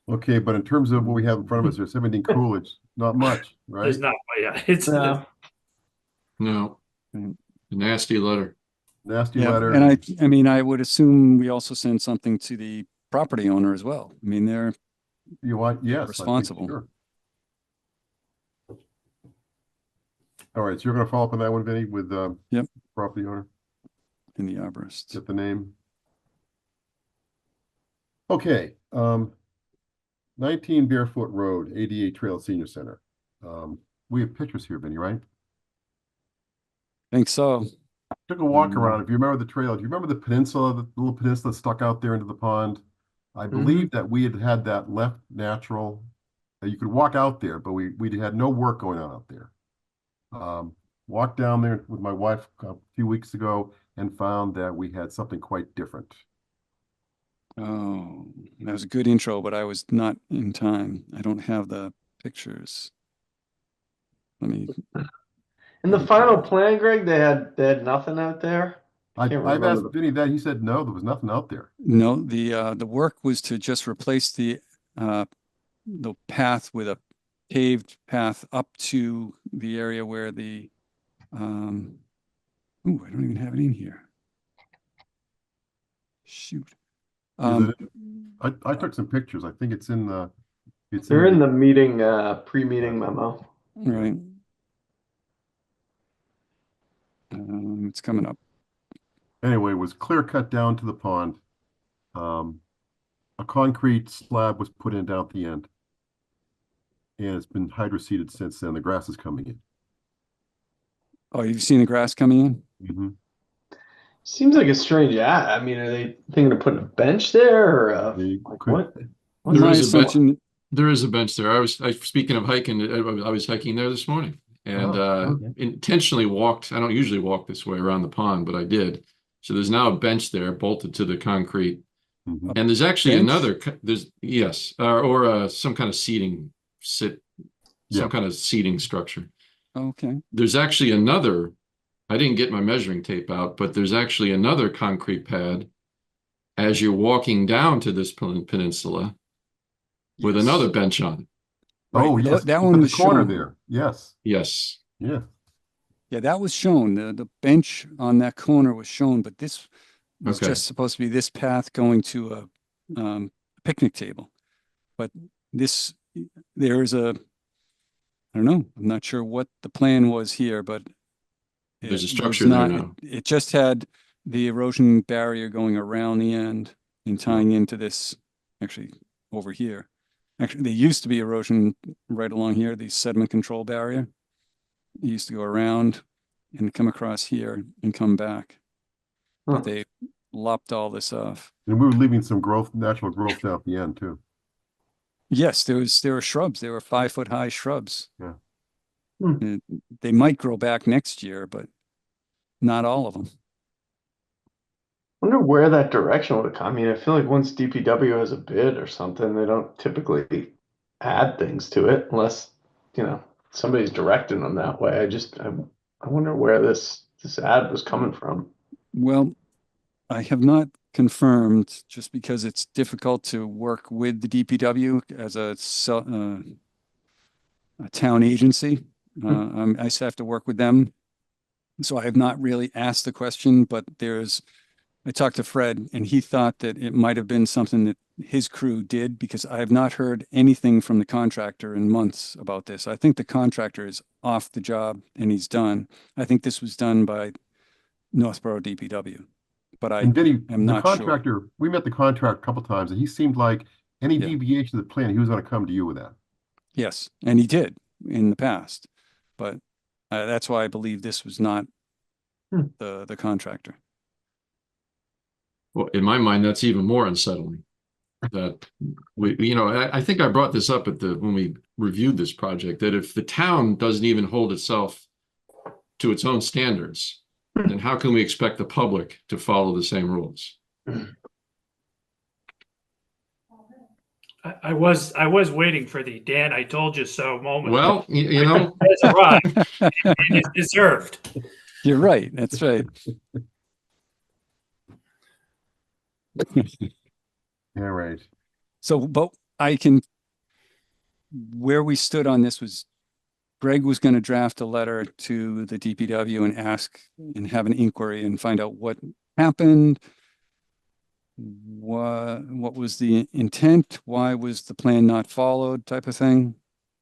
Okay, but in terms of what we have in front of us, there's 17 Coolidge, not much, right? There's not, yeah, it's No. Nasty letter. Nasty Yeah, letter. and I mean, I would assume we also send something to the property owner as well. I mean, they're yes, I think, responsible. sure. All right, so you're going to follow up on that one, Vinny, with Yep. property owner? In the arborist. Get the name. Okay, 19 Barefoot Road, ADA Trail Senior Center. We have pictures here, Vinny, right? Think so. Took a walk around. If you remember the trail, do you remember the peninsula, the little peninsula stuck out there into the pond? I believe that we had that left natural. You could walk out there, but we had no work going on out there. Walked down there with my wife a few weeks ago and found that we had something quite different. Oh, that was a good intro, but I was not in time. I don't have the pictures. Let me. In the final plan, Greg, they had nothing out there. I've asked Vinny that. He said no, there was nothing out there. No, the work was to just replace the path with a paved path up to the area where the I don't even have it in here. Shoot. I took some pictures. I think it's in the. They're in the meeting pre-meeting memo. Right. It's coming up. Anyway, it was clear cut down to the pond. A concrete slab was put in down at the end. And it's been hydroseeded since then. The grass is coming in. Oh, you've seen the grass coming in? Mm-hmm. Seems like a strange ad. I mean, are they thinking of putting a bench there or like what? There is a bench there. Speaking of hiking, I was hiking there this morning and intentionally walked. I don't usually walk this way around the pond, but I did. So there's now a bench there bolted to the concrete. Mm-hmm. And there's actually another, some kind of seating some kind of seating structure. Okay. There's actually another, I didn't get my measuring tape out, but there's actually another concrete pad as you're walking down to this peninsula with another bench on it. Oh, right. yes. That one was the corner shown there. Yes. Yes. Yeah. Yeah, that was shown. The bench on that corner was shown, but this was just supposed to be this path going to a picnic table. But there's I don't know. I'm not sure what the plan was here, but there's a structure there now. It just had the erosion barrier going around the end and tying into this, actually over here. Actually, there used to be erosion right along here, the sediment control barrier. It used to go around and come across here and come back. But they lopped all this off. And we were leaving some natural growth down at the end too. Yes, there were shrubs. There were 5-foot high shrubs. Yeah. They might grow back next year, but not all of them. I wonder where that direction would come. I mean, I feel like once DPW has a bid or something, they don't typically add things to it unless, somebody's directing them that way. I wonder where this ad was coming from. Well, I have not confirmed just because it's difficult to work with the DPW as a town agency. I still have to work with them. So I have not really asked the question, but I talked to Fred and he thought that it might have been something that his crew did because I have not heard anything from the contractor in months about this. I think the contractor is off the job and he's done. I think this was done by Northborough DPW. But I'm not sure. We met the contractor a couple of times and he seemed like Any Yeah. deviation of the plan, he was going to come to you with that. Yes, and he did in the past, but that's why I believe this was not the contractor. Well, in my mind, that's even more unsettling. That I think I brought this up when we reviewed this project, that if the town doesn't even hold itself to its own standards, then how can we expect the public to follow the same rules? I was waiting for the Dan, I told you so moment. Well, It's arrived. It is deserved. You're right. That's right. All right. So, but where we stood on this was Greg was going to draft a letter to the DPW and ask and have an inquiry and find out what happened. What was the intent? Why was the plan not followed, type of thing?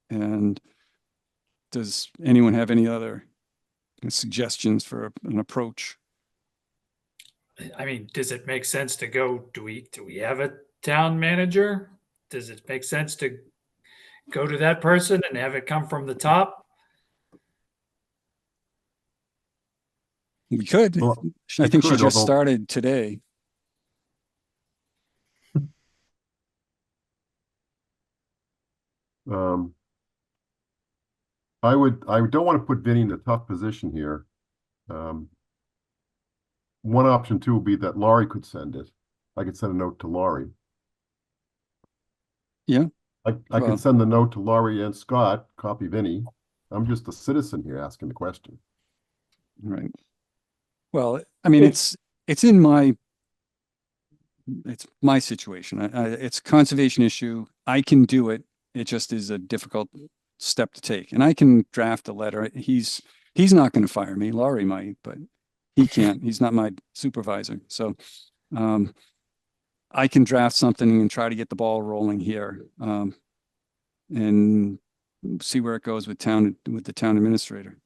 And does anyone have any other suggestions for an approach? I mean, does it make sense to go, do we have a town manager? Does it make sense to go to that person and have it come from the top? We could. Well, I think she could, just although- started today. I don't want to put Vinny in a tough position here. One option too would be that Laurie could send it. I could send a note to Laurie. Yeah. I Well- can send the note to Laurie and Scott, copy Vinny. I'm just a citizen here asking the question. Right. Well, I mean, it's my situation. It's a conservation issue. I can do it. It just is a difficult step to take. And I can draft a letter. He's not going to fire me. Laurie might, but he can't. He's not my supervisor. So I can draft something and try to get the ball rolling here, and see where it goes with the town administrator.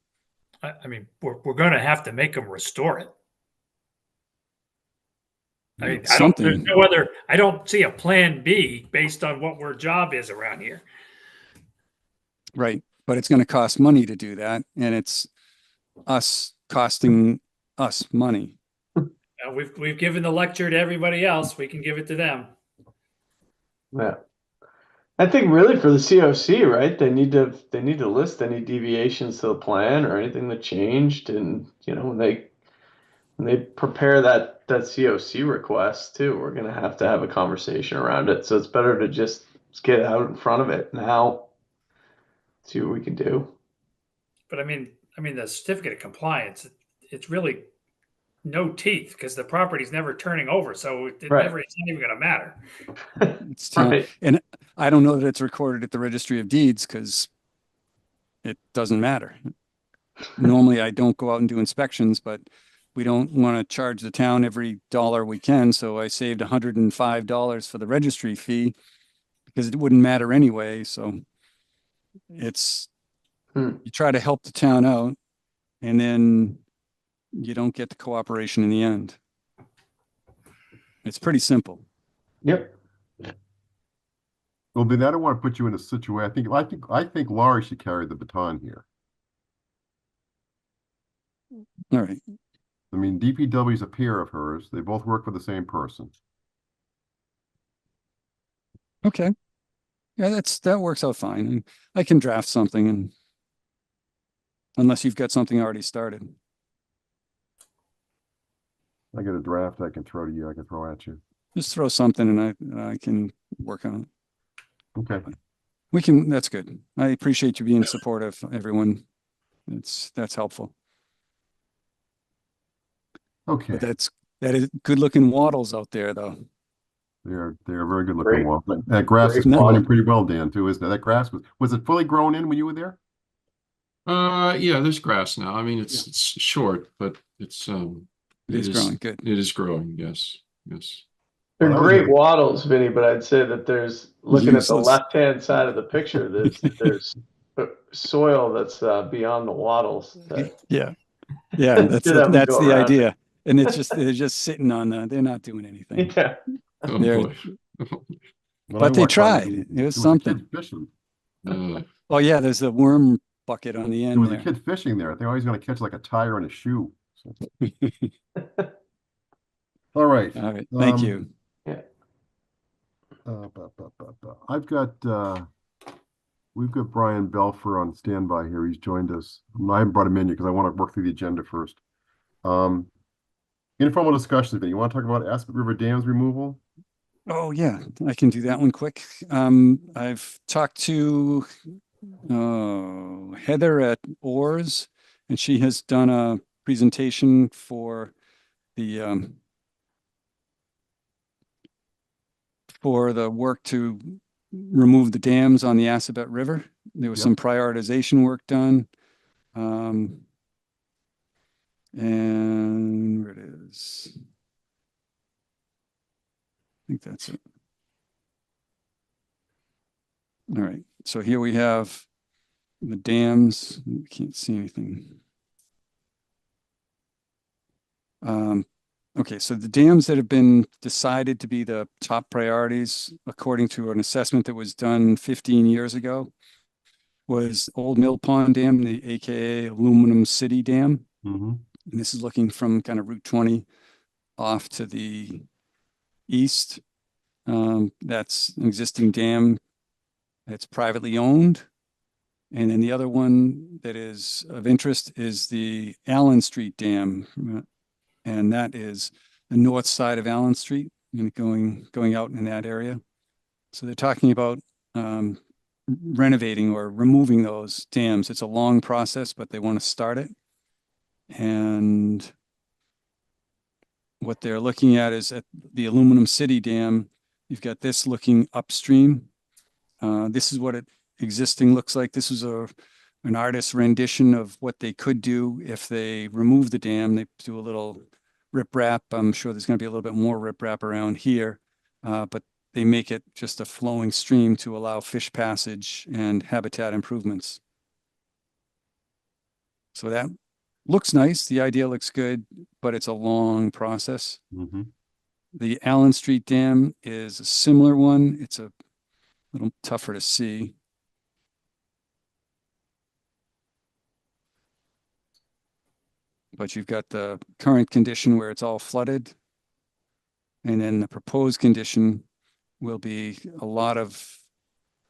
I mean, we're going to have to make them restore it. I mean, there's no other, I don't see a plan B based on what our job is around here. Right. But it's going to cost money to do that. And it's costing us money. We've given the lecture to everybody else. We can give it to them. Yeah. I think really for the COC, right? They need to list any deviations to the plan or anything that changed, and when they prepare that COC request too, we're gonna have to have a conversation around it. So it's better to just get out in front of it now, see what we can do. But I mean, the certificate of compliance, it's really no teeth because the property's never turning over. So it's not even going to matter. It's right. And I don't know that it's recorded at the registry of deeds because it doesn't matter. Normally I don't go out and do inspections, but we don't want to charge the town every dollar we can. So I saved $105 for the registry fee because it wouldn't matter anyway. So it's, you try to help the town out, and then you don't get the cooperation in the end. It's pretty simple. Yep. Well, then I don't want to put you in a situation. I think Laurie should carry the baton here. All right. I mean, DPW is a peer of hers. They both work for the same person. Okay. Yeah, that works out fine. And I can draft something, and unless you've got something already started. I got a draft I can throw to you. I can throw at you. Just throw something and I can work on it. Okay. That's good. I appreciate you being supportive, everyone. That's helpful. Okay. But that is good looking wattles out there though. They're very good looking wall. That grass is growing pretty well, Dan, too, isn't it? That grass was it fully grown in when you were there? Yeah, there's grass now. I mean, it's short, but it's it is growing. Good. It is growing. Yes. They're great wattles, Vinny, but I'd say that there's, looking at the left-hand side of the picture, there's soil that's beyond the wattles. Yeah, that's the idea. And they're just sitting on they're not doing anything. Yeah. Oh, boy. When I But they walked by, tried. there It was was a kid something. fishing. Oh yeah, there's a worm bucket on the There end was a there. kid fishing there. They're always going to catch like a tire in a shoe. So. All right. All right. Thank you. I've got we've got Brian Belfer on standby here. He's joined us. I haven't brought him in yet because I want to work through the agenda first. Informal discussions. You want to talk about Aspet River Dams removal? Oh yeah, I can do that one quick. I've talked to Heather at Oars, and she has done a presentation for the work to remove the dams on the Assabet River. There was some prioritization work done. And where it is. I think that's it. All right, so here we have the dams. We can't see anything. Okay, so the dams that have been decided to be the top priorities, according to an assessment that was done 15 years ago, was Old Mill Pond Dam, the AKA Aluminum City Dam. And this is looking from kind of Route 20 off to the east. That's an existing dam that's privately owned. And then the other one that is of interest is the Allen Street Dam. And that is the north side of Allen Street and going out in that area. So they're talking about renovating or removing those dams. It's a long process, but they want to start it. And what they're looking at is at the Aluminum City Dam, you've got this looking upstream. This is what it existing looks like. This was an artist's rendition of what they could do if they remove the dam. They do a little riprap. I'm sure there's going to be a little bit more riprap around here, but they make it just a flowing stream to allow fish passage and habitat improvements. So that looks nice. The idea looks good, but it's a long process. The Allen Street Dam is a similar one. It's a little tougher to see. But you've got the current condition where it's all flooded. And then the proposed condition will be a lot of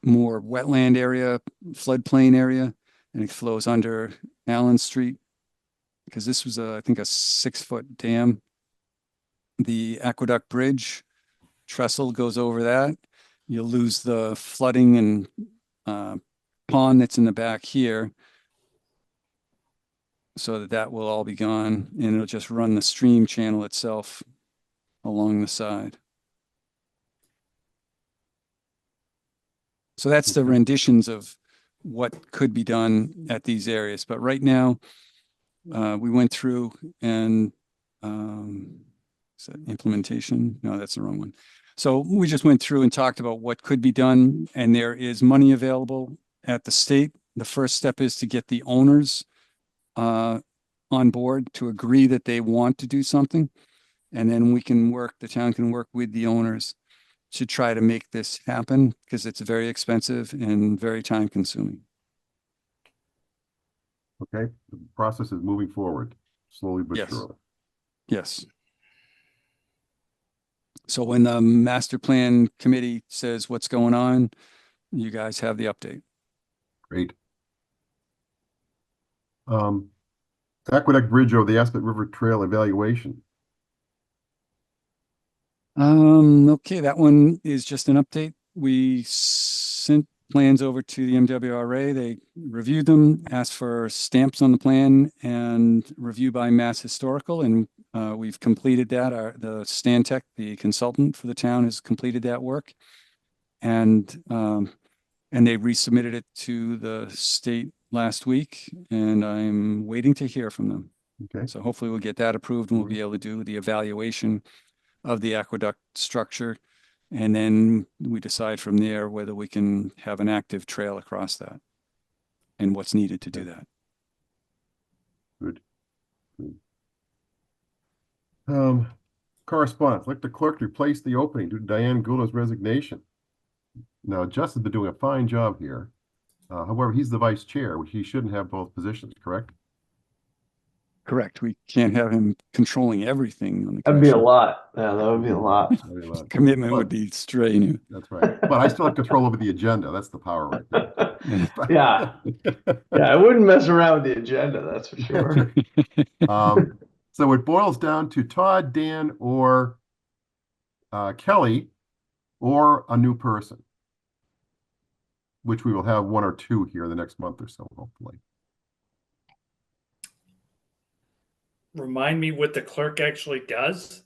more wetland area, floodplain area, and it flows under Allen Street. Because this was, I think, a 6-foot dam. The aqueduct bridge trestle goes over that. You'll lose the flooding and pond that's in the back here. So that will all be gone, and it'll just run the stream channel itself along the side. So that's the renditions of what could be done at these areas. But right now, we went through and is that implementation? No, that's the wrong one. So we just went through and talked about what could be done, and there is money available at the state. The first step is to get the owners on board to agree that they want to do something. And then the town can work with the owners to try to make this happen, because it's very expensive and very time consuming. Okay, the process is moving forward slowly but surely. Yes. So when the master plan committee says what's going on, you guys have the update. Great. Aqueduct Bridge over the Aspet River Trail evaluation. Okay, that one is just an update. We sent plans over to the MWRA. They reviewed them, asked for stamps on the plan and review by Mass Historical, and we've completed that. The Stantec, the consultant for the town, has completed that work, and they resubmitted it to the state last week, and I'm waiting to hear from them. Okay. So hopefully we'll get that approved, and we'll be able to do the evaluation of the aqueduct structure. And then we decide from there whether we can have an active trail across that and what's needed to do that. Good. Correspondence. Like the clerk to replace the opening due to Diane Gula's resignation. Now, Justin's been doing a fine job here. However, he's the vice chair, which he shouldn't have both positions, correct? Correct. We can't have him controlling everything on the That'd be a commission. lot. Yeah, that would be a lot. Commitment would be straining. That's right. But I still have control over the agenda. That's the power right there. Yeah. Yeah, I wouldn't mess around with the agenda, that's for sure. So it boils down to Todd, Dan, or Kelly, or a new person, which we will have one or two here the next month or so, hopefully. Remind me what the clerk actually does.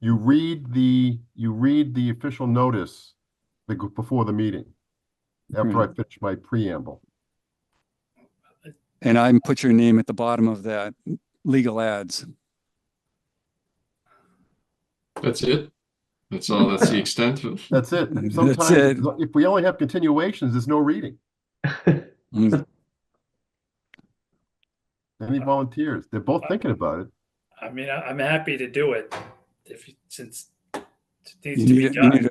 You read the official notice before the meeting, after I finish my preamble. And I put your name at the bottom of that legal ads. That's it? That's all, that's the extent of. That's it. Sometimes if we only have continuations, there's no reading. Any volunteers? They're both thinking about it. I mean, I'm happy to do it since it needs to be done.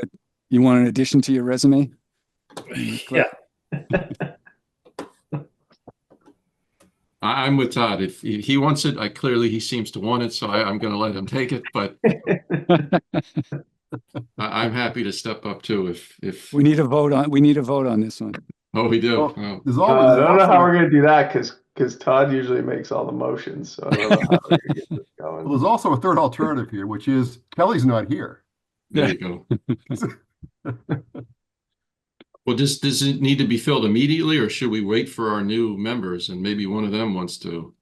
You want an addition to your resume? Yeah. I'm with Todd. If he wants it, he seems to want it, so I'm going to let him take it. But I'm happy to step up too. If we need a vote on this one. Oh, we do. Well, oh. There's always, I don't know how we're going to do that because Todd usually makes all the motions. So I don't know how we're going to get this going. Well, there's also a third alternative here, which is Kelly's not here. There you go. Well, does it need to be filled immediately, or should we wait for our new members and maybe one of them wants to?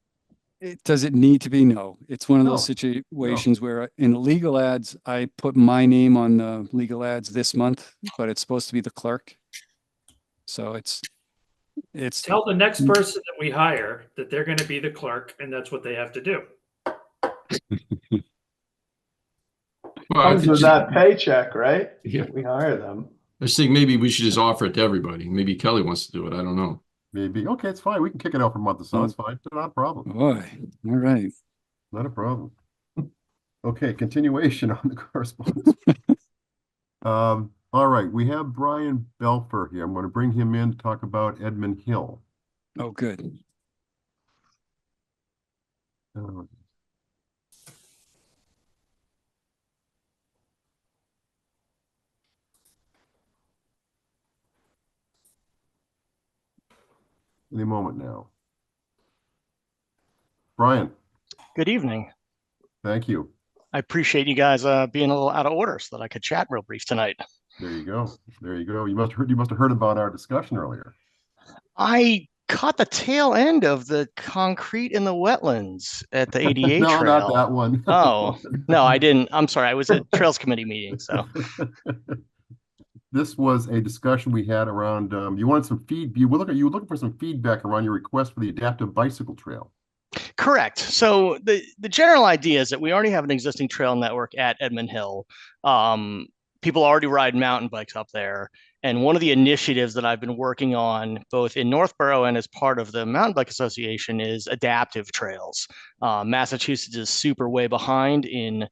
Does it need to be? No. It's one of those situations where in the legal ads, I put my name on the legal ads this month, but it's supposed to be the clerk. So it's tell the next person that we hire that they're going to be the clerk, and that's what they have to do. Comes with that paycheck, right? Yeah. We hire them. I just think maybe we should just offer it to everybody. Maybe Kelly wants to do it. I don't know. Maybe. Okay, it's fine. We can kick it out for a month or so. It's fine. Not a problem. Boy, all right. Not a problem. Okay, continuation on the correspondence. All right, we have Brian Belfer here. I'm going to bring him in to talk about Edmund Hill. Oh, good. Any moment now. Brian. Good evening. Thank you. I appreciate you guys being a little out of order so that I could chat real brief tonight. There you go. There you go. You must have heard about our discussion earlier. I caught the tail end of the concrete in the wetlands at the ADA No, trail. not that one. Oh, no, I didn't. I'm sorry. I was at Trails Committee meeting, so. This was a discussion we had around, you wanted some you were looking for some feedback around your request for the adaptive bicycle trail. Correct. So the general idea is that we already have an existing trail network at Edmund Hill. People already ride mountain bikes up there. And one of the initiatives that I've been working on, both in Northborough and as part of the Mountain Bike Association, is adaptive trails. Massachusetts is super way behind in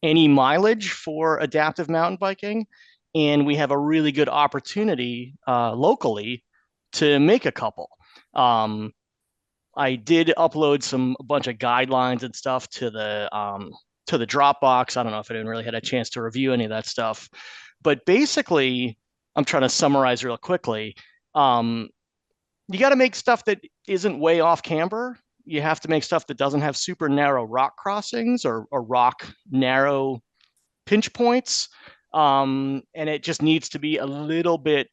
any mileage for adaptive mountain biking. And we have a really good opportunity locally to make a couple. I did upload a bunch of guidelines and stuff to the Dropbox. I don't know if anyone really had a chance to review any of that stuff, but basically, I'm trying to summarize real quickly. You got to make stuff that isn't way off camber. You have to make stuff that doesn't have super narrow rock crossings or rock narrow pinch points. And it just needs to be a little bit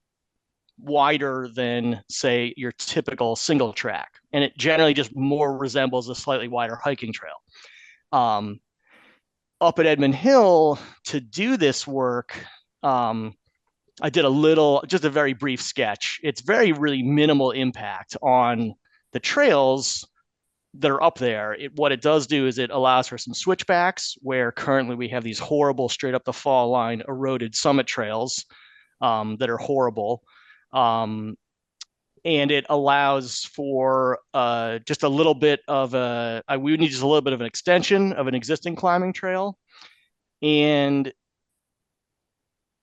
wider than, say, your typical single track. And it generally just more resembles a slightly wider hiking trail. Up at Edmund Hill, to do this work, I did just a very brief sketch. It's really minimal impact on the trails that are up there. What it does do is it allows for some switchbacks, where currently we have these horrible straight up the fall line eroded summit trails that are horrible. And it allows for just a little bit of we would need just a little bit of an extension of an existing climbing trail. And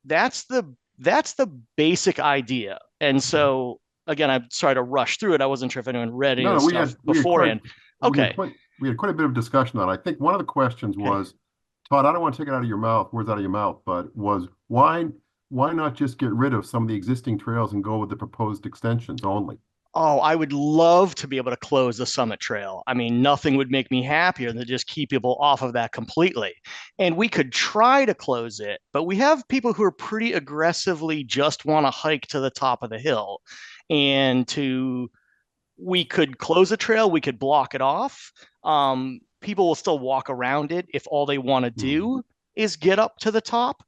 that's the That's the basic idea. And so, again, I'm sorry to rush through it. I wasn't sure if anyone read any of the stuff beforehand. Okay. We had quite a bit of discussion on it. I think one of the questions was, Todd, I don't want to take it out of your mouth, words out of your mouth, but was why not just get rid of some of the existing trails and go with the proposed extensions only? Oh, I would love to be able to close the Summit Trail. I mean, nothing would make me happier than to just keep people off of that completely. And we could try to close it, but we have people who are pretty aggressively just want to hike to the top of the hill. And we could close the trail, we could block it off. People will still walk around it if all they want to do is get up to the top.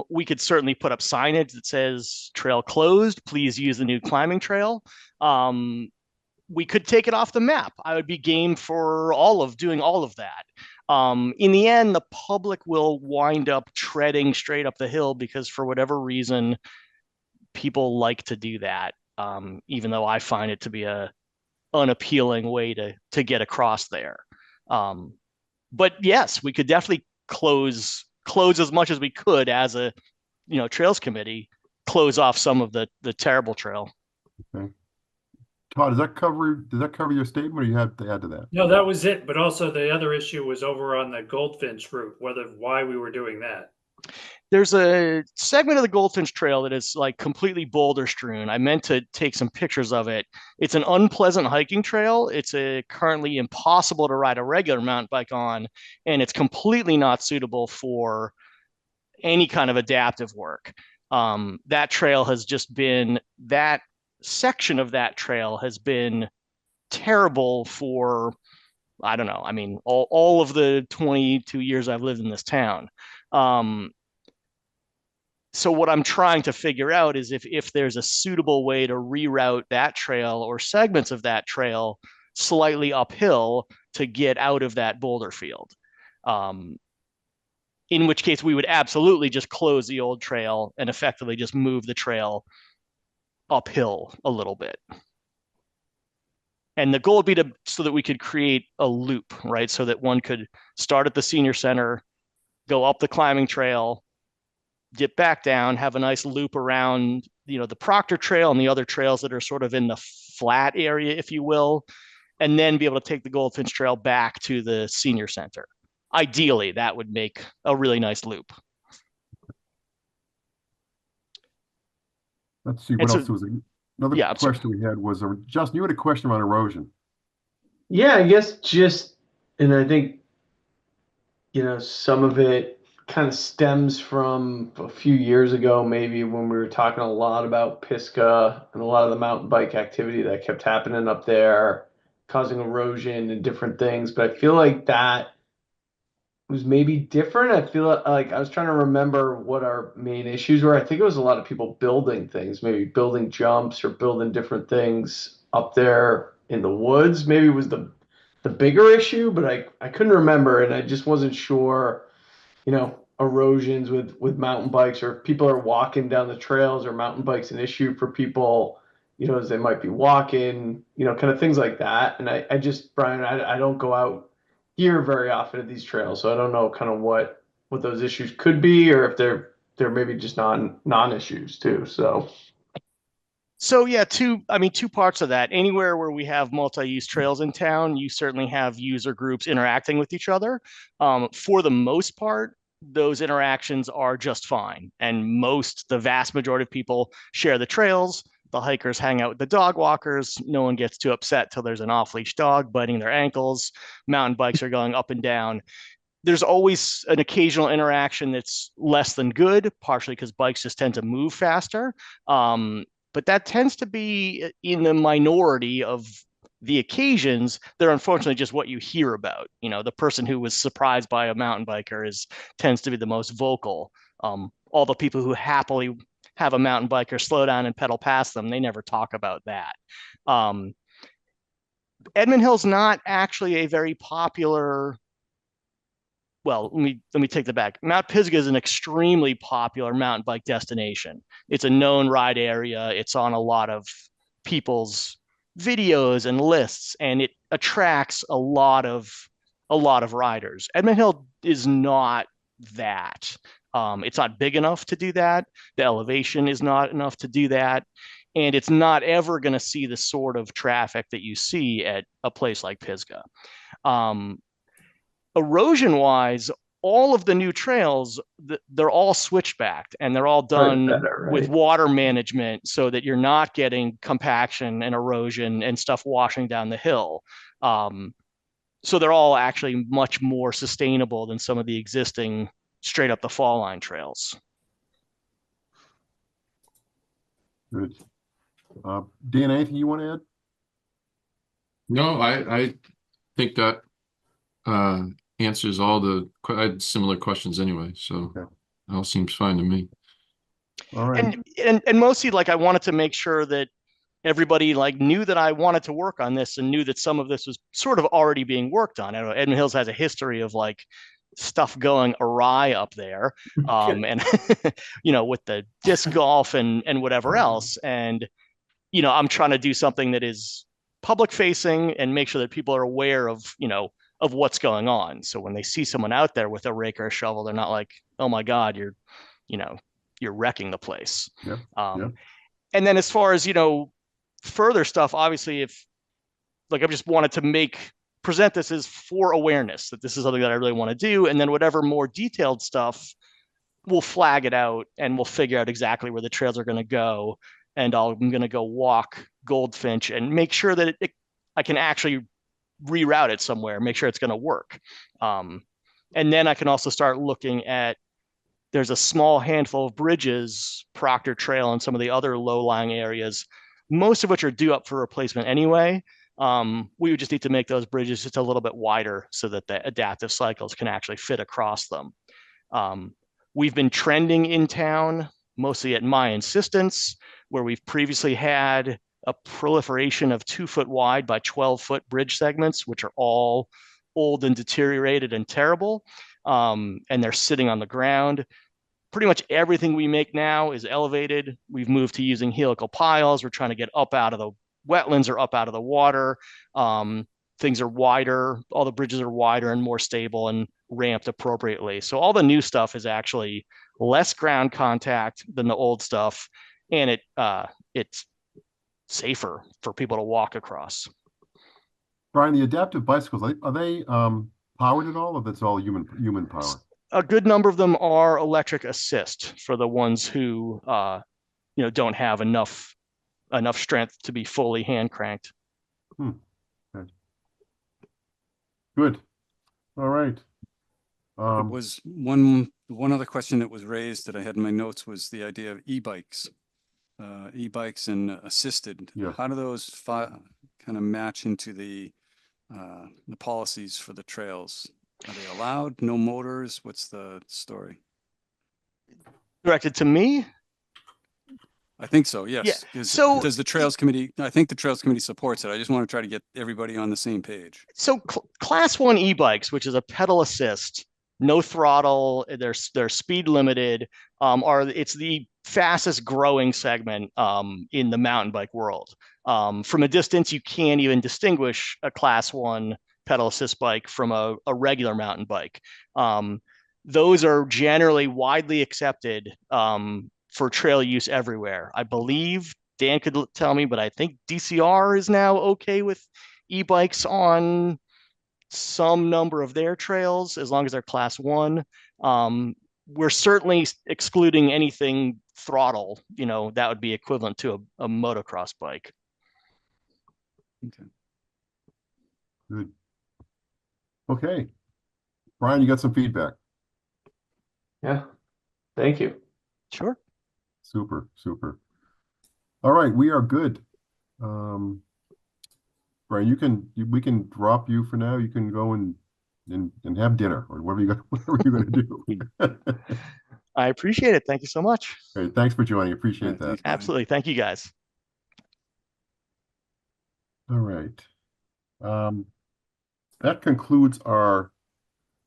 We could certainly put up signage that says trail closed, please use the new climbing trail. We could take it off the map. I would be game for doing all of that. In the end, the public will wind up treading straight up the hill because for whatever reason, people like to do that. Even though I find it to be a unappealing way to get across there. But yes, we could definitely close as much as we could as a trails committee, close off some of the terrible trail. Okay. Todd, does that cover your statement, or you had to add to that? No, that was it. But also the other issue was over on the Goldfinch route, why we were doing that. There's a segment of the Goldfinch Trail that is like completely boulder strewn. I meant to take some pictures of it. It's an unpleasant hiking trail. It's currently impossible to ride a regular mountain bike on, and it's completely not suitable for any kind of adaptive work. That section of that trail has been terrible for, I don't know, I mean, all of the 22 years I've lived in this town. So what I'm trying to figure out is if there's a suitable way to reroute that trail or segments of that trail slightly uphill to get out of that boulder field. In which case we would absolutely just close the old trail and effectively just move the trail uphill a little bit. And the goal would be so that we could create a loop, right? So that one could start at the senior center, go up the climbing trail, dip back down, have a nice loop around, the Proctor Trail and the other trails that are sort of in the flat area, if you will, and then be able to take the Goldfinch Trail back to the senior center. Ideally, that would make a really nice loop. Let's see, what else was it? Another question we had was, Justin, you had a question about erosion. Yeah, I guess and I think, some of it kind of stems from a few years ago, maybe when we were talking a lot about Pisgah and a lot of the mountain bike activity that kept happening up there, causing erosion and different things. But I feel like that was maybe different. I feel like I was trying to remember what our main issues were. I think it was a lot of people building things, maybe building jumps or building different things up there in the woods. Maybe it was the bigger issue, but I couldn't remember, and I just wasn't sure, erosions with mountain bikes, or if people are walking down the trails, or mountain bikes an issue for people, as they might be walking, kind of things like that. And I just, Brian, I don't go out here very often at these trails, so I don't know kind of what those issues could be, or if they're maybe just non-issues too. So yeah, two parts of that. Anywhere where we have multi-use trails in town, you certainly have user groups interacting with each other. For the most part, those interactions are just fine. And the vast majority of people share the trails. The hikers hang out with the dog walkers. No one gets too upset till there's an off-leash dog biting their ankles. Mountain bikes are going up and down. There's always an occasional interaction that's less than good, partially because bikes just tend to move faster. But that tends to be in the minority of the occasions. They're unfortunately just what you hear about. The person who was surprised by a mountain biker tends to be the most vocal. All the people who happily have a mountain biker slow down and pedal past them, they never talk about that. Edmund Hill's not actually a very popular. Well, let me take that back. Mount Pisgah is an extremely popular mountain bike destination. It's a known ride area. It's on a lot of people's videos and lists, and it attracts a lot of riders. Edmund Hill is not that. It's not big enough to do that. The elevation is not enough to do that. And it's not ever going to see the sort of traffic that you see at a place like Pisgah. Erosion wise, all of the new trails, they're all switchbacked and they're all done with water management so that you're not getting compaction and erosion and stuff washing down the hill. So they're all actually much more sustainable than some of the existing straight up the fall line trails. Good. Dan, anything you want to add? No, I think that answers all the, I had similar questions anyway, so it all seems fine to me. All right. And mostly, like, I wanted to make sure that everybody like knew that I wanted to work on this and knew that some of this was sort of already being worked on. I know Edmund Hills has a history of like stuff going awry up there, and you know, with the disc golf and whatever else. And you know, I'm trying to do something that is public facing and make sure that people are aware of, you know, of what's going on. So when they see someone out there with a rake or a shovel, they're not like, oh my God, you're, you know, you're wrecking the place. And then as far as, you know, further stuff, obviously, if like, I just wanted to present this as for awareness that this is something that I really want to do. And then whatever more detailed stuff, we'll flag it out and we'll figure out exactly where the trails are going to go. And I'm going to go walk Goldfinch and make sure that I can actually reroute it somewhere, make sure it's going to work. And then I can also start looking at, there's a small handful of bridges, Proctor Trail and some of the other low-lying areas, most of which are due up for replacement anyway. We would just need to make those bridges just a little bit wider so that the adaptive cycles can actually fit across them. We've been trending in town, mostly at my insistence, where we've previously had a proliferation of 2-foot wide by 12-foot bridge segments, which are all old and deteriorated and terrible. And they're sitting on the ground. Pretty much everything we make now is elevated. We've moved to using helical piles. We're trying to get up out of the wetlands or up out of the water. Things are wider. All the bridges are wider and more stable and ramped appropriately. So all the new stuff is actually less ground contact than the old stuff. And it's safer for people to walk across. Brian, the adaptive bicycles, are they powered at all, or that's all human power? A good number of them are electric assist for the ones who you know, don't have enough strength to be fully hand cranked. Okay. Good. All right. There was one other question that was raised that I had in my notes was the idea of e-bikes. E-bikes and assisted. Yeah. How do those kind of match into the policies for the trails? Are they allowed? No motors? What's the story? Directed to me? I think so, yes. Yeah. So does the Trails Committee, I think the Trails Committee supports it. I just want to try to get everybody on the same page. So class 1 e-bikes, which is a pedal assist, no throttle, they're speed limited, it's the fastest growing segment in the mountain bike world. From a distance, you can't even distinguish a class 1 pedal assist bike from a regular mountain bike. Those are generally widely accepted for trail use everywhere. I believe Dan could tell me, but I think DCR is now okay with e-bikes on some number of their trails as long as they're class 1. We're certainly excluding anything throttle, you know, that would be equivalent to a motocross bike. Okay. Good. Okay. Brian, you got some feedback? Yeah. Thank you. Sure. Super, super. All right, we are good. Brian, we can drop you for now. You can go and have dinner or whatever you're going to do. I appreciate it. Thank you so much. Great. Thanks for joining. Appreciate that. Absolutely. Thank you, guys. All right. That concludes our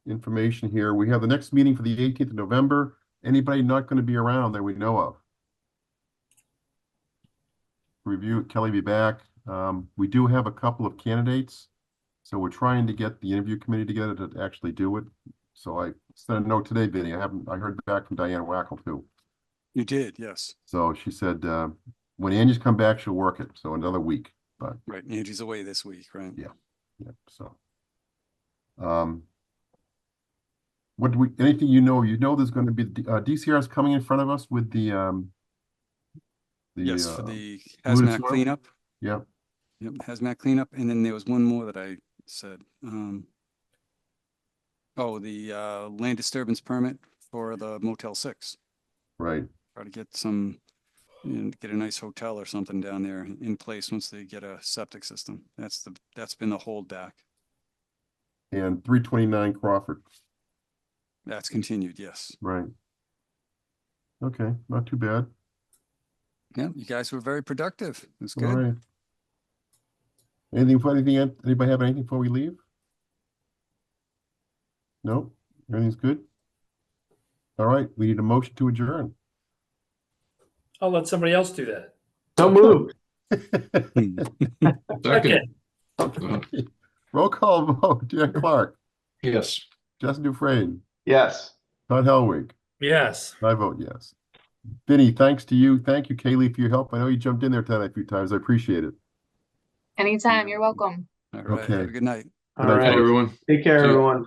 information here. We have the next meeting for the 18th of November. Anybody not going to be around that we know of? Review, Kelly be back. We do have a couple of candidates, so we're trying to get the interview committee together to actually do it. So sent a note today, Vinny. I heard back from Diana Wackel too. You did, yes. So she said, when Angie's come back, she'll work it. So another week, but. Right, Angie's away this week, right? Yeah, yeah, so. What do anything you know there's going to be, DCR is coming in front of us with the yes, for the hazmat cleanup. Yeah. Yep, hazmat cleanup. And then there was one more that I said, the land disturbance permit for the Motel 6. Right. Try to get get a nice hotel or something down there in place once they get a septic system. That's been the holdback. And 329 Crawford. That's continued, yes. Right. Okay, not too bad. Yeah, you guys were very productive. It's good. All right. Anybody have anything before we leave? No? Everything's good? All right, we need a motion to adjourn. I'll let somebody else do that. So moved. Second. Okay. Roll call vote. Dan Clark. Yes. Justin Dufresne. Yes. Todd Helwig. Yes. I vote yes. Vinny, thanks to you. Thank you, Kaylee, for your help. I know you jumped in there tonight a few times. I appreciate it. Anytime, you're welcome. All right, Okay. have a good night. All right, everyone. Take care, See you. everyone.